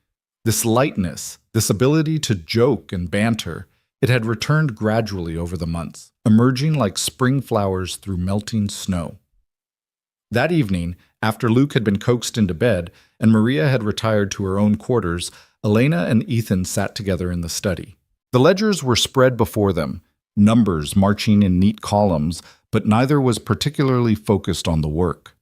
This lightness, this ability to joke and banter, it had returned gradually over the months, emerging like spring flowers through melting snow. That evening, after Luke had been coaxed into bed and Maria had retired to her own quarters, Elena and Ethan sat together in the study. The ledgers were spread before them, numbers marching in neat columns, but neither was particularly focused on the work.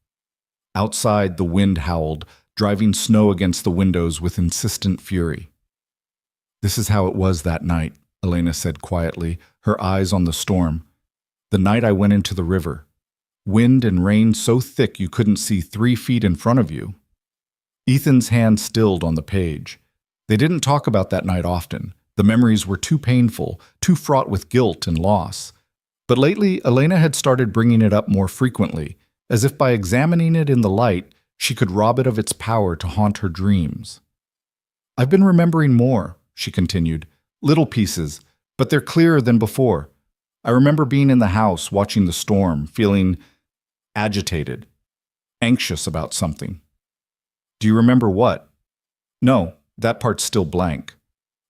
Outside, the wind howled, driving snow against the windows with insistent fury. "This is how it was that night," Elena said quietly, her eyes on the storm. "The night I went into the river. Wind and rain so thick you couldn't see 3 feet in front of you." Ethan's hand stilled on the page. They didn't talk about that night often. The memories were too painful, too fraught with guilt and loss. But lately, Elena had started bringing it up more frequently, as if by examining it in the light, she could rob it of its power to haunt her dreams. "I've been remembering more," she continued. "Little pieces, but they're clearer than before. I remember being in the house, watching the storm, feeling agitated, anxious about something." "Do you remember what?" "No, that part's still blank."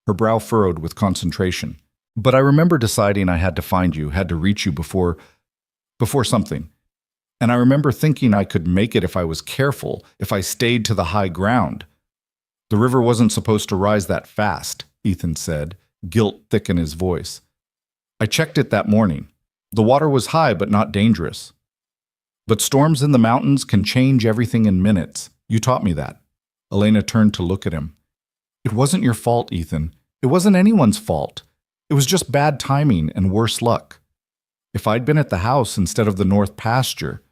Her brow furrowed with concentration. "But I remember deciding I had to find you, had to reach you before something. And I remember thinking I could make it if I was careful, if I stayed to the high ground." "The river wasn't supposed to rise that fast," Ethan said, guilt thick in his voice. "I checked it that morning. The water was high but not dangerous. But storms in the mountains can change everything in minutes. You taught me that." Elena turned to look at him. "It wasn't your fault, Ethan. It wasn't anyone's fault. It was just bad timing and worse luck. If I'd been at the house instead of the north pasture,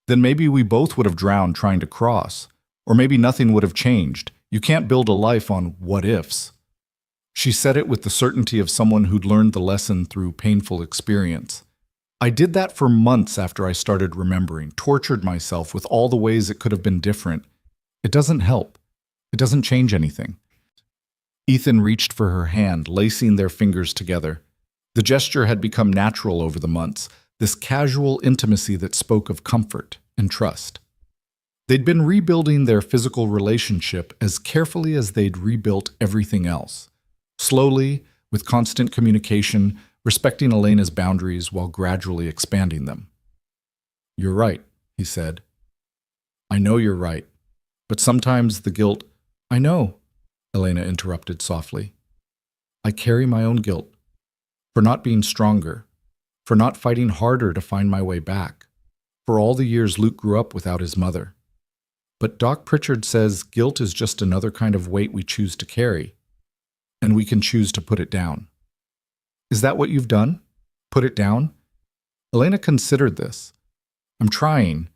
then maybe we both would have drowned trying to cross, or maybe nothing would have changed. You can't build a life on what-ifs." She said it with the certainty of someone who'd learned the lesson through painful experience. "I did that for months after I started remembering, tortured myself with all the ways it could have been different. It doesn't help. It doesn't change anything." Ethan reached for her hand, lacing their fingers together. The gesture had become natural over the months, this casual intimacy that spoke of comfort and trust. They'd been rebuilding their physical relationship as carefully as they'd rebuilt everything else. Slowly, with constant communication, respecting Elena's boundaries while gradually expanding them. "You're right," he said. "I know you're right. But sometimes the guilt—" "I know," Elena interrupted softly. "I carry my own guilt. For not being stronger. For not fighting harder to find my way back. For all the years Luke grew up without his mother. But Doc Pritchard says guilt is just another kind of weight we choose to carry. And we can choose to put it down." "Is that what you've done? Put it down?" Elena considered this. "I'm trying.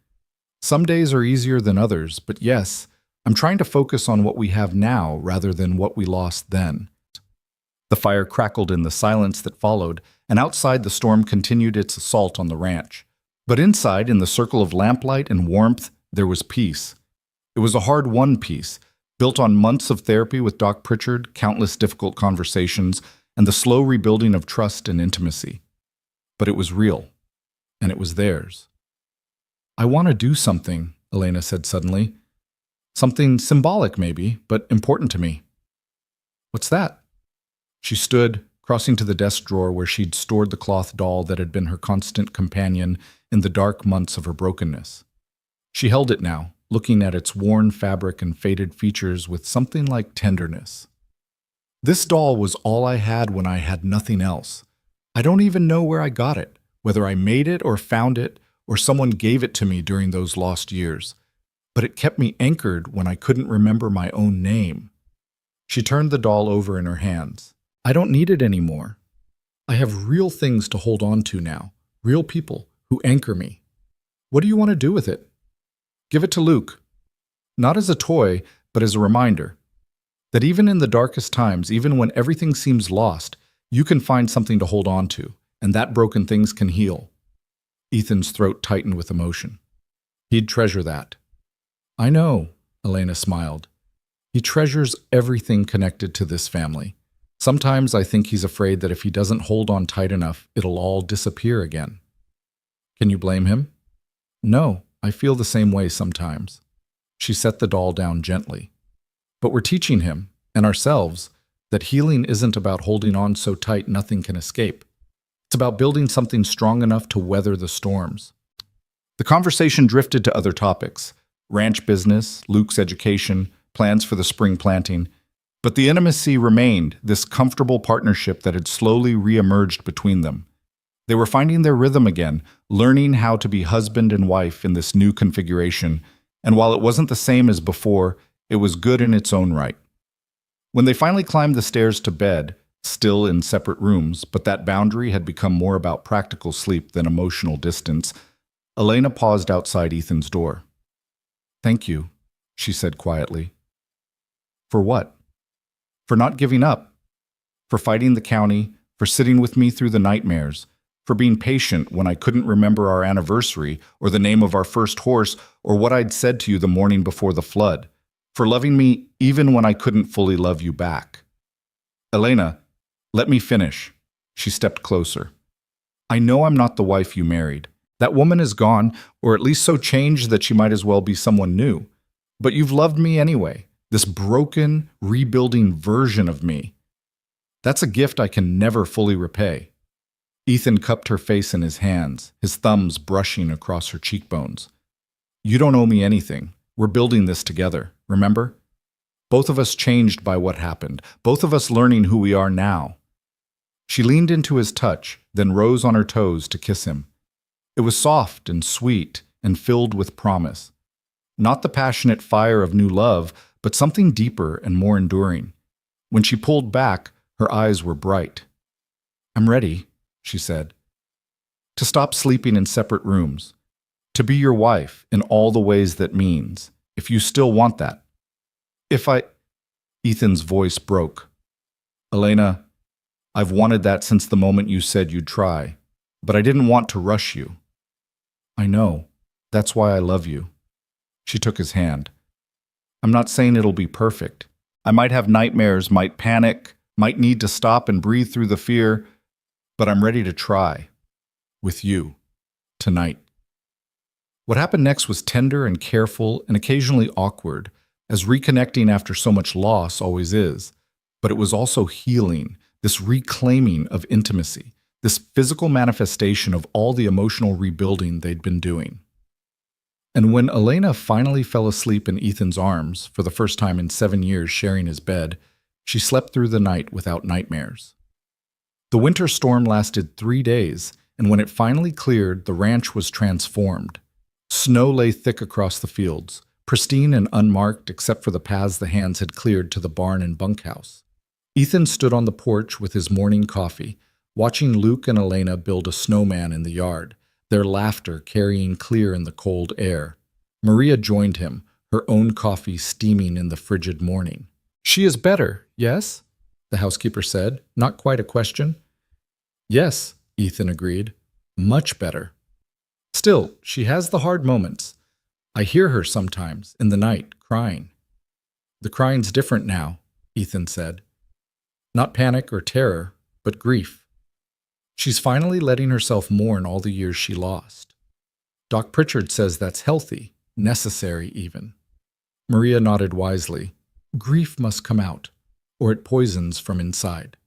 Some days are easier than others, but yes, I'm trying to focus on what we have now rather than what we lost then." The fire crackled in the silence that followed, and outside the storm continued its assault on the ranch. But inside, in the circle of lamplight and warmth, there was peace. It was a hard-won peace, built on months of therapy with Doc Pritchard, countless difficult conversations, and the slow rebuilding of trust and intimacy. But it was real, and it was theirs. "I want to do something," Elena said suddenly. "Something symbolic, maybe, but important to me." "What's that?" She stood, crossing to the desk drawer where she'd stored the cloth doll that had been her constant companion in the dark months of her brokenness. She held it now, looking at its worn fabric and faded features with something like tenderness. "This doll was all I had when I had nothing else. I don't even know where I got it, whether I made it or found it, or someone gave it to me during those lost years, but it kept me anchored when I couldn't remember my own name. She turned the doll over in her hands. I don't need it anymore. I have real things to hold on to now, real people who anchor me. What do you want to do with it? Give it to Luke. Not as a toy, but as a reminder that even in the darkest times, even when everything seems lost, you can find something to hold on to, and that broken things can heal. Ethan's throat tightened with emotion. He'd treasure that. I know, Elena smiled. He treasures everything connected to this family. Sometimes I think he's afraid that if he doesn't hold on tight enough, it'll all disappear again. Can you blame him? No, I feel the same way sometimes. She set the doll down gently. But we're teaching him, and ourselves, that healing isn't about holding on so tight nothing can escape. It's about building something strong enough to weather the storms. The conversation drifted to other topics: ranch business, Luke's education, plans for the spring planting. But the intimacy remained, this comfortable partnership that had slowly re-emerged between them. They were finding their rhythm again, learning how to be husband and wife in this new configuration, and while it wasn't the same as before, it was good in its own right. When they finally climbed the stairs to bed, still in separate rooms, but that boundary had become more about practical sleep than emotional distance, Elena paused outside Ethan's door. Thank you, she said quietly. For what? For not giving up. For fighting the county, for sitting with me through the nightmares, for being patient when I couldn't remember our anniversary or the name of our first horse or what I'd said to you the morning before the flood, for loving me even when I couldn't fully love you back. Elena, let me finish. She stepped closer. I know I'm not the wife you married. That woman is gone, or at least so changed that she might as well be someone new. But you've loved me anyway, this broken, rebuilding version of me. That's a gift I can never fully repay. Ethan cupped her face in his hands, his thumbs brushing across her cheekbones. You don't owe me anything. We're building this together, remember? Both of us changed by what happened, both of us learning who we are now. She leaned into his touch, then rose on her toes to kiss him. It was soft and sweet and filled with promise. Not the passionate fire of new love, but something deeper and more enduring. When she pulled back, her eyes were bright. I'm ready, she said. To stop sleeping in separate rooms. To be your wife in all the ways that means, if you still want that. Ethan's voice broke. Elena, I've wanted that since the moment you said you'd try, but I didn't want to rush you. I know. That's why I love you. She took his hand. I'm not saying it'll be perfect. I might have nightmares, might panic, might need to stop and breathe through the fear, but I'm ready to try. With you. Tonight. What happened next was tender and careful and occasionally awkward, as reconnecting after so much loss always is. But it was also healing, this reclaiming of intimacy, this physical manifestation of all the emotional rebuilding they'd been doing. And when Elena finally fell asleep in Ethan's arms, for the first time in 7 years sharing his bed, she slept through the night without nightmares. The winter storm lasted 3 days, and when it finally cleared, the ranch was transformed. Snow lay thick across the fields, pristine and unmarked except for the paths the hands had cleared to the barn and bunkhouse. Ethan stood on the porch with his morning coffee, watching Luke and Elena build a snowman in the yard, their laughter carrying clear in the cold air. Maria joined him, her own coffee steaming in the frigid morning. She is better, yes? The housekeeper said, not quite a question. Yes, Ethan agreed. Much better. Still, she has the hard moments. I hear her sometimes, in the night, crying. The crying's different now, Ethan said. Not panic or terror, but grief. She's finally letting herself mourn all the years she lost. Doc Pritchard says that's healthy, necessary even. Maria nodded wisely. Grief must come out, or it poisons from inside.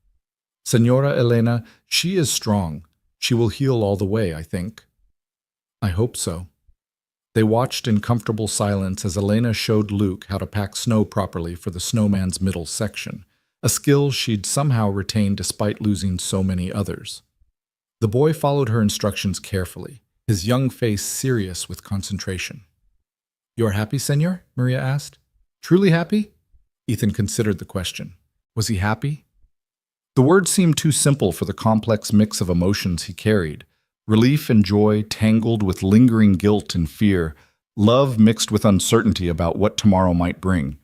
Senora Elena, she is strong. She will heal all the way, I think. I hope so. They watched in comfortable silence as Elena showed Luke how to pack snow properly for the snowman's middle section, a skill she'd somehow retained despite losing so many others. The boy followed her instructions carefully, his young face serious with concentration. "You are happy, senor?" Maria asked. "Truly happy?" Ethan considered the question. Was he happy? The words seemed too simple for the complex mix of emotions he carried. Relief and joy tangled with lingering guilt and fear, love mixed with uncertainty about what tomorrow might bring.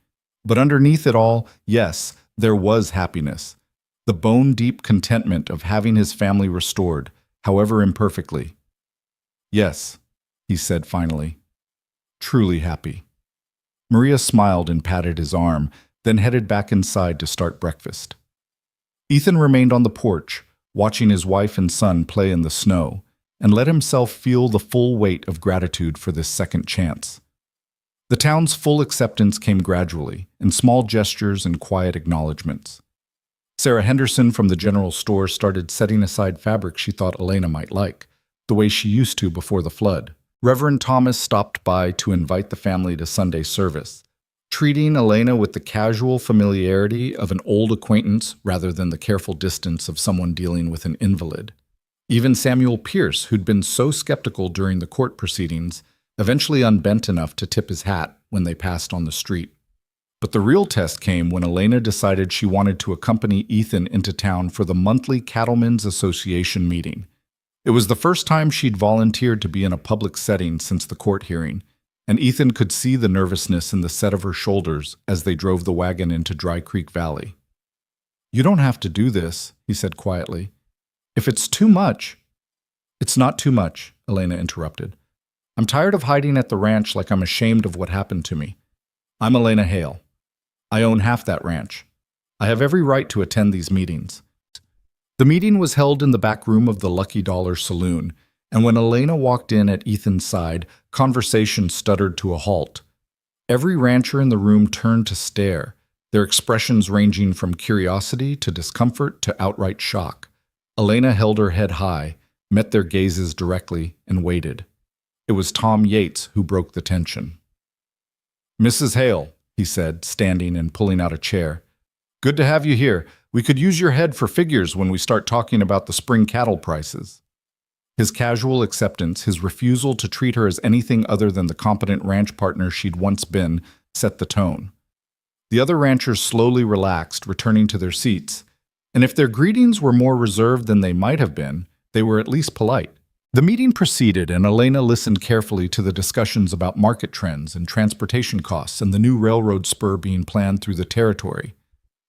But underneath it all, yes, there was happiness. The bone-deep contentment of having his family restored, however imperfectly. "Yes," he said finally. "Truly happy." Maria smiled and patted his arm, then headed back inside to start breakfast. Ethan remained on the porch, watching his wife and son play in the snow, and let himself feel the full weight of gratitude for this second chance. The town's full acceptance came gradually, in small gestures and quiet acknowledgments. Sarah Henderson from the general store started setting aside fabric she thought Elena might like, the way she used to before the flood. Reverend Thomas stopped by to invite the family to Sunday service, treating Elena with the casual familiarity of an old acquaintance rather than the careful distance of someone dealing with an invalid. Even Samuel Pierce, who'd been so skeptical during the court proceedings, eventually unbent enough to tip his hat when they passed on the street. But the real test came when Elena decided she wanted to accompany Ethan into town for the monthly Cattlemen's Association meeting. It was the first time she'd volunteered to be in a public setting since the court hearing, and Ethan could see the nervousness in the set of her shoulders as they drove the wagon into Dry Creek Valley. "You don't have to do this," he said quietly. "If it's too much—" "It's not too much," Elena interrupted. "I'm tired of hiding at the ranch like I'm ashamed of what happened to me. I'm Elena Hale. I own half that ranch. I have every right to attend these meetings." The meeting was held in the back room of the Lucky Dollar Saloon, and when Elena walked in at Ethan's side, conversation stuttered to a halt. Every rancher in the room turned to stare, their expressions ranging from curiosity to discomfort to outright shock. Elena held her head high, met their gazes directly, and waited. It was Tom Yates who broke the tension. "Mrs. Hale," he said, standing and pulling out a chair. "Good to have you here. We could use your head for figures when we start talking about the spring cattle prices." His casual acceptance, his refusal to treat her as anything other than the competent ranch partner she'd once been, set the tone. The other ranchers slowly relaxed, returning to their seats, and if their greetings were more reserved than they might have been, they were at least polite. The meeting proceeded, and Elena listened carefully to the discussions about market trends and transportation costs and the new railroad spur being planned through the territory.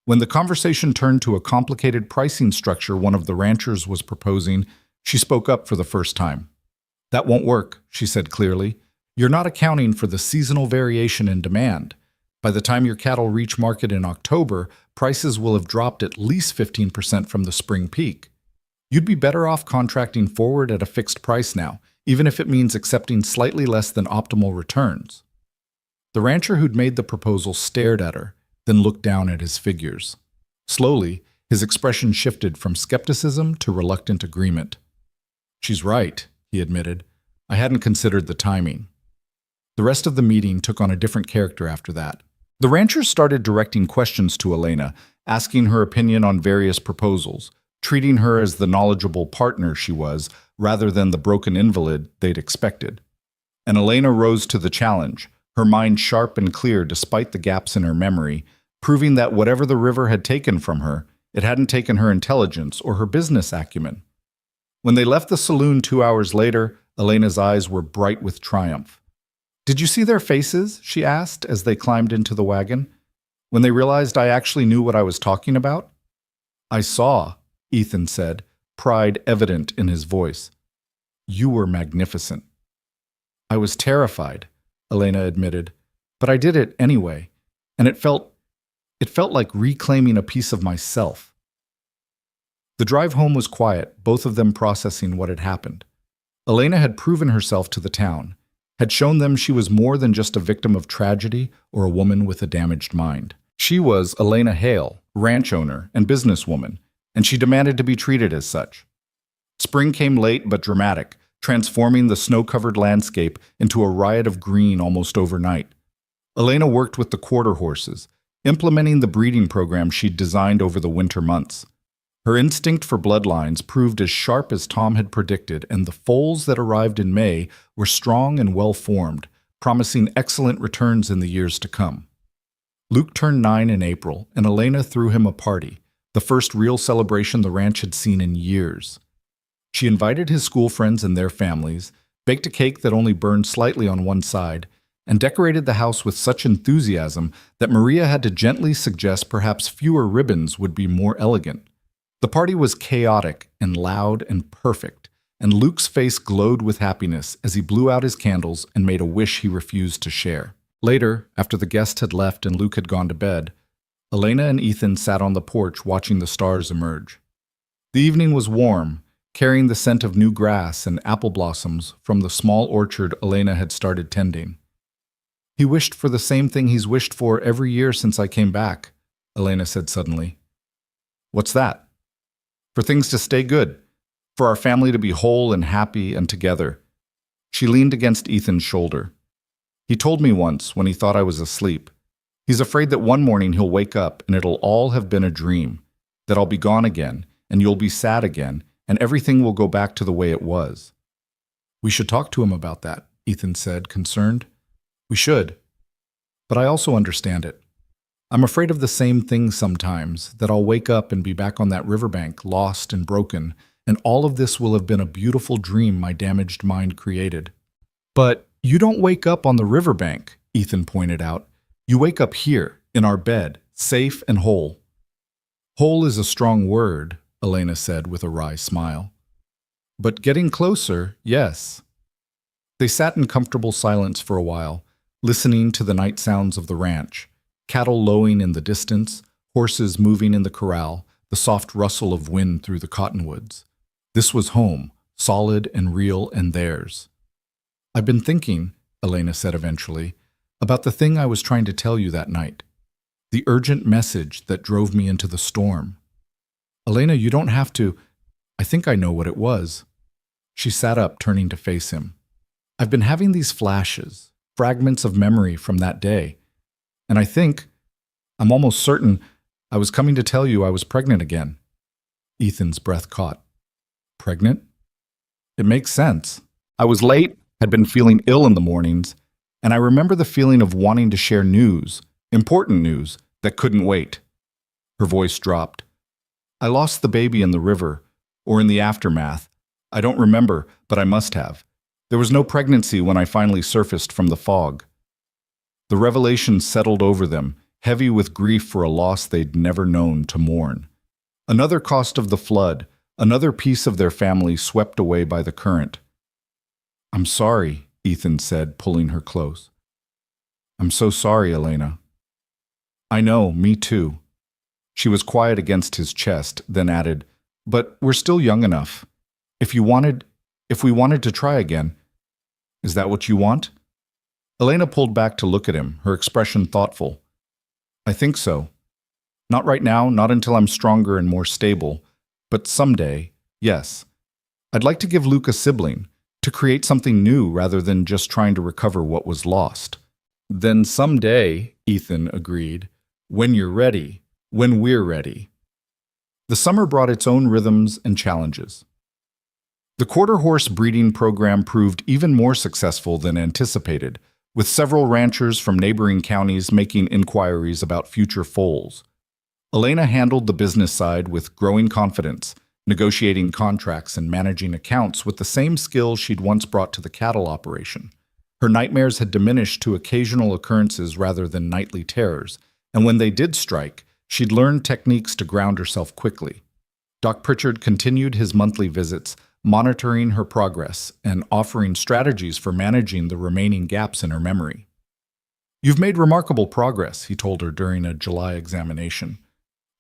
When the conversation turned to a complicated pricing structure one of the ranchers was proposing, she spoke up for the first time. "That won't work," she said clearly. "You're not accounting for the seasonal variation in demand. By the time your cattle reach market in October, prices will have dropped at least 15% from the spring peak. You'd be better off contracting forward at a fixed price now, even if it means accepting slightly less than optimal returns." The rancher who'd made the proposal stared at her, then looked down at his figures. Slowly, his expression shifted from skepticism to reluctant agreement. "She's right," he admitted. "I hadn't considered the timing." The rest of the meeting took on a different character after that. The ranchers started directing questions to Elena, asking her opinion on various proposals, treating her as the knowledgeable partner she was, rather than the broken invalid they'd expected. And Elena rose to the challenge, her mind sharp and clear despite the gaps in her memory, proving that whatever the river had taken from her, it hadn't taken her intelligence or her business acumen. When they left the saloon 2 hours later, Elena's eyes were bright with triumph. "Did you see their faces?" she asked as they climbed into the wagon. "When they realized I actually knew what I was talking about?" "I saw," Ethan said, pride evident in his voice. "You were magnificent." "I was terrified," Elena admitted, "but I did it anyway, and it felt like reclaiming a piece of myself." The drive home was quiet, both of them processing what had happened. Elena had proven herself to the town, had shown them she was more than just a victim of tragedy or a woman with a damaged mind. She was Elena Hale, ranch owner and businesswoman, and she demanded to be treated as such. Spring came late but dramatic, transforming the snow-covered landscape into a riot of green almost overnight. Elena worked with the quarter horses, implementing the breeding program she'd designed over the winter months. Her instinct for bloodlines proved as sharp as Tom had predicted, and the foals that arrived in May were strong and well-formed, promising excellent returns in the years to come. Luke turned 9 in April, and Elena threw him a party, the first real celebration the ranch had seen in years. She invited his school friends and their families, baked a cake that only burned slightly on one side, and decorated the house with such enthusiasm that Maria had to gently suggest perhaps fewer ribbons would be more elegant. The party was chaotic and loud and perfect, and Luke's face glowed with happiness as he blew out his candles and made a wish he refused to share. Later, after the guests had left and Luke had gone to bed, Elena and Ethan sat on the porch watching the stars emerge. The evening was warm, carrying the scent of new grass and apple blossoms from the small orchard Elena had started tending. "He wished for the same thing he's wished for every year since I came back," Elena said suddenly. "What's that?" "For things to stay good, for our family to be whole and happy and together." She leaned against Ethan's shoulder. "He told me once when he thought I was asleep. He's afraid that one morning he'll wake up and it'll all have been a dream, that I'll be gone again, and you'll be sad again, and everything will go back to the way it was." "We should talk to him about that," Ethan said, concerned. "We should. But I also understand it. I'm afraid of the same thing sometimes, that I'll wake up and be back on that riverbank, lost and broken, and all of this will have been a beautiful dream my damaged mind created." "But you don't wake up on the riverbank," Ethan pointed out. "You wake up here, in our bed, safe and whole." "Whole is a strong word," Elena said with a wry smile. "But getting closer, yes." They sat in comfortable silence for a while, listening to the night sounds of the ranch. Cattle lowing in the distance, horses moving in the corral, the soft rustle of wind through the cottonwoods. This was home, solid and real and theirs. "I've been thinking," Elena said eventually, "about the thing I was trying to tell you that night. The urgent message that drove me into the storm." "Elena, you don't have to. I think I know what it was." She sat up, turning to face him. "I've been having these flashes, fragments of memory from that day. And I'm almost certain, I was coming to tell you I was pregnant again." Ethan's breath caught. "Pregnant? It makes sense. I was late, had been feeling ill in the mornings, and I remember the feeling of wanting to share news, important news, that couldn't wait." Her voice dropped. "I lost the baby in the river, or in the aftermath. I don't remember, but I must have. There was no pregnancy when I finally surfaced from the fog." The revelation settled over them, heavy with grief for a loss they'd never known to mourn. Another cost of the flood, another piece of their family swept away by the current. "I'm sorry," Ethan said, pulling her close. "I'm so sorry, Elena." "I know, me too." She was quiet against his chest, then added, "But we're still young enough. If we wanted to try again." "Is that what you want?" Elena pulled back to look at him, her expression thoughtful. "I think so. Not right now, not until I'm stronger and more stable. But someday, yes. I'd like to give Luke a sibling, to create something new rather than just trying to recover what was lost." "Then someday," Ethan agreed, "when you're ready, when we're ready." The summer brought its own rhythms and challenges. The quarter horse breeding program proved even more successful than anticipated, with several ranchers from neighboring counties making inquiries about future foals. Elena handled the business side with growing confidence, negotiating contracts and managing accounts with the same skill she'd once brought to the cattle operation. Her nightmares had diminished to occasional occurrences rather than nightly terrors, and when they did strike, she'd learned techniques to ground herself quickly. Doc Pritchard continued his monthly visits, monitoring her progress and offering strategies for managing the remaining gaps in her memory. "You've made remarkable progress," he told her during a July examination.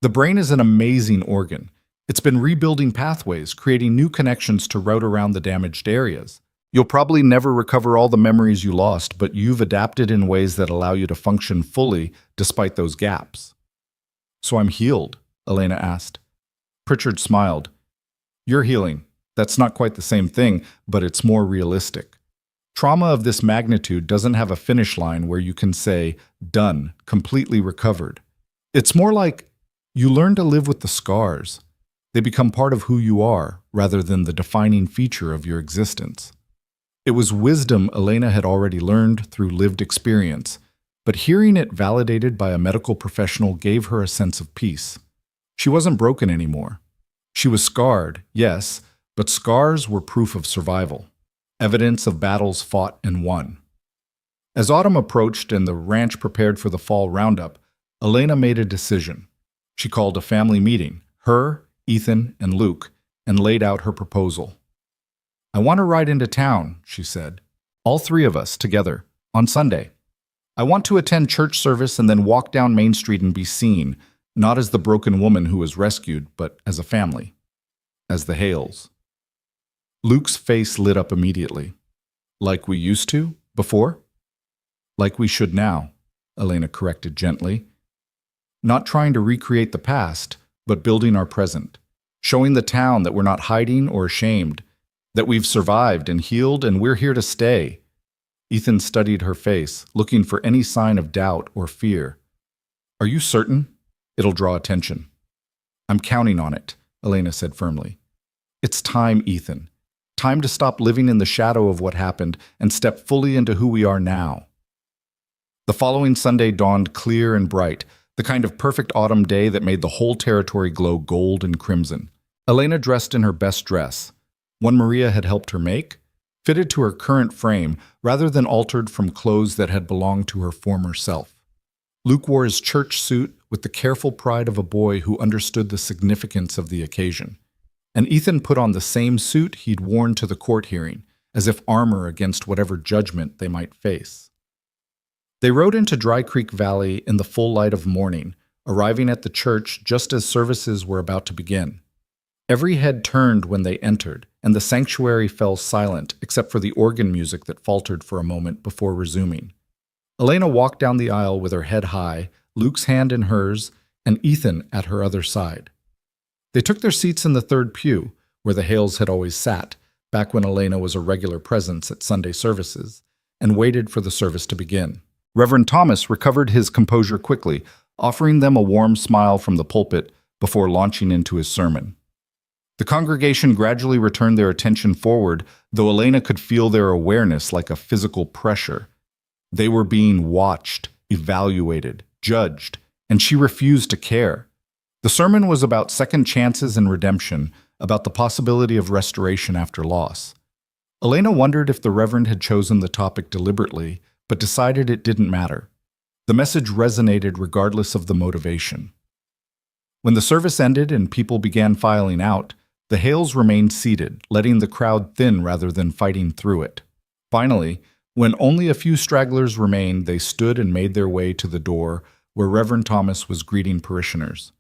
"The brain is an amazing organ. It's been rebuilding pathways, creating new connections to route around the damaged areas. You'll probably never recover all the memories you lost, but you've adapted in ways that allow you to function fully despite those gaps." "So I'm healed?" Elena asked. Pritchard smiled. "You're healing. That's not quite the same thing, but it's more realistic. Trauma of this magnitude doesn't have a finish line where you can say, done, completely recovered. It's more like you learn to live with the scars. They become part of who you are, rather than the defining feature of your existence. It was wisdom Elena had already learned through lived experience, but hearing it validated by a medical professional gave her a sense of peace. She wasn't broken anymore. She was scarred, yes, but scars were proof of survival, evidence of battles fought and won. As autumn approached and the ranch prepared for the fall roundup, Elena made a decision. She called a family meeting, her, Ethan, and Luke, and laid out her proposal. "I want to ride into town," she said. "All three of us, together, on Sunday. I want to attend church service and then walk down Main Street and be seen, not as the broken woman who was rescued, but as a family. As the Hales." Luke's face lit up immediately. "Like we used to, before?" "Like we should now," Elena corrected gently. "Not trying to recreate the past, but building our present. Showing the town that we're not hiding or ashamed, that we've survived and healed and we're here to stay." Ethan studied her face, looking for any sign of doubt or fear. "Are you certain? It'll draw attention." "I'm counting on it," Elena said firmly. "It's time, Ethan. Time to stop living in the shadow of what happened and step fully into who we are now." The following Sunday dawned clear and bright, the kind of perfect autumn day that made the whole territory glow gold and crimson. Elena dressed in her best dress, one Maria had helped her make, fitted to her current frame rather than altered from clothes that had belonged to her former self. Luke wore his church suit with the careful pride of a boy who understood the significance of the occasion. And Ethan put on the same suit he'd worn to the court hearing, as if armor against whatever judgment they might face. They rode into Dry Creek Valley in the full light of morning, arriving at the church just as services were about to begin. Every head turned when they entered, and the sanctuary fell silent except for the organ music that faltered for a moment before resuming. Elena walked down the aisle with her head high, Luke's hand in hers, and Ethan at her other side. They took their seats in the third pew, where the Hales had always sat, back when Elena was a regular presence at Sunday services, and waited for the service to begin. Reverend Thomas recovered his composure quickly, offering them a warm smile from the pulpit before launching into his sermon. The congregation gradually returned their attention forward, though Elena could feel their awareness like a physical pressure. They were being watched, evaluated, judged, and she refused to care. The sermon was about second chances and redemption, about the possibility of restoration after loss. Elena wondered if the Reverend had chosen the topic deliberately, but decided it didn't matter. The message resonated regardless of the motivation. When the service ended and people began filing out, the Hales remained seated, letting the crowd thin rather than fighting through it. Finally, when only a few stragglers remained, they stood and made their way to the door where Reverend Thomas was greeting parishioners.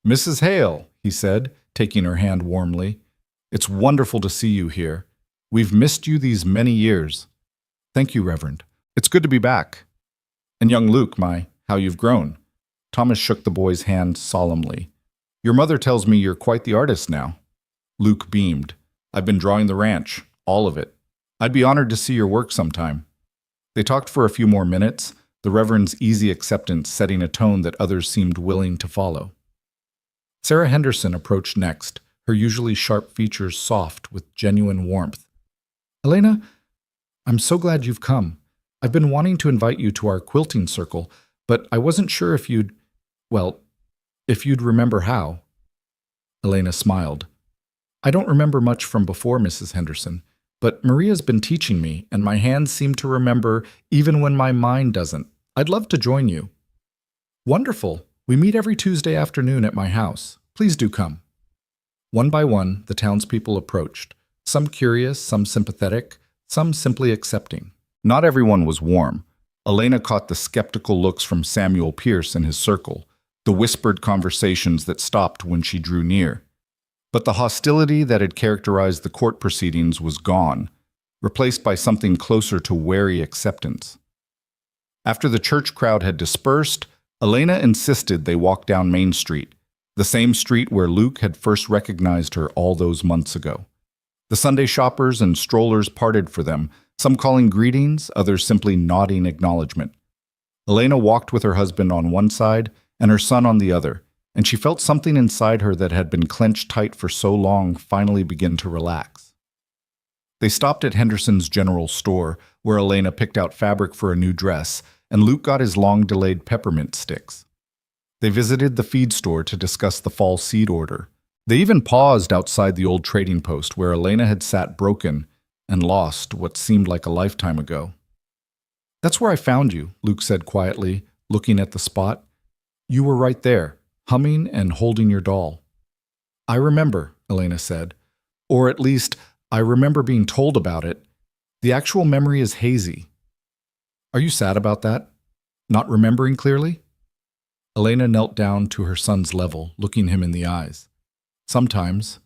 "Mrs. Hale," he said, taking her hand warmly, "it's wonderful to see you here. We've missed you these many years." "Thank you, Reverend. It's good to be back." "And young Luke, how you've grown." Thomas shook the boy's hand solemnly. "Your mother tells me you're quite the artist now." Luke beamed. "I've been drawing the ranch, all of it. I'd be honored to see your work sometime." They talked for a few more minutes, the Reverend's easy acceptance setting a tone that others seemed willing to follow. Sarah Henderson approached next, her usually sharp features soft with genuine warmth. "Elena, I'm so glad you've come. I've been wanting to invite you to our quilting circle, but I wasn't sure if you'd remember how." Elena smiled. "I don't remember much from before, Mrs. Henderson, but Maria's been teaching me, and my hands seem to remember even when my mind doesn't. I'd love to join you." "Wonderful. We meet every Tuesday afternoon at my house. Please do come." One by one, the townspeople approached, some curious, some sympathetic, some simply accepting. Not everyone was warm. Elena caught the skeptical looks from Samuel Pierce and his circle, the whispered conversations that stopped when she drew near. But the hostility that had characterized the court proceedings was gone, replaced by something closer to wary acceptance. After the church crowd had dispersed, Elena insisted they walk down Main Street, the same street where Luke had first recognized her all those months ago. The Sunday shoppers and strollers parted for them, some calling greetings, others simply nodding acknowledgement. Elena walked with her husband on one side and her son on the other, and she felt something inside her that had been clenched tight for so long finally begin to relax. They stopped at Henderson's general store, where Elena picked out fabric for a new dress, and Luke got his long-delayed peppermint sticks. They visited the feed store to discuss the fall seed order. They even paused outside the old trading post where Elena had sat broken and lost what seemed like a lifetime ago. "That's where I found you," Luke said quietly, looking at the spot. "You were right there, humming and holding your doll." "I remember," Elena said. "Or at least, I remember being told about it. The actual memory is hazy." "Are you sad about that? Not remembering clearly?" Elena knelt down to her son's level, looking him in the eyes. "Sometimes.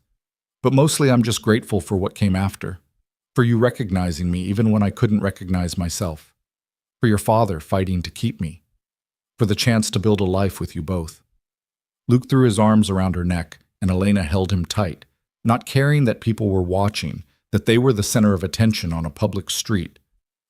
But mostly I'm just grateful for what came after. For you recognizing me even when I couldn't recognize myself. For your father fighting to keep me. For the chance to build a life with you both." Luke threw his arms around her neck, and Elena held him tight, not caring that people were watching, that they were the center of attention on a public street.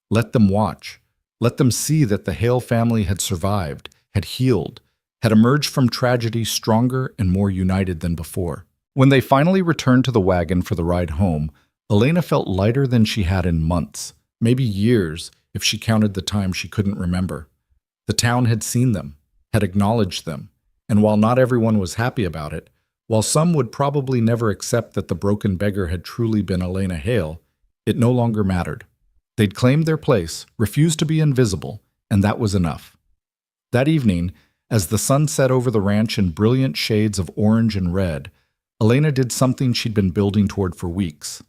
Let them watch. Let them see that the Hale family had survived, had healed, had emerged from tragedy stronger and more united than before. When they finally returned to the wagon for the ride home, Elena felt lighter than she had in months, maybe years, if she counted the time she couldn't remember. The town had seen them, had acknowledged them, and while not everyone was happy about it, while some would probably never accept that the broken beggar had truly been Elena Hale, it no longer mattered. They'd claimed their place, refused to be invisible, and that was enough. That evening, as the sun set over the ranch in brilliant shades of orange and red, Elena did something she'd been building toward for weeks.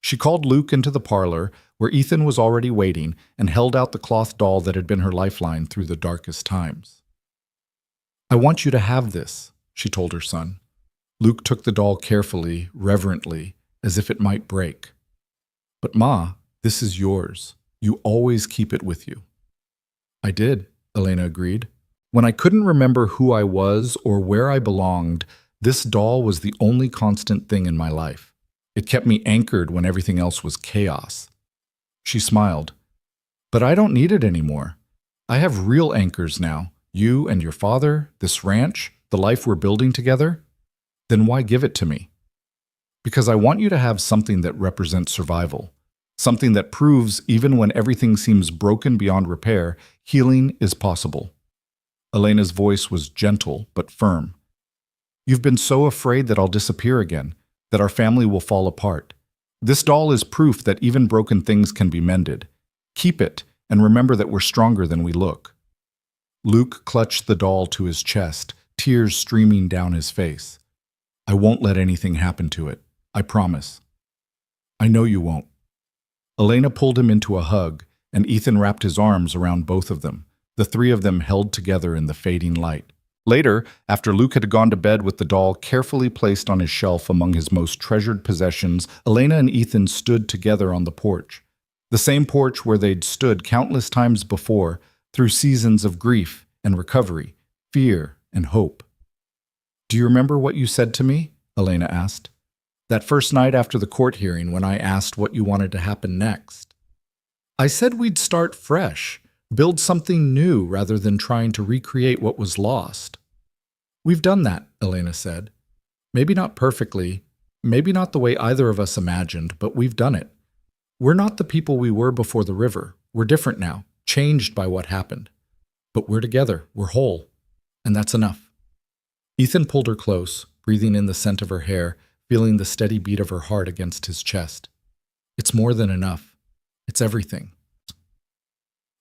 She called Luke into the parlor, where Ethan was already waiting, and held out the cloth doll that had been her lifeline through the darkest times. "I want you to have this," she told her son. Luke took the doll carefully, reverently, as if it might break. "But Ma, this is yours. You always keep it with you." "I did," Elena agreed. "When I couldn't remember who I was or where I belonged, this doll was the only constant thing in my life. It kept me anchored when everything else was chaos." She smiled. "But I don't need it anymore. I have real anchors now. You and your father, this ranch, the life we're building together. Then why give it to me? Because I want you to have something that represents survival. Something that proves, even when everything seems broken beyond repair, healing is possible." Elena's voice was gentle but firm. "You've been so afraid that I'll disappear again, that our family will fall apart. This doll is proof that even broken things can be mended. Keep it, and remember that we're stronger than we look." Luke clutched the doll to his chest, tears streaming down his face. "I won't let anything happen to it. I promise." "I know you won't." Elena pulled him into a hug, and Ethan wrapped his arms around both of them. The three of them held together in the fading light. Later, after Luke had gone to bed with the doll carefully placed on his shelf among his most treasured possessions, Elena and Ethan stood together on the porch. The same porch where they'd stood countless times before, through seasons of grief and recovery, fear and hope. "Do you remember what you said to me?" Elena asked. "That first night after the court hearing when I asked what you wanted to happen next." "I said we'd start fresh. Build something new rather than trying to recreate what was lost." "We've done that," Elena said. "Maybe not perfectly, maybe not the way either of us imagined, but we've done it. We're not the people we were before the river. We're different now, changed by what happened. But we're together, we're whole, and that's enough." Ethan pulled her close, breathing in the scent of her hair, feeling the steady beat of her heart against his chest. "It's more than enough. It's everything."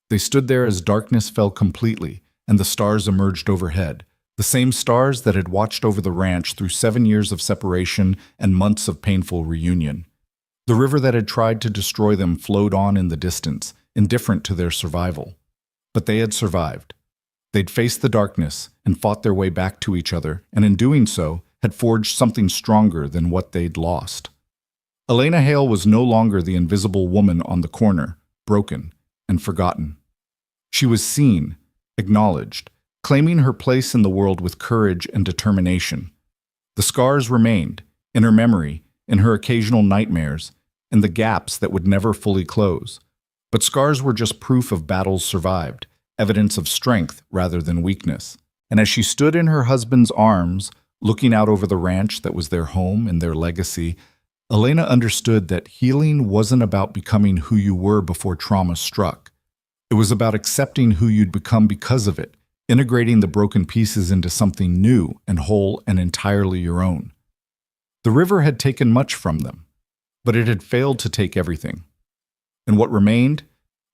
They stood there as darkness fell completely, and the stars emerged overhead, the same stars that had watched over the ranch through 7 years of separation and months of painful reunion. The river that had tried to destroy them flowed on in the distance, indifferent to their survival. But they had survived. They'd faced the darkness and fought their way back to each other, and in doing so, had forged something stronger than what they'd lost. Elena Hale was no longer the invisible woman on the corner, broken and forgotten. She was seen, acknowledged, claiming her place in the world with courage and determination. The scars remained, in her memory, in her occasional nightmares, in the gaps that would never fully close. But scars were just proof of battles survived, evidence of strength rather than weakness. And as she stood in her husband's arms, looking out over the ranch that was their home and their legacy, Elena understood that healing wasn't about becoming who you were before trauma struck. It was about accepting who you'd become because of it, integrating the broken pieces into something new and whole and entirely your own. The river had taken much from them, but it had failed to take everything. And what remained?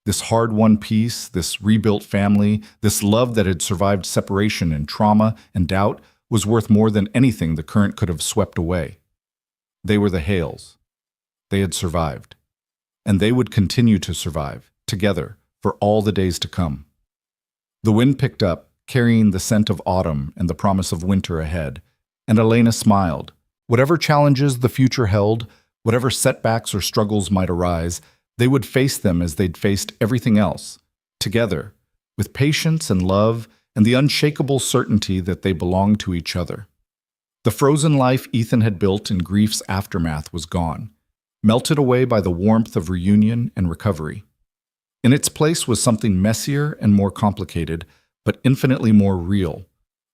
This hard-won peace, this rebuilt family, this love that had survived separation and trauma and doubt was worth more than anything the current could have swept away. They were the Hales. They had survived. And they would continue to survive, together, for all the days to come. The wind picked up, carrying the scent of autumn and the promise of winter ahead, and Elena smiled. Whatever challenges the future held, whatever setbacks or struggles might arise, they would face them as they'd faced everything else, together, with patience and love and the unshakable certainty that they belonged to each other. The frozen life Ethan had built in grief's aftermath was gone, melted away by the warmth of reunion and recovery. In its place was something messier and more complicated, but infinitely more real.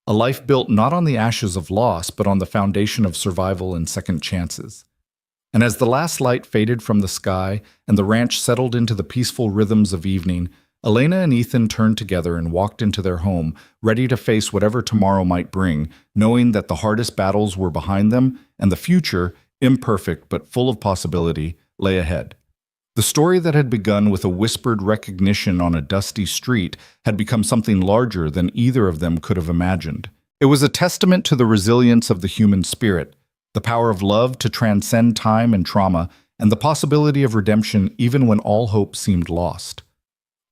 A life built not on the ashes of loss, but on the foundation of survival and second chances. And as the last light faded from the sky and the ranch settled into the peaceful rhythms of evening, Elena and Ethan turned together and walked into their home, ready to face whatever tomorrow might bring, knowing that the hardest battles were behind them and the future, imperfect but full of possibility, lay ahead. The story that had begun with a whispered recognition on a dusty street had become something larger than either of them could have imagined. It was a testament to the resilience of the human spirit, the power of love to transcend time and trauma, and the possibility of redemption even when all hope seemed lost.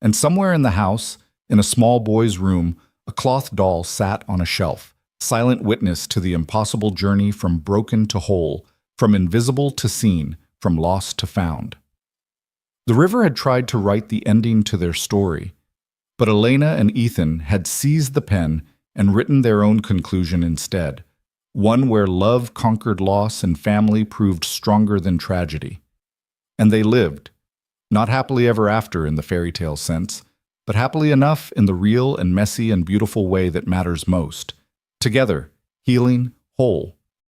And somewhere in the house, in a small boy's room, a cloth doll sat on a shelf, silent witness to the impossible journey from broken to whole, from invisible to seen, from lost to found. The river had tried to write the ending to their story, but Elena and Ethan had seized the pen and written their own conclusion instead, one where love conquered loss and family proved stronger than tragedy. And they lived, not happily ever after in the fairy tale sense, but happily enough in the real and messy and beautiful way that matters most, together, healing, whole.